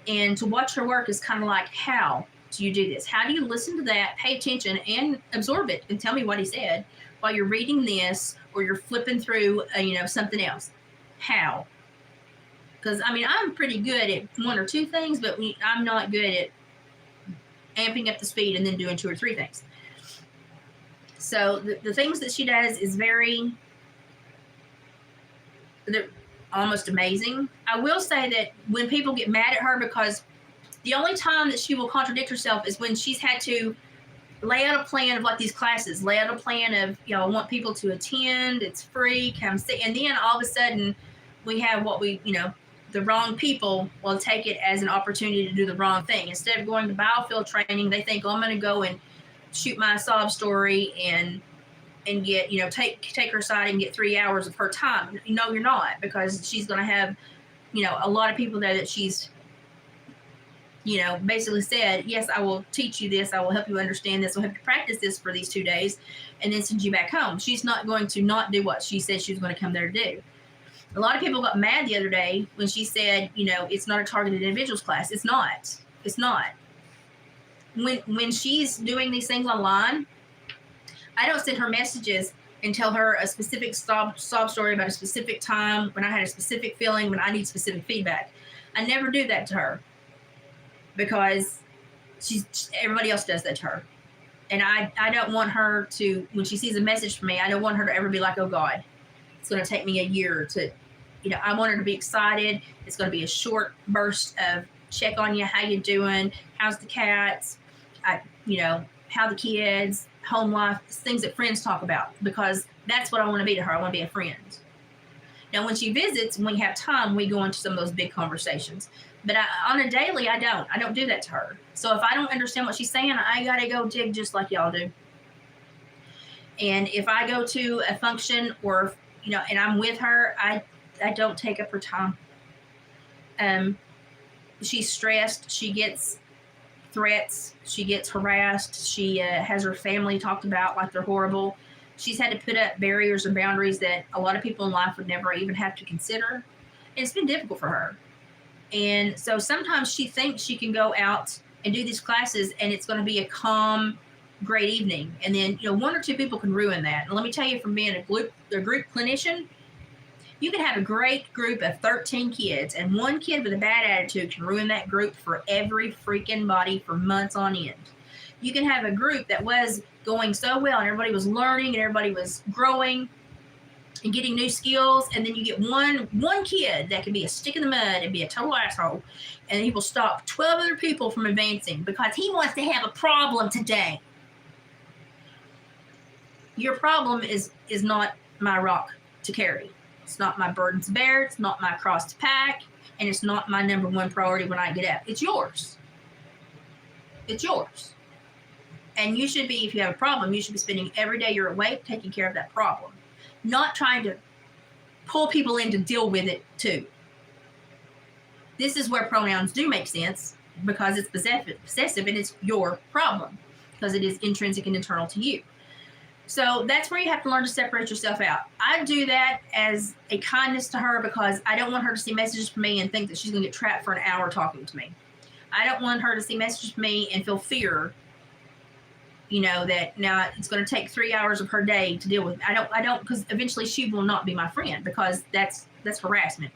And to watch her work is kind of like, how do you do this? How do you listen to that, pay attention, and absorb it, and tell me what he said while you're reading this, or you're flipping through, something else? How? Because, I'm pretty good at 1 or 2 things, but I'm not good at amping up the speed and then doing 2 or 3 things. So the things that she does is they're almost amazing. I will say that when people get mad at her, because the only time that she will contradict herself is when she's had to lay out a plan of like these classes, lay out a plan of, I want people to attend, it's free, come see. And then all of a sudden we have the wrong people will take it as an opportunity to do the wrong thing. Instead of going to biofield training, they think, I'm going to go and shoot my sob story and and get, take her aside and get 3 hours of her time. No, you're not, because she's going to have, a lot of people there that she's, basically said, yes, I will teach you this. I will help you understand this. I'll help you practice this for these 2 days and then send you back home. She's not going to not do what she said she was going to come there to do. A lot of people got mad the other day when she said, it's not a targeted individuals class. It's not. It's not. When she's doing these things online, I don't send her messages and tell her a specific sob story about a specific time, when I had a specific feeling, when I need specific feedback. I never do that to her, because everybody else does that to her. And I don't want her to, when she sees a message from me, I don't want her to ever be like, oh God, it's going to take me a year to, I want her to be excited. It's going to be a short burst of check on you, how you doing, how's the cats, how the kids, home life, things that friends talk about, because that's what I want to be to her. I want to be a friend. Now, when she visits, when we have time, we go into some of those big conversations. But on a daily, I don't do that to her. So if I don't understand what she's saying, I got to go dig just like y'all do. And if I go to a function or, and I'm with her, I don't take up her time. She's stressed. She gets threats. She gets harassed. She has her family talked about like they're horrible. She's had to put up barriers and boundaries that a lot of people in life would never even have to consider. And it's been difficult for her. And so sometimes she thinks she can go out and do these classes and it's going to be a calm, great evening. And then, one or two people can ruin that. And let me tell you, from being a group clinician, you can have a great group of 13 kids, and one kid with a bad attitude can ruin that group for every freaking body for months on end. You can have a group that was going so well and everybody was learning and everybody was growing and getting new skills, and then you get one kid that can be a stick in the mud and be a total asshole, and he will stop 12 other people from advancing because he wants to have a problem today. Your problem is not my rock to carry. It's not my burden to bear. It's not my cross to pack, and it's not my number one priority when I get up. It's yours. It's yours. And you should be, if you have a problem, you should be spending every day you're awake taking care of that problem, not trying to pull people in to deal with it too. This is where pronouns do make sense, because it's possessive and it's your problem, because it is intrinsic and internal to you. So that's where you have to learn to separate yourself out. I do that as a kindness to her, because I don't want her to see messages from me and think that she's going to get trapped for an hour talking to me. I don't want her to see messages from me and feel fear, that now it's going to take 3 hours of her day to deal with. I don't, because eventually she will not be my friend, because that's harassment.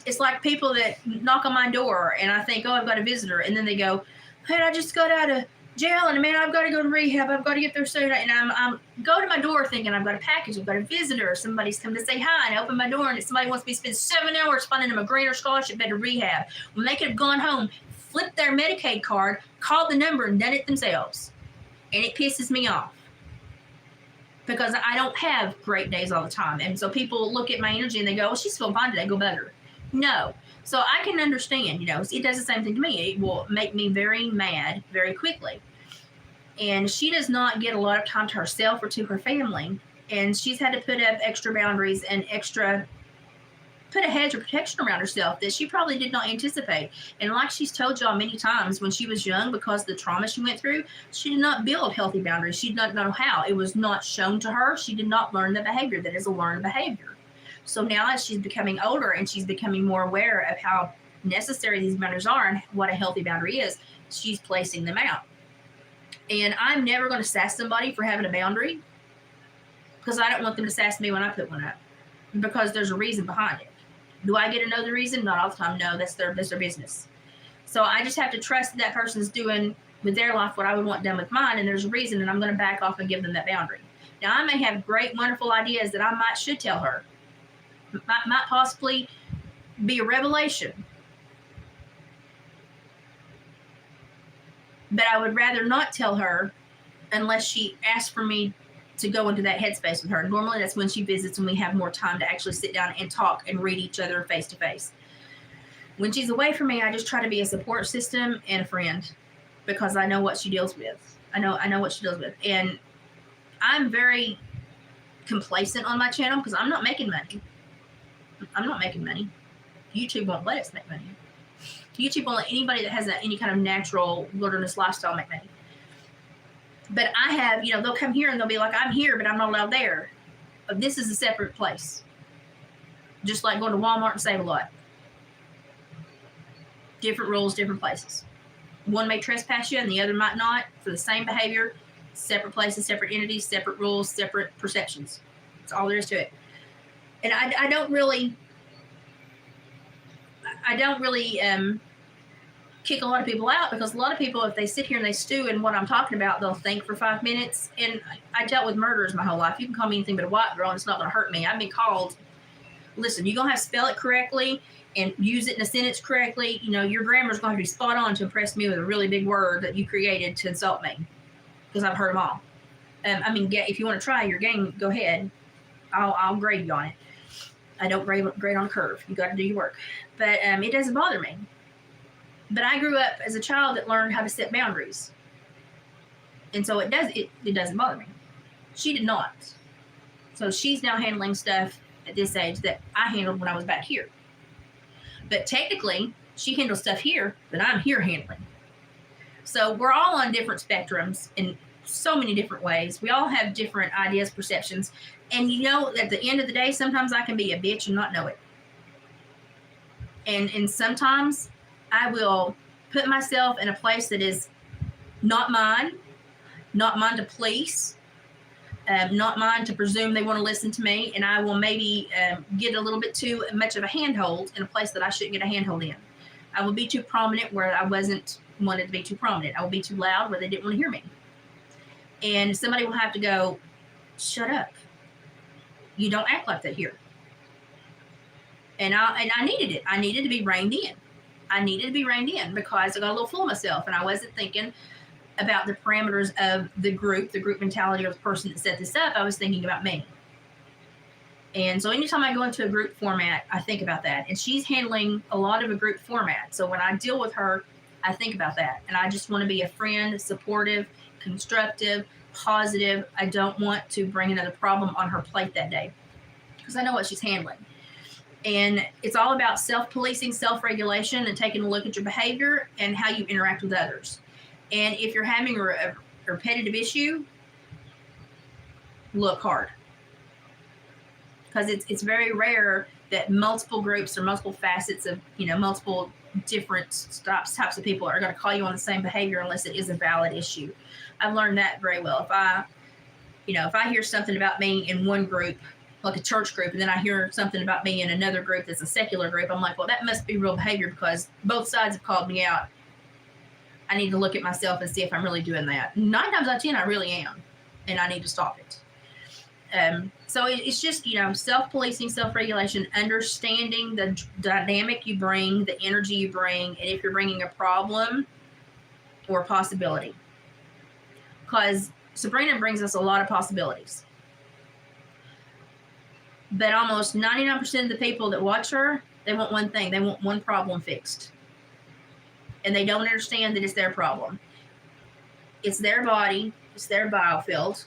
It's like people that knock on my door and I think, oh, I've got a visitor. And then they go, hey, I just got out of jail and man, I've got to go to rehab. I've got to get there soon. And I'm go to my door thinking I've got a package. I've got a visitor. Somebody's come to say hi, and I open my door and somebody wants me to spend 7 hours finding them a grant or scholarship bed to rehab when they could have gone home, flipped their Medicaid card, called the number and done it themselves. And it pisses me off, because I don't have great days all the time. And so people look at my energy and they go, well, she's feeling fine today, go better. No. So I can understand, it does the same thing to me. It will make me very mad very quickly. And she does not get a lot of time to herself or to her family. And she's had to put up extra boundaries and put a hedge of protection around herself that she probably did not anticipate. And like she's told y'all many times, when she was young, because of the trauma she went through, she did not build healthy boundaries. She did not know how. It was not shown to her. She did not learn the behavior that is a learned behavior. So now, as she's becoming older and she's becoming more aware of how necessary these boundaries are and what a healthy boundary is, she's placing them out. And I'm never going to sass somebody for having a boundary, because I don't want them to sass me when I put one up, because there's a reason behind it. Do I get to know the reason? Not all the time. No, that's their business. So I just have to trust that person's doing with their life what I would want done with mine, and there's a reason, and I'm going to back off and give them that boundary. Now, I may have great, wonderful ideas that I should tell her. Might possibly be a revelation. But I would rather not tell her unless she asks for me to go into that headspace with her. Normally that's when she visits and we have more time to actually sit down and talk and read each other face to face. When she's away from me, I just try to be a support system and a friend, because I know what she deals with. I know what she deals with. And I'm very complacent on my channel because I'm not making money. I'm not making money. YouTube won't let us make money. YouTube won't let anybody that has any kind of natural wilderness lifestyle make money. But I have, they'll come here and they'll be like, I'm here, but I'm not allowed there. But this is a separate place. Just like going to Walmart and Save-A-Lot. Different rules, different places. One may trespass you and the other might not for the same behavior. Separate places, separate entities, separate rules, separate perceptions. That's all there is to it. And I don't really kick a lot of people out, because a lot of people, if they sit here and they stew in what I'm talking about, they'll think for 5 minutes. And I dealt with murderers my whole life. You can call me anything but a white girl and it's not going to hurt me. I've been called, listen, you're going to have to spell it correctly and use it in a sentence correctly. Your grammar's going to be spot on to impress me with a really big word that you created to insult me, because I've heard them all. If you want to try your game, go ahead. I'll grade you on it. I don't grade on a curve. You got to do your work. But it doesn't bother me. But I grew up as a child that learned how to set boundaries. And so it doesn't bother me. She did not. So she's now handling stuff at this age that I handled when I was back here. But technically, she handles stuff here that I'm here handling. So we're all on different spectrums in so many different ways. We all have different ideas, perceptions. And at the end of the day, sometimes I can be a bitch and not know it. And sometimes I will put myself in a place that is not mine to please, not mine to presume they want to listen to me, and I will maybe get a little bit too much of a handhold in a place that I shouldn't get a handhold in. I will be too prominent where I wasn't wanted to be too prominent. I will be too loud where they didn't want to hear me. And somebody will have to go, shut up. You don't act like that here. And I needed it. I needed to be reined in. Because I got a little full of myself and I wasn't thinking about the parameters of the group mentality of the person that set this up. I was thinking about me. And so anytime I go into a group format, I think about that. And she's handling a lot of a group format. So when I deal with her, I think about that. And I just want to be a friend, supportive, constructive, positive. I don't want to bring another problem on her plate that day because I know what she's handling. And it's all about self-policing, self-regulation, and taking a look at your behavior and how you interact with others. And if you're having a repetitive issue, look hard. Because it's very rare that multiple groups or multiple facets of, multiple different types of people are going to call you on the same behavior unless it is a valid issue. I've learned that very well. If I hear something about me in one group, like a church group, and then I hear something about me in another group that's a secular group, I'm like, well, that must be real behavior because both sides have called me out. I need to look at myself and see if I'm really doing that. 9 times out of 10, I really am, and I need to stop it. So it's just, self-policing, self-regulation, understanding the dynamic you bring, the energy you bring, and if you're bringing a problem or a possibility. Because Sabrina brings us a lot of possibilities. But almost 99% of the people that watch her, they want one thing. They want one problem fixed. And they don't understand that it's their problem. It's their body. It's their biofield.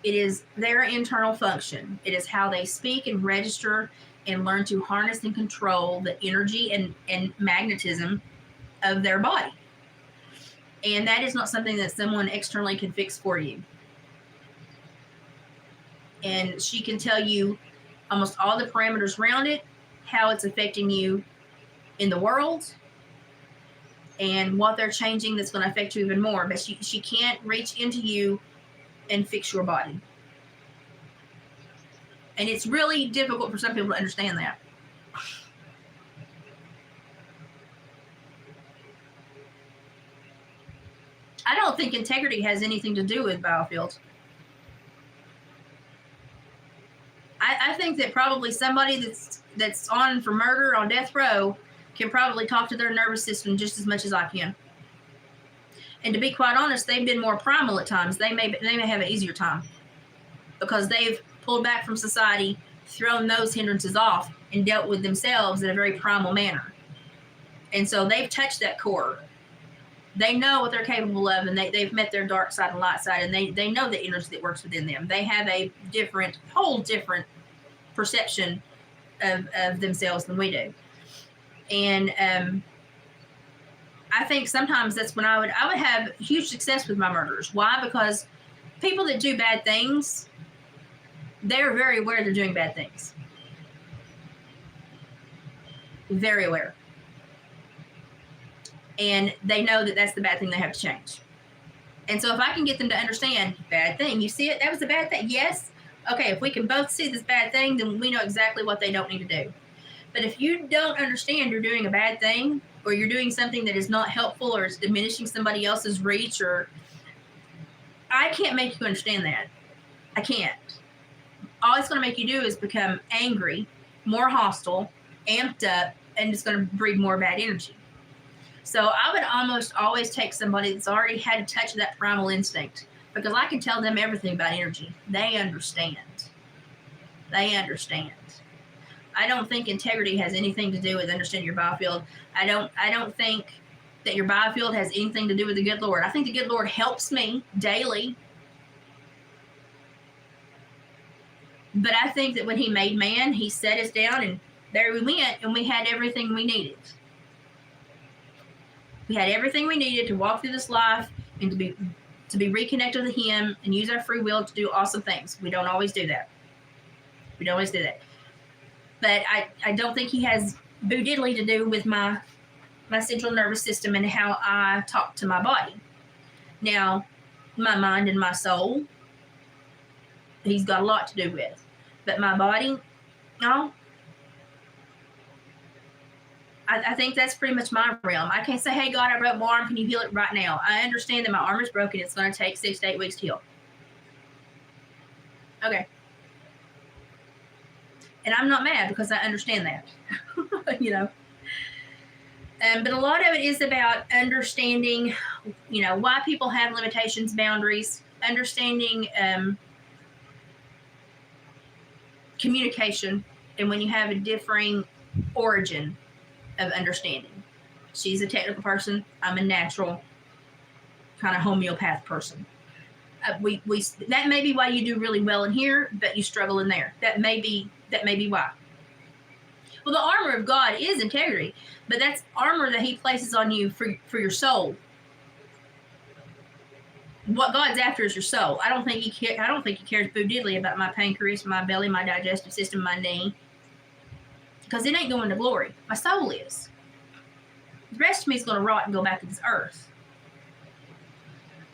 It is their internal function. It is how they speak and register and learn to harness and control the energy and magnetism of their body. And that is not something that someone externally can fix for you. And she can tell you almost all the parameters around it, how it's affecting you in the world, and what they're changing that's going to affect you even more. But she can't reach into you and fix your body. And it's really difficult for some people to understand that. I don't think integrity has anything to do with biofields. I think that probably somebody that's on for murder on death row can probably talk to their nervous system just as much as I can. And to be quite honest, they've been more primal at times. They may have an easier time because they've pulled back from society, thrown those hindrances off, and dealt with themselves in a very primal manner. And so they've touched that core. They know what they're capable of, and they've met their dark side and light side, and they know the energy that works within them. They have a whole different perception of themselves than we do. And I think sometimes that's when I would have huge success with my murderers. Why? Because people that do bad things, they're very aware they're doing bad things. Very aware. And they know that that's the bad thing they have to change. And so if I can get them to understand, bad thing, you see it, that was a bad thing. Yes. Okay, if we can both see this bad thing, then we know exactly what they don't need to do. But if you don't understand you're doing a bad thing, or you're doing something that is not helpful, or is diminishing somebody else's reach, or I can't make you understand that. I can't. All it's going to make you do is become angry, more hostile, amped up, and it's going to breed more bad energy. So I would almost always take somebody that's already had a touch of that primal instinct, because I can tell them everything about energy. They understand. They understand. I don't think integrity has anything to do with understanding your biofield. I don't think that your biofield has anything to do with the good Lord. I think the good Lord helps me daily. But I think that when he made man, he set us down, and there we went, and we had everything we needed. We had everything we needed to walk through this life and to be reconnected with him and use our free will to do awesome things. We don't always do that. We don't always do that. But I don't think he has boo diddly to do with my central nervous system and how I talk to my body. Now, my mind and my soul, he's got a lot to do with. But my body, no. I think that's pretty much my realm. I can't say, hey, God, I broke my arm. Can you heal it right now? I understand that my arm is broken. It's going to take 6 to 8 weeks to heal. Okay. And I'm not mad because I understand that, you know. But a lot of it is about understanding, you know, why people have limitations, boundaries, understanding communication, and when you have a differing origin of understanding. She's a technical person. I'm a natural kind of homeopath person. We that may be why you do really well in here, but you struggle in there. That may be why. Well, the armor of God is integrity, but that's armor that he places on you for your soul. What God's after is your soul. I don't think he cares boo diddly about my pancreas, my belly, my digestive system, my knee, because it ain't going to glory. My soul is. The rest of me is going to rot and go back to this earth.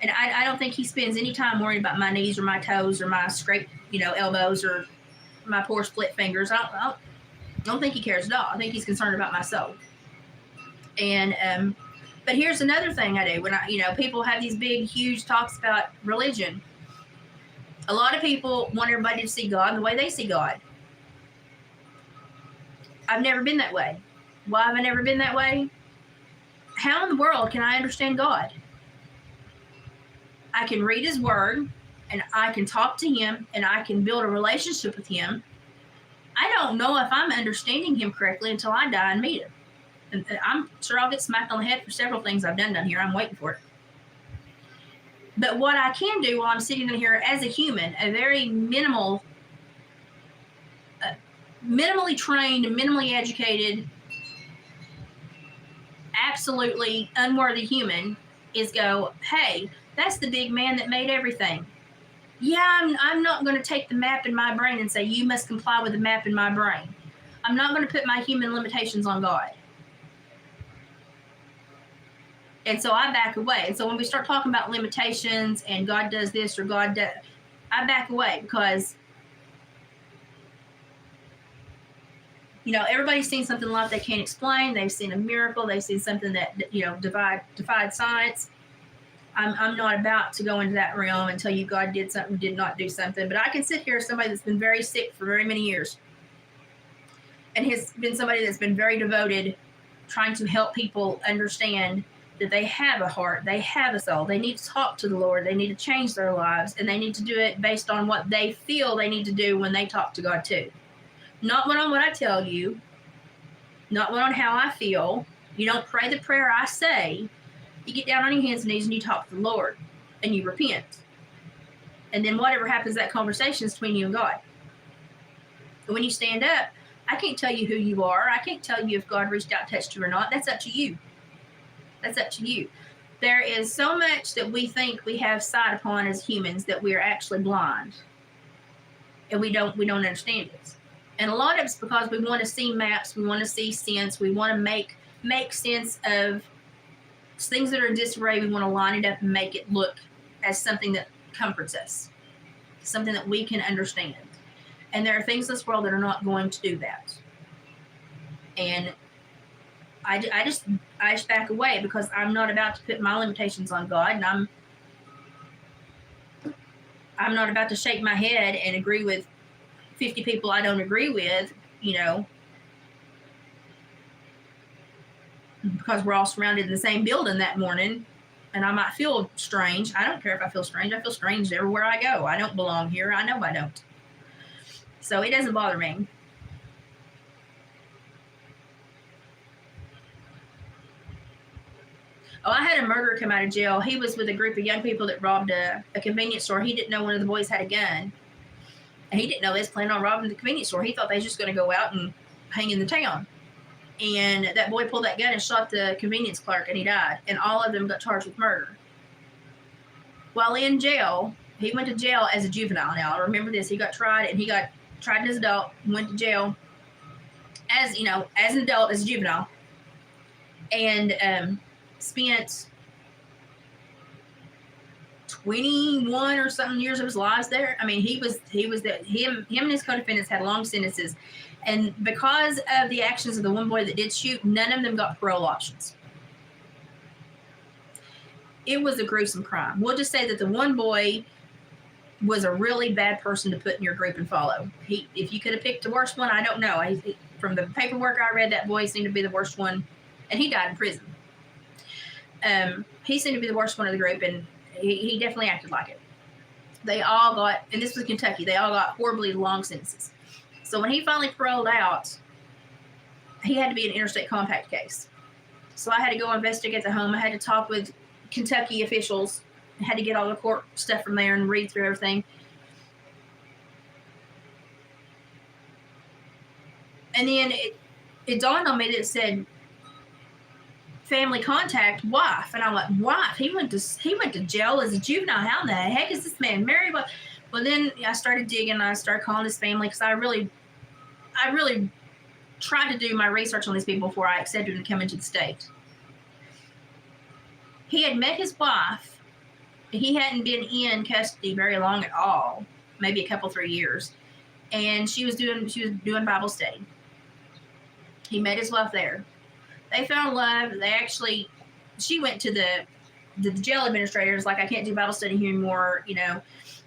And I don't think he spends any time worrying about my knees or my toes or my scraped, you know, elbows or my poor split fingers. I don't think he cares at all. I think he's concerned about my soul. And but here's another thing I do when people have these big, huge talks about religion. A lot of people want everybody to see God the way they see God. I've never been that way. Why have I never been that way? How in the world can I understand God? I can read his word, and I can talk to him, and I can build a relationship with him. I don't know if I'm understanding him correctly until I die and meet him. And I'm sure I'll get smacked on the head for several things I've done down here. I'm waiting for it. But what I can do while I'm sitting in here as a human, a very minimally trained, minimally educated, absolutely unworthy human, is go, hey, that's the big man that made everything. Yeah, I'm not going to take the map in my brain and say, you must comply with the map in my brain. I'm not going to put my human limitations on God. And so I back away. And so when we start talking about limitations and God does this or God does, I back away because, everybody's seen something in life they can't explain. They've seen a miracle. They've seen something that, defied science. I'm not about to go into that realm and tell you God did something, did not do something. But I can sit here as somebody that's been very sick for very many years and has been somebody that's been very devoted, trying to help people understand that they have a heart, they have a soul, they need to talk to the Lord, they need to change their lives, and they need to do it based on what they feel they need to do when they talk to God too. Not on what I tell you, not on how I feel. You don't pray the prayer I say. You get down on your hands and knees and you talk to the Lord and you repent. And then whatever happens, that conversation is between you and God. But when you stand up, I can't tell you who you are. I can't tell you if God reached out, touched you or not. That's up to you. That's up to you. There is so much that we think we have sight upon as humans that we are actually blind. And we don't understand it. And a lot of it's because we want to see maps, we want to see sense, we want to make sense of things that are in disarray. We want to line it up and make it look as something that comforts us, something that we can understand. And there are things in this world that are not going to do that. And I just back away because I'm not about to put my limitations on God, and I'm not about to shake my head and agree with 50 people I don't agree with, because we're all surrounded in the same building that morning, and I might feel strange. I don't care if I feel strange. I feel strange everywhere I go. I don't belong here. I know I don't. So it doesn't bother me. Oh, I had a murderer come out of jail. He was with a group of young people that robbed a convenience store. He didn't know one of the boys had a gun. And he didn't know they was planning on robbing the convenience store. He thought they was just going to go out and hang in the town. And that boy pulled that gun and shot the convenience clerk, and he died. And all of them got charged with murder. While in jail, he went to jail as a juvenile. Now, I remember this. He got tried, and he got tried as an adult, went to jail as an adult, as a juvenile. And spent 21 or something years of his lives there. I mean, him and his co-defendants had long sentences. And because of the actions of the one boy that did shoot, none of them got parole options. It was a gruesome crime. We'll just say that the one boy was a really bad person to put in your group and follow. If you could have picked the worst one, I don't know. From the paperwork I read, that boy seemed to be the worst one, and he died in prison. He seemed to be the worst one of the group, and he definitely acted like it. They all got, and this was Kentucky, they all got horribly long sentences. So when he finally paroled out, he had to be an interstate compact case. So I had to go investigate the home. I had to talk with Kentucky officials. I had to get all the court stuff from there and read through everything. And then it dawned on me that it said family contact, wife. And I'm like, wife? He went to jail as a juvenile. How in the heck is this man married? Well, then I started digging. I started calling his family because I really tried to do my research on these people before I accepted him to come into the state. He had met his wife. He hadn't been in custody very long at all, maybe a couple, 3 years. And she was doing Bible study. He met his wife there. They found love. She went to the jail administrators, like, I can't do Bible study here anymore.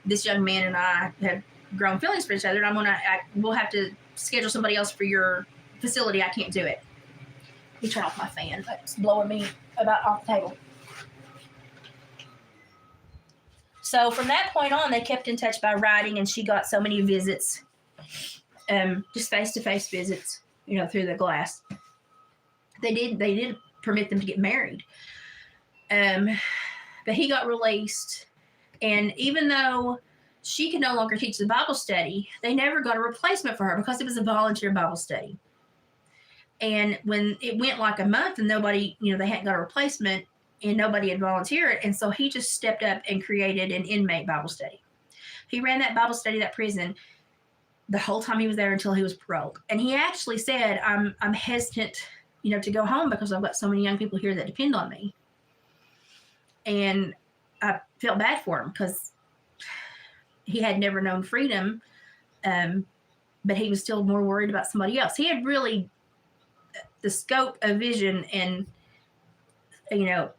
This young man and I have grown feelings for each other, and we'll have to schedule somebody else for your facility. I can't do it. Let me turn off my fan. It's blowing me about off the table. So from that point on, they kept in touch by writing, and she got so many visits, just face-to-face visits, through the glass. They did permit them to get married. But he got released, and even though she could no longer teach the Bible study, they never got a replacement for her because it was a volunteer Bible study. And when it went like a month and nobody, they hadn't got a replacement and nobody had volunteered, and so he just stepped up and created an inmate Bible study. He ran that Bible study, that prison, the whole time he was there until he was paroled. And he actually said, I'm hesitant, to go home because I've got so many young people here that depend on me. And I felt bad for him because he had never known freedom, but he was still more worried about somebody else. He had really the scope of vision and,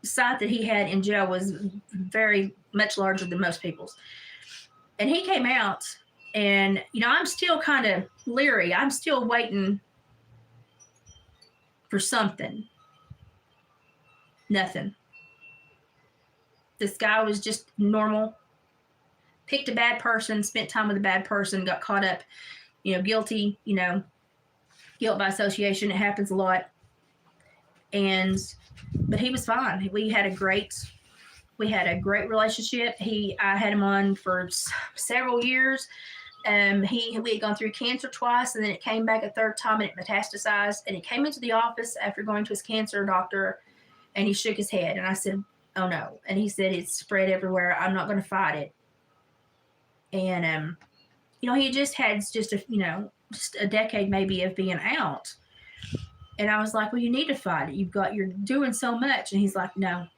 sight that he had in jail was very much larger than most people's. And he came out, and, I'm still kind of leery. I'm still waiting for something. Nothing. This guy was just normal. Picked a bad person, spent time with a bad person, got caught up, guilty, guilt by association. It happens a lot. But he was fine. We had a great relationship. I had him on for several years. We had gone through cancer twice, and then it came back a third time, and it metastasized. And he came into the office after going to his cancer doctor, and he shook his head. And I said, "Oh no!" And he said, "It's spread everywhere. I'm not going to fight it." And he just had just a decade maybe of being out. And I was like, "Well, you need to fight it. You're doing so much." And he's like, "No."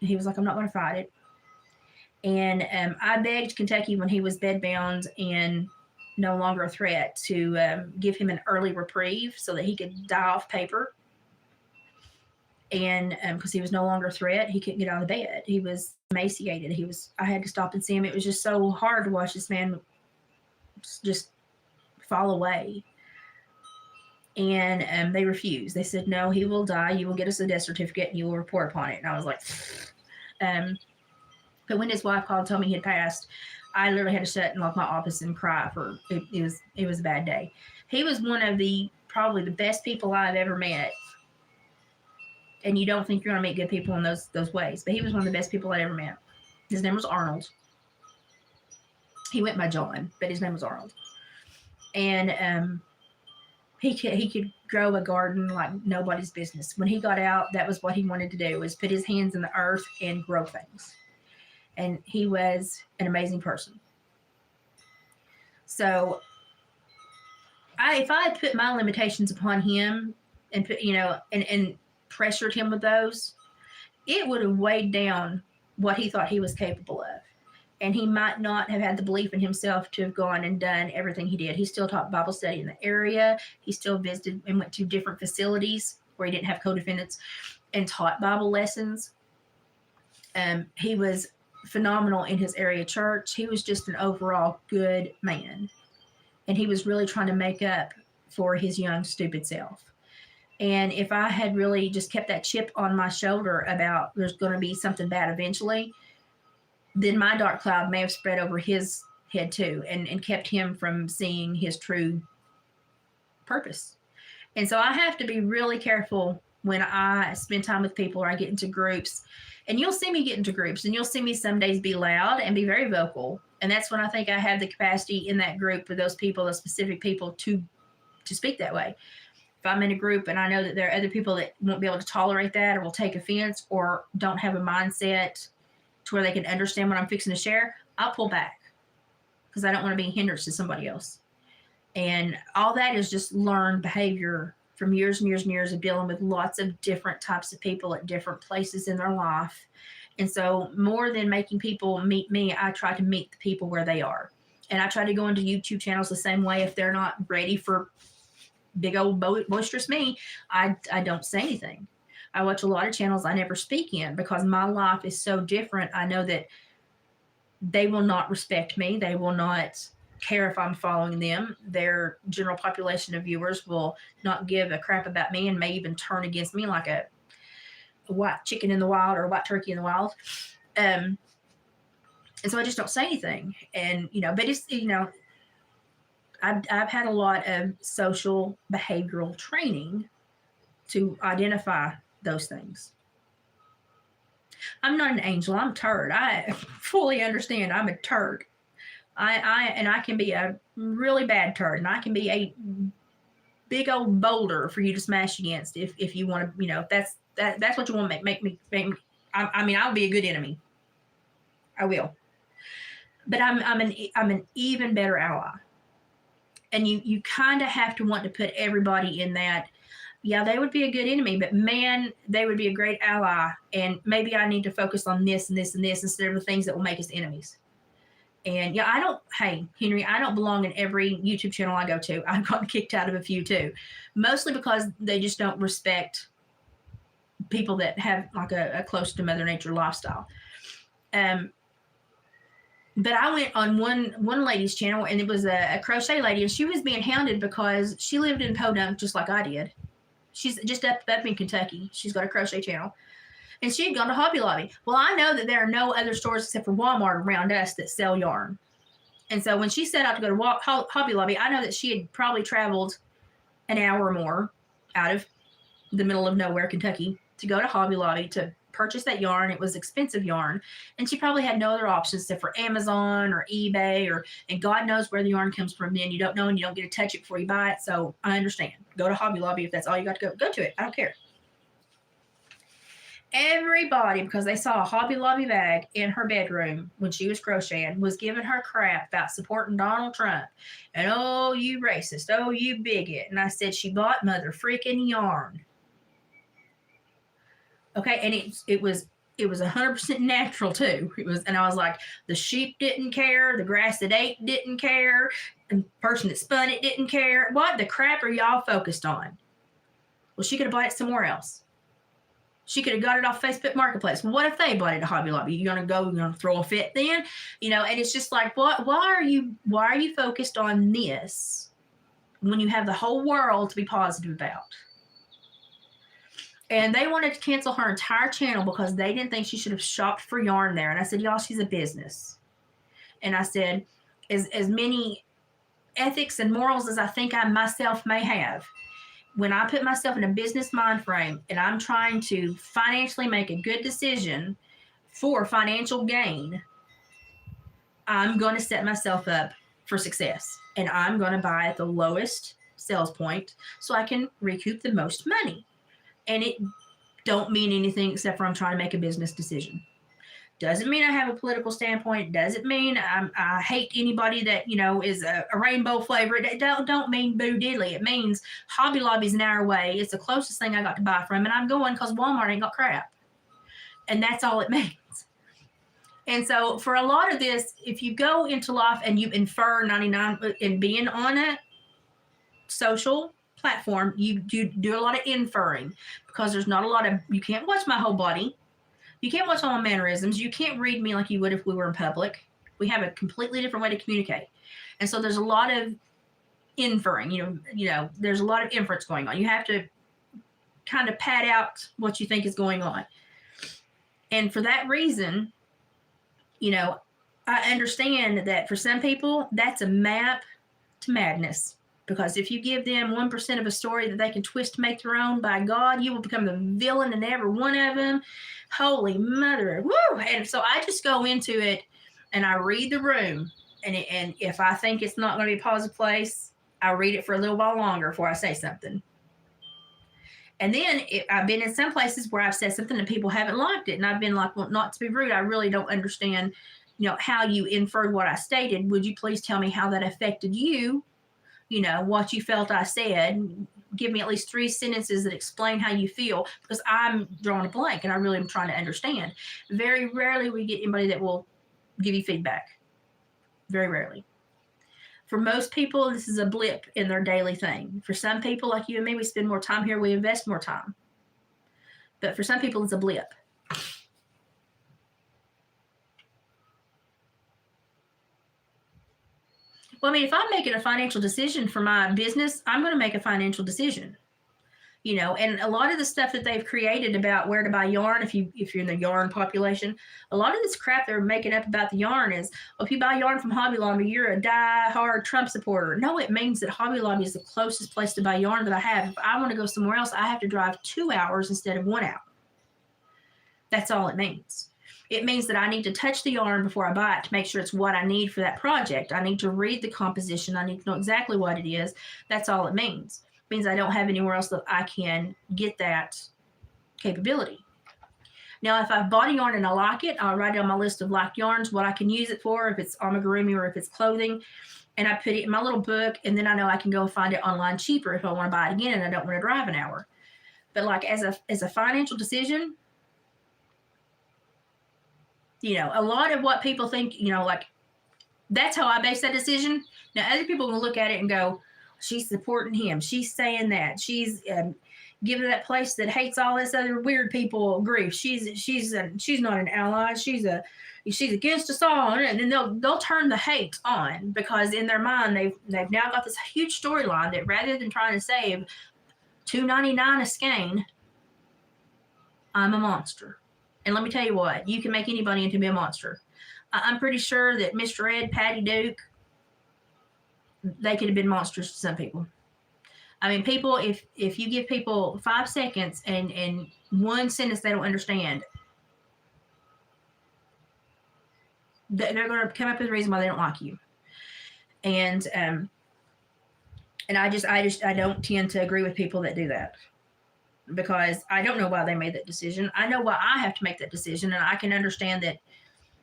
And he was like, "I'm not going to fight it." And I begged Kentucky when he was bedbound and no longer a threat to give him an early reprieve so that he could die off paper. And because he was no longer a threat, he couldn't get out of the bed. He was emaciated. I had to stop and see him. It was just so hard to watch this man just fall away. And they refused. They said, "No, he will die. You will get us a death certificate and you will report upon it." And I was like, But when his wife called and told me he had passed, I literally had to shut and lock my office and cry for it was a bad day. He was one of probably the best people I've ever met. And you don't think you're going to meet good people in those ways, but he was one of the best people I'd ever met. His name was Arnold. He went by John, but his name was Arnold. And he could grow a garden like nobody's business. When he got out, that was what he wanted to do, was put his hands in the earth and grow things. And he was an amazing person. So if I had put my limitations upon him and put, and pressured him with those, it would have weighed down what he thought he was capable of. And he might not have had the belief in himself to have gone and done everything he did. He still taught Bible study in the area. He still visited and went to different facilities where he didn't have co-defendants and taught Bible lessons. He was phenomenal in his area church. He was just an overall good man. And he was really trying to make up for his young, stupid self. And if I had really just kept that chip on my shoulder about there's going to be something bad eventually, then my dark cloud may have spread over his head too and kept him from seeing his true purpose. And so I have to be really careful when I spend time with people or I get into groups. And you'll see me get into groups, and you'll see me some days be loud and be very vocal. And that's when I think I have the capacity in that group for those people, those specific people, to speak that way. If I'm in a group and I know that there are other people that won't be able to tolerate that or will take offense or don't have a mindset to where they can understand what I'm fixing to share, I'll pull back because I don't want to be a hindrance to somebody else. And all that is just learned behavior from years and years and years of dealing with lots of different types of people at different places in their life. And so more than making people meet me, I try to meet the people where they are. And I try to go into YouTube channels the same way. If they're not ready for big old boisterous me, I don't say anything. I watch a lot of channels I never speak in because my life is so different. I know that they will not respect me. They will not care if I'm following them. Their general population of viewers will not give a crap about me and may even turn against me like a white chicken in the wild or a white turkey in the wild. And so I just don't say anything. And, but it's, I've had a lot of social behavioral training to identify those things. I'm not an angel. I'm a turd. I fully understand I'm a turd. I can be a really bad turd, and I can be a big old boulder for you to smash against if you want to, if that's what you want to make me. I'll be a good enemy. I will. But I'm an even better ally. And you kind of have to want to put everybody in that. Yeah, they would be a good enemy, but man, they would be a great ally. And maybe I need to focus on this and this and this instead of the things that will make us enemies. And yeah, Henry, I don't belong in every YouTube channel I go to. I've gotten kicked out of a few too, mostly because they just don't respect people that have like a close to Mother Nature lifestyle. But I went on one lady's channel, and it was a crochet lady, and she was being hounded because she lived in Podunk just like I did. She's just up in Kentucky. She's got a crochet channel. And she had gone to Hobby Lobby. Well, I know that there are no other stores except for Walmart around us that sell yarn. And so when she set out to go to Hobby Lobby, I know that she had probably traveled an hour or more out of the middle of nowhere, Kentucky, to go to Hobby Lobby to purchase that yarn. It was expensive yarn, and she probably had no other options except for Amazon or eBay, and God knows where the yarn comes from. Then you don't know, and you don't get to touch it before you buy it. So I understand. Go to Hobby Lobby if that's all you got to go to it. I don't care. Everybody, because they saw a Hobby Lobby bag in her bedroom when she was crocheting, was giving her crap about supporting Donald Trump. And, oh, you racist. Oh, you bigot. And I said, she bought mother freaking yarn. Okay, and it was 100% natural too. And I was like, the sheep didn't care, the grass that ate didn't care, and the person that spun it didn't care. What the crap are y'all focused on? Well, she could have bought it somewhere else. She could have got it off Facebook Marketplace. What if they bought it at Hobby Lobby? You're gonna throw a fit then? And it's just like, what? Why are you focused on this when you have the whole world to be positive about? And they wanted to cancel her entire channel because they didn't think she should have shopped for yarn there. And I said, y'all, she's a business. And I said, as many ethics and morals as I think I myself may have, when I put myself in a business mind frame and I'm trying to financially make a good decision for financial gain, I'm going to set myself up for success. And I'm going to buy at the lowest sales point so I can recoup the most money. And it don't mean anything except for I'm trying to make a business decision. Doesn't mean I have a political standpoint. Doesn't mean I hate anybody that, is a rainbow flavor. It don't mean boo diddly. It means Hobby Lobby's an hour away. It's the closest thing I got to buy from, and I'm going because Walmart ain't got crap. And that's all it means. And so for a lot of this, if you go into life and you infer 99 and being on a social platform, you do a lot of inferring because there's not a lot of, you can't watch my whole body. You can't watch all my mannerisms. You can't read me like you would if we were in public. We have a completely different way to communicate. And so there's a lot of inferring, there's a lot of inference going on. You have to kind of pad out what you think is going on. And for that reason, I understand that for some people, that's a map to madness. Because if you give them 1% of a story that they can twist to make their own, by God, you will become the villain in every one of them. Holy mother. Woo! And so I just go into it and I read the room. And if I think it's not going to be a positive place, I read it for a little while longer before I say something. And then I've been in some places where I've said something and people haven't liked it. And I've been like, well, not to be rude, I really don't understand, how you inferred what I stated. Would you please tell me how that affected you? What you felt I said. Give me at least 3 sentences that explain how you feel, because I'm drawing a blank and I really am trying to understand. Very rarely we get anybody that will give you feedback. Very rarely. For most people, this is a blip in their daily thing. For some people, like you and me, we spend more time here, we invest more time. But for some people, it's a blip. Well, if I'm making a financial decision for my business, I'm going to make a financial decision. And a lot of the stuff that they've created about where to buy yarn, if you're in the yarn population, a lot of this crap they're making up about the yarn is, if you buy yarn from Hobby Lobby, you're a die-hard Trump supporter. No, it means that Hobby Lobby is the closest place to buy yarn that I have. If I want to go somewhere else, I have to drive 2 hours instead of 1 hour. That's all it means. It means that I need to touch the yarn before I buy it to make sure it's what I need for that project. I need to read the composition. I need to know exactly what it is. That's all it means. It means I don't have anywhere else that I can get that capability. Now, if I've bought a yarn and I like it, I'll write it on my list of liked yarns, what I can use it for, if it's amigurumi or if it's clothing, and I put it in my little book, and then I know I can go find it online cheaper if I want to buy it again and I don't want to drive an hour. But like as a financial decision, a lot of what people think, that's how I base that decision. Now, other people will look at it and go, she's supporting him. She's saying that. She's giving that place that hates all this other weird people grief. She's not an ally. She's against us all. And then they'll turn the hate on, because in their mind they've now got this huge storyline that rather than trying to save $2.99 a skein, I'm a monster. And let me tell you what, you can make anybody into be a monster. I'm pretty sure that Mr. Ed, Patty Duke, they could have been monsters to some people. I mean, people, if you give people 5 seconds and one sentence they don't understand, they're going to come up with a reason why they don't like you. And I don't tend to agree with people that do that, because I don't know why they made that decision. I know why I have to make that decision, and I can understand that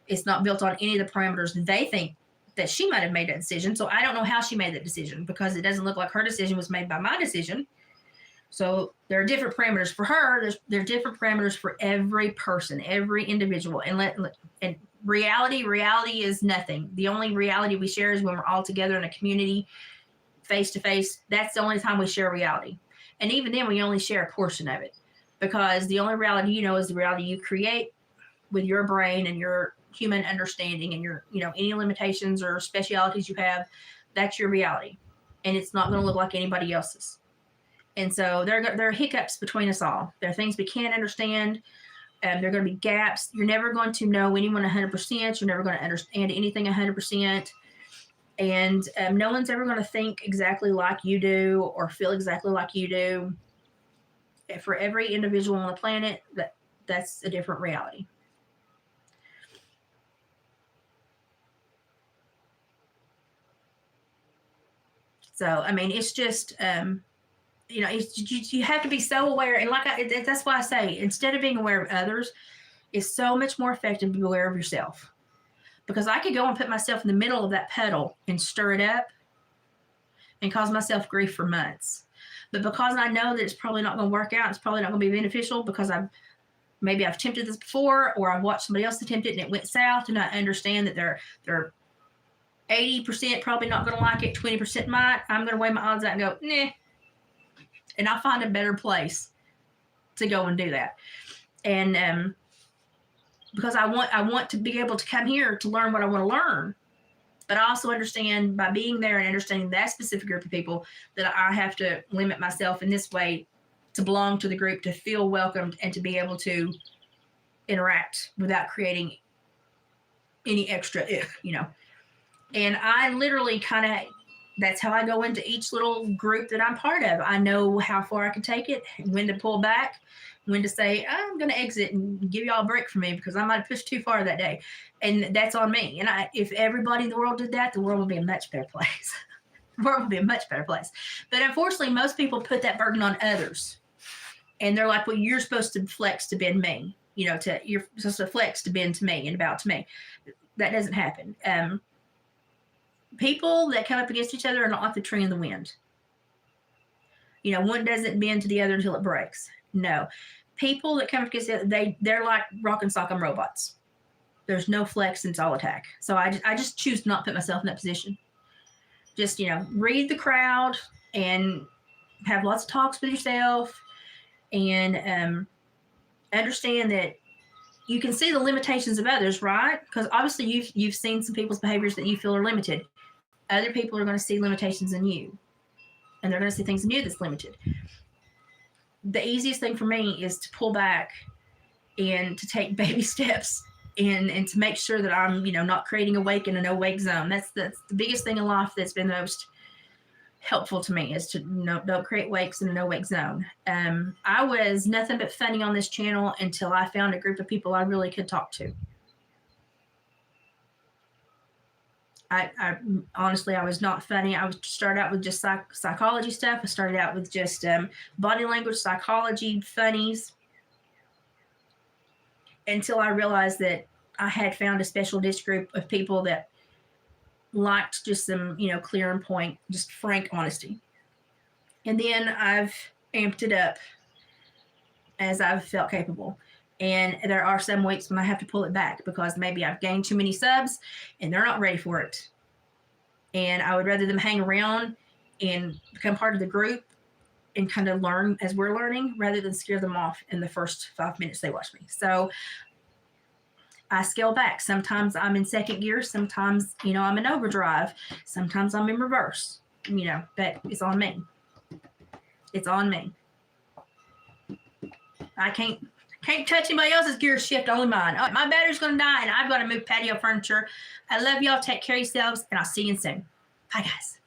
it's not built on any of the parameters they think that she might have made that decision. So I don't know how she made that decision, because it doesn't look like her decision was made by my decision. So there are different parameters for her. There are different parameters for every person, every individual. And reality is nothing. The only reality we share is when we're all together in a community, face to face. That's the only time we share reality. And even then, we only share a portion of it, because the only reality you know is the reality you create with your brain and your human understanding and your, any limitations or specialities you have. That's your reality, and it's not going to look like anybody else's. And so there are hiccups between us all. There are things we can't understand. There are going to be gaps. You're never going to know anyone 100%. You're never going to understand anything 100%. And no one's ever going to think exactly like you do or feel exactly like you do. For every individual on the planet, that's a different reality. So, I mean, it's just, you have to be so aware. And that's why I say, instead of being aware of others, it's so much more effective to be aware of yourself. Because I could go and put myself in the middle of that puddle and stir it up and cause myself grief for months. But because I know that it's probably not going to work out, it's probably not going to be beneficial, because I've attempted this before, or I've watched somebody else attempt it and it went south, and I understand that they're 80% probably not going to like it, 20% might. I'm going to weigh my odds out and go, nah. And I'll find a better place to go and do that. And because I want to be able to come here to learn what I want to learn. But I also understand, by being there and understanding that specific group of people, that I have to limit myself in this way to belong to the group, to feel welcomed, and to be able to interact without creating any extra, And I literally that's how I go into each little group that I'm part of. I know how far I can take it, when to pull back, when to say, I'm going to exit and give y'all a break from me because I might have pushed too far that day. And that's on me. And if everybody in the world did that, the world would be a much better place. The world would be a much better place. But unfortunately, most people put that burden on others. And they're like, well, you're supposed to flex to bend me. You're supposed to flex to bend to me and bow to me. That doesn't happen. People that come up against each other are not like the tree in the wind. One doesn't bend to the other until it breaks. No. People that come up against each other, they're like rock and sock 'em robots. There's no flex, and it's all attack. So I just choose not to put myself in that position. Just, read the crowd and have lots of talks with yourself, and understand that you can see the limitations of others, right? Because obviously you've seen some people's behaviors that you feel are limited. Other people are going to see limitations in you, and they're going to see things in you that's limited. The easiest thing for me is to pull back and to take baby steps, and to make sure that I'm, not creating a wake in a no-wake zone. That's the biggest thing in life that's been the most helpful to me, is to don't create wakes in a no-wake zone. I was nothing but funny on this channel until I found a group of people I really could talk to. I honestly, I was not funny. I started out with just psychology stuff. I started out with just body language, psychology, funnies, until I realized that I had found a special niche group of people that liked just some, clear and point, just frank honesty. And then I've amped it up as I've felt capable. And there are some weeks when I have to pull it back, because maybe I've gained too many subs and they're not ready for it. And I would rather them hang around and become part of the group and kind of learn as we're learning, rather than scare them off in the first 5 minutes they watch me. So I scale back. Sometimes I'm in second gear. Sometimes, I'm in overdrive. Sometimes I'm in reverse, but it's on me. It's on me. I can't touch anybody else's gear shift, only mine. Oh, my battery's going to die, and I've got to move patio furniture. I love y'all. Take care of yourselves, and I'll see you soon. Bye, guys.